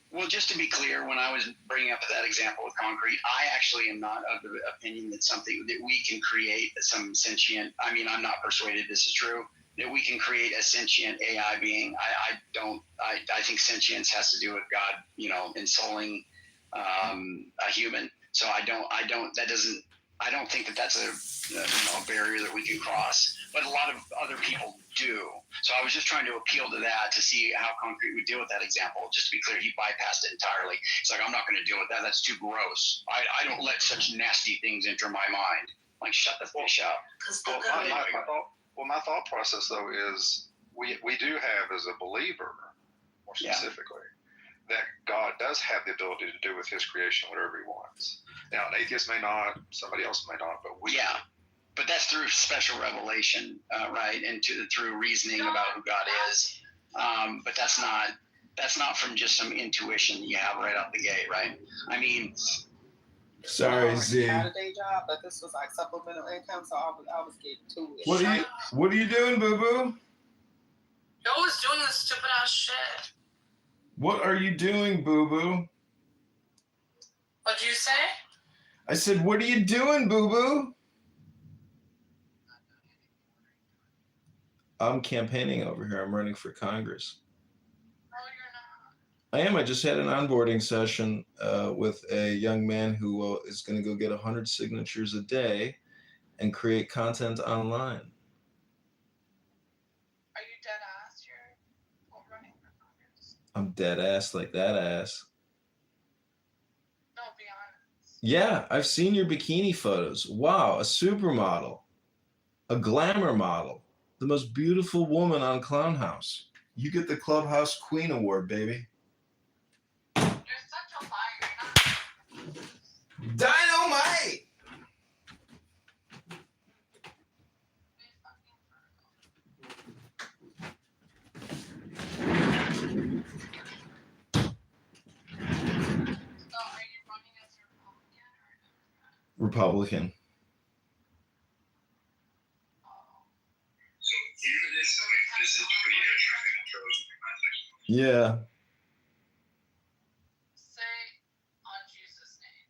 Well, just to be clear, when I was bringing up that example with concrete, I actually am not of the opinion that we can create some sentient, I'm not persuaded this is true, that we can create a sentient AI being. I think sentience has to do with God, ensouling a human. So I don't think that that's a barrier that we can cross, but a lot of other people do. So I was just trying to appeal to that to see how concrete would deal with that example. Just to be clear, he bypassed it entirely. It's like, I'm not going to deal with that. That's too gross. I don't let such nasty things enter my mind. Like, shut the fish out. My thought process though is we do have, as a believer, more specifically, that God does have the ability to do with His creation whatever He wants. Now, an atheist may not, somebody else may not, but we. Yeah, but that's through special revelation, right? And through reasoning about who God is. But that's not from just some intuition you have right out the gate, right? I mean. Sorry, Z. I had a day job, but this was like supplemental income, so I was getting to it. What are you doing, boo boo? Yo was doing this stupid ass shit. What are you doing, boo-boo? What'd you say? I said, what are you doing, boo-boo? I'm campaigning over here. I'm running for Congress. No, you're not. I am. I just had an onboarding session with a young man who is going to go get 100 signatures a day and create content online. Are you dead ass? You're running for Congress. I'm dead ass like that ass. No, be honest. Yeah, I've seen your bikini photos. Wow, a supermodel, a glamour model, the most beautiful woman on Clown House. You get the Clubhouse Queen Award, baby. You're such a liar. You're not. Dynamite! So are you running as a Republican or a Democrat? Republican. So here this is video traffic controls in the context. Yeah. Say on Jesus' name.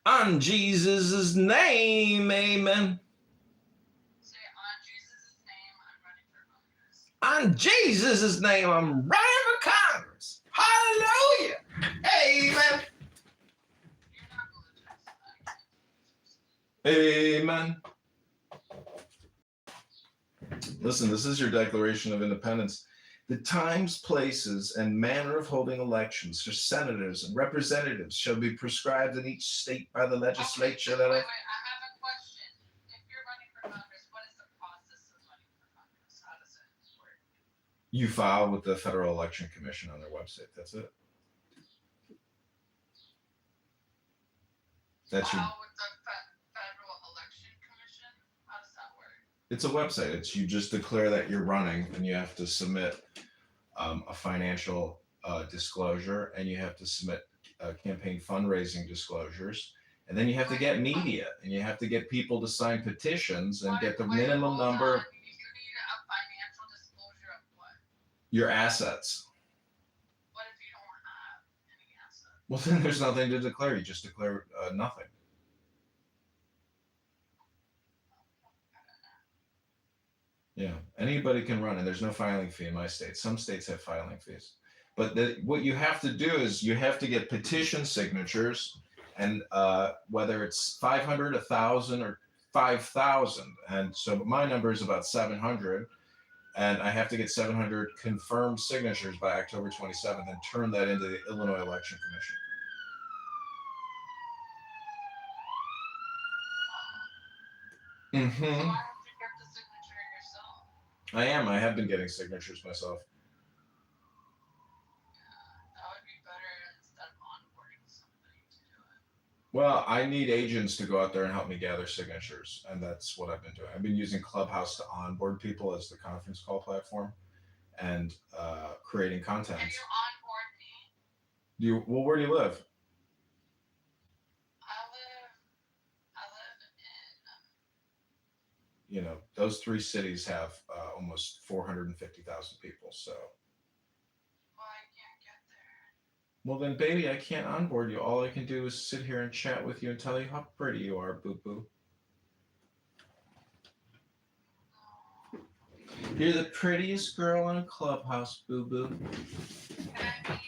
On Jesus' name, amen. Say on Jesus' name, I'm running for Congress. On Jesus' name, I'm running for Congress. Hallelujah. Amen. You're not religious. Amen. Listen, this is your Declaration of Independence. The times, places, and manner of holding elections for senators and representatives shall be prescribed in each state by the legislature. Wait, I have a question. If you're running for Congress, what is the process of running for Congress? How does it work? You file with the Federal Election Commission on their website. That's it. That's your. File with the Federal Election Commission? How does that work? It's a website. It's you just declare that you're running, and you have to submit a financial disclosure, and you have to submit campaign fundraising disclosures, and then you have to get media, and you have to get people to sign petitions and get the minimum number of You need a financial disclosure of what? your assets. What if you don't have any assets? Well, then there's nothing to declare. You just declare nothing. Yeah, anybody can run, and there's no filing fee in my state. Some states have filing fees. But what you have to do is you have to get petition signatures, and whether it's 500, 1,000, or 5,000. And so my number is about 700, and I have to get 700 confirmed signatures by October 27th and turn that into the Illinois Election Commission. So why don't you get the signature yourself? I am. I have been getting signatures myself. That would be better instead of onboarding somebody to do it. Well, I need agents to go out there and help me gather signatures, and that's what I've been doing. I've been using Clubhouse to onboard people as the conference call platform, and creating content. Can you onboard me? Well, where do you live? I live in. You know, those 3 cities have almost 450,000 people. So. Well, I can't get there. Well, then, baby, I can't onboard you. All I can do is sit here and chat with you and tell you how pretty you are, boo-boo. You're the prettiest girl in a Clubhouse, boo-boo. Can I be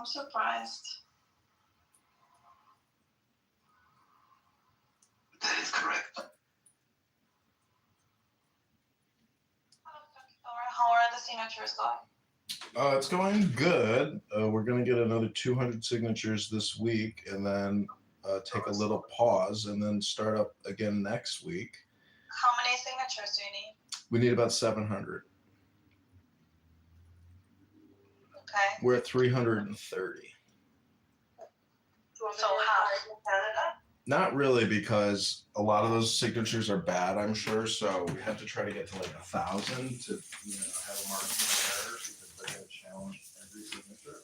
I'm surprised. That is correct. How are the signatures going? It's going good. We're going to get another 200 signatures this week and then take a little pause and then start up again next week. How many signatures do you need? We need about 700. Okay. We're at 330. So half in Canada? Not really, because a lot of those signatures are bad, I'm sure. So we have to try to get to like 1,000 to, have a margin of error because they're going to challenge every signature.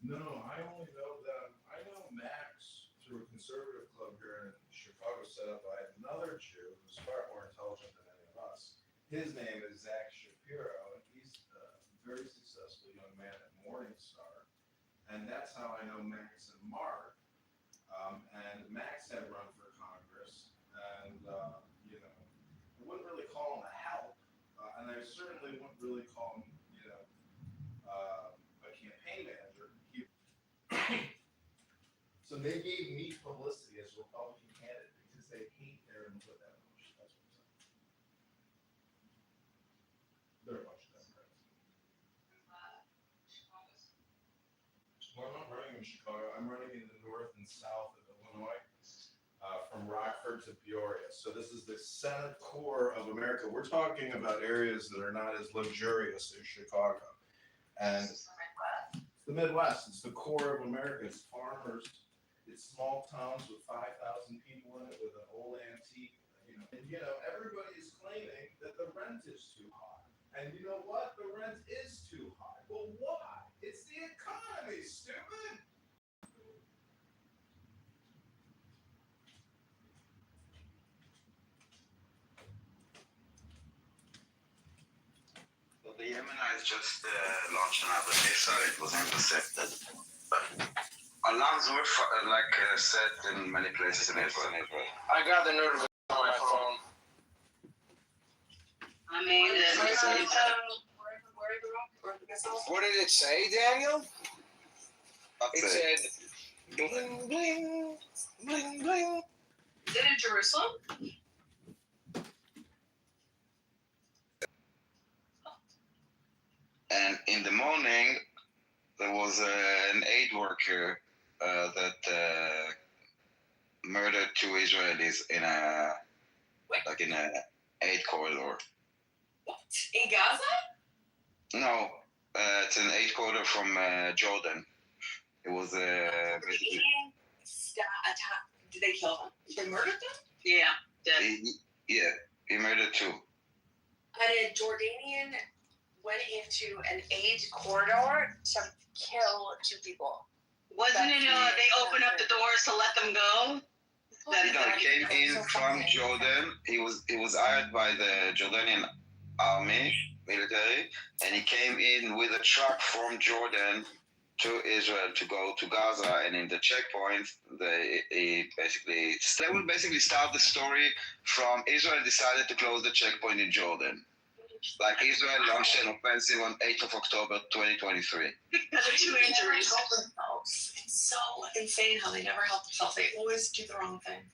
No, I only know them. I know Max through a conservative club here in Chicago set up by another Jew who's far more intelligent than any of us. His name is Zach Shapiro, and he's a very successful young man at Morningstar. And that's how I know Max and Mark. And Max had run for Congress, and I wouldn't really call him a help, and I certainly wouldn't really call him, a campaign manager. So they gave me publicity as a Republican candidate because they hate Aaron Wood that much. That's what I'm saying. They're a bunch of Democrats. Well, I'm not running in Chicago. I'm running in the north and south of Illinois, from Rockford to Peoria. So this is the Senate core of America. We're talking about areas that are not as luxurious as Chicago. And it's the Midwest. It's the core of America. It's farmers. It's small towns with 5,000 people in it with an old antique. And everybody is claiming that the rent is too high. And you know what? The rent is too high. Well, why? It's the economy, stupid. So the Yemenites just launched another missile. It was intercepted. But alarms were set in many places in Israel. I got the notification on my phone. I mean, What did it say, Daniel? It said, bling, bling, bling, bling. is it in Jerusalem? And in the morning, there was an aid worker that murdered 2 Israelis in a aid corridor. What? In Gaza? No, it's an aid corridor from Jordan. It was basically. Did they kill them? They murdered them? Yeah, dead. He murdered 2. And a Jordanian went into an aid corridor to kill 2 people. Wasn't it? They opened up the doors to let them go. He came in from Jordan. He was hired by the Jordanian army, military, and he came in with a truck from Jordan to Israel to go to Gaza. And in the checkpoint, they will basically start the story from Israel decided to close the checkpoint in Jordan. Like Israel launched an offensive on 8th of October 2023. Because of 2 injuries. It's so insane how they never help themselves. They always do the wrong thing.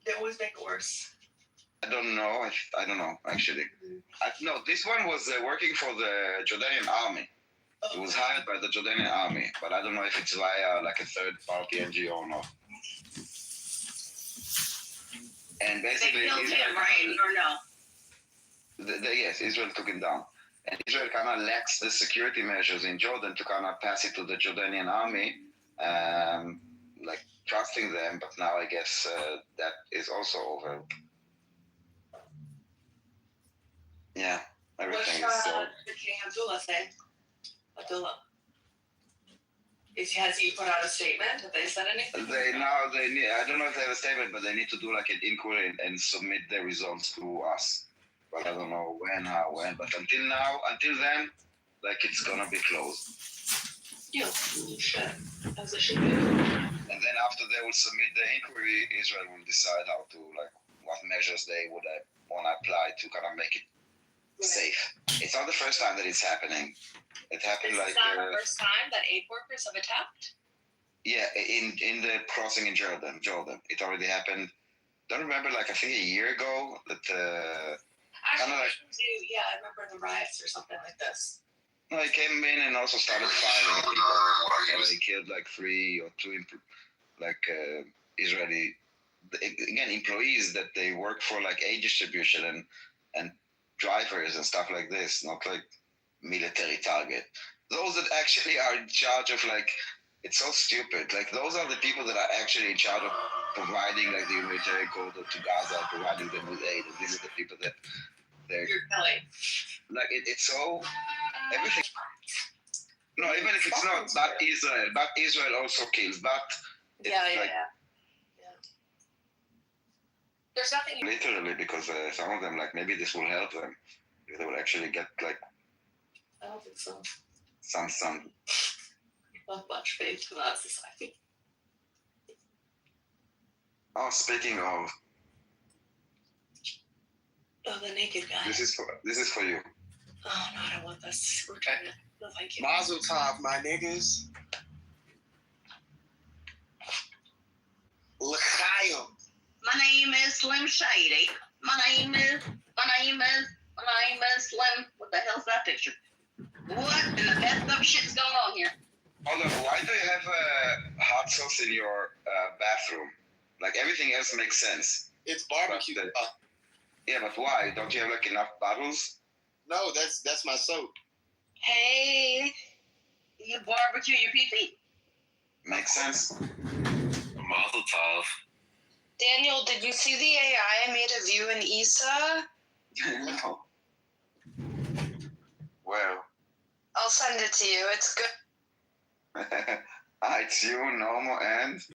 They always make it worse. I don't know. I don't know, actually. No, this one was working for the Jordanian army. It was hired by the Jordanian army, but I don't know if it's via like a third-party NGO or not. And basically, they killed him, right? Or no? Yes, Israel took him down. And Israel kind of lacks the security measures in Jordan to kind of pass it to the Jordanian army, trusting them. But now I guess that is also over. Yeah, everything is so. The King Abdullah say? Abdullah. Has he put out a statement? Have they said anything? I don't know if they have a statement, but they need to do like an inquiry and submit the results to us. But I don't know when, how, when. But until then, it's gonna be closed. Yeah, shit. As it should be. And then after they will submit the inquiry, Israel will decide how to, like, what measures they would want to apply to kind of make it safe. It's not the first time that it's happening. It happened This is not the first time that aid workers have attacked? Yeah, in the crossing in Jordan. It already happened. Don't remember, like, I think a year ago that Actually, yeah, I remember the riots or something like this. no, he came in and also started firing people. He killed like 3 or 2 Israeli employees that they work for, like aid distribution and drivers and stuff like this, not like military target. Those that actually are in charge of, like, it's so stupid. Like, those are the people that are actually in charge of providing, like, the humanitarian corridor to Gaza, providing them with aid. And these are the people that they're telling. Like, it's so everything. No, even if it's not Israel, but Israel also kills. But Yeah. There's nothing. Literally, because some of them, like, maybe this will help them. If they will actually get, like, I don't think so. some. Not much faith in our society. Oh, speaking of, Oh, the naked guy. this is for you. Oh no, I don't want this. We're trying to. No, thank you. Mazel tov, my niggas. L'chaim. My name is Slim Shady. My name is Slim. What the hell's that picture? What in the messed up shit's going on here? Hold on, why do you have hot sauce in your bathroom? Like, everything else makes sense. It's barbecue. Yeah, but why? Don't you have, like, enough bottles? No, that's my soap. Hey, you barbecue your pee-pee. Makes sense. Mazel tov. Daniel, did you see the AI I made of you and Issa? No. Well. I'll send it to you. It's good. It's you, Normo, and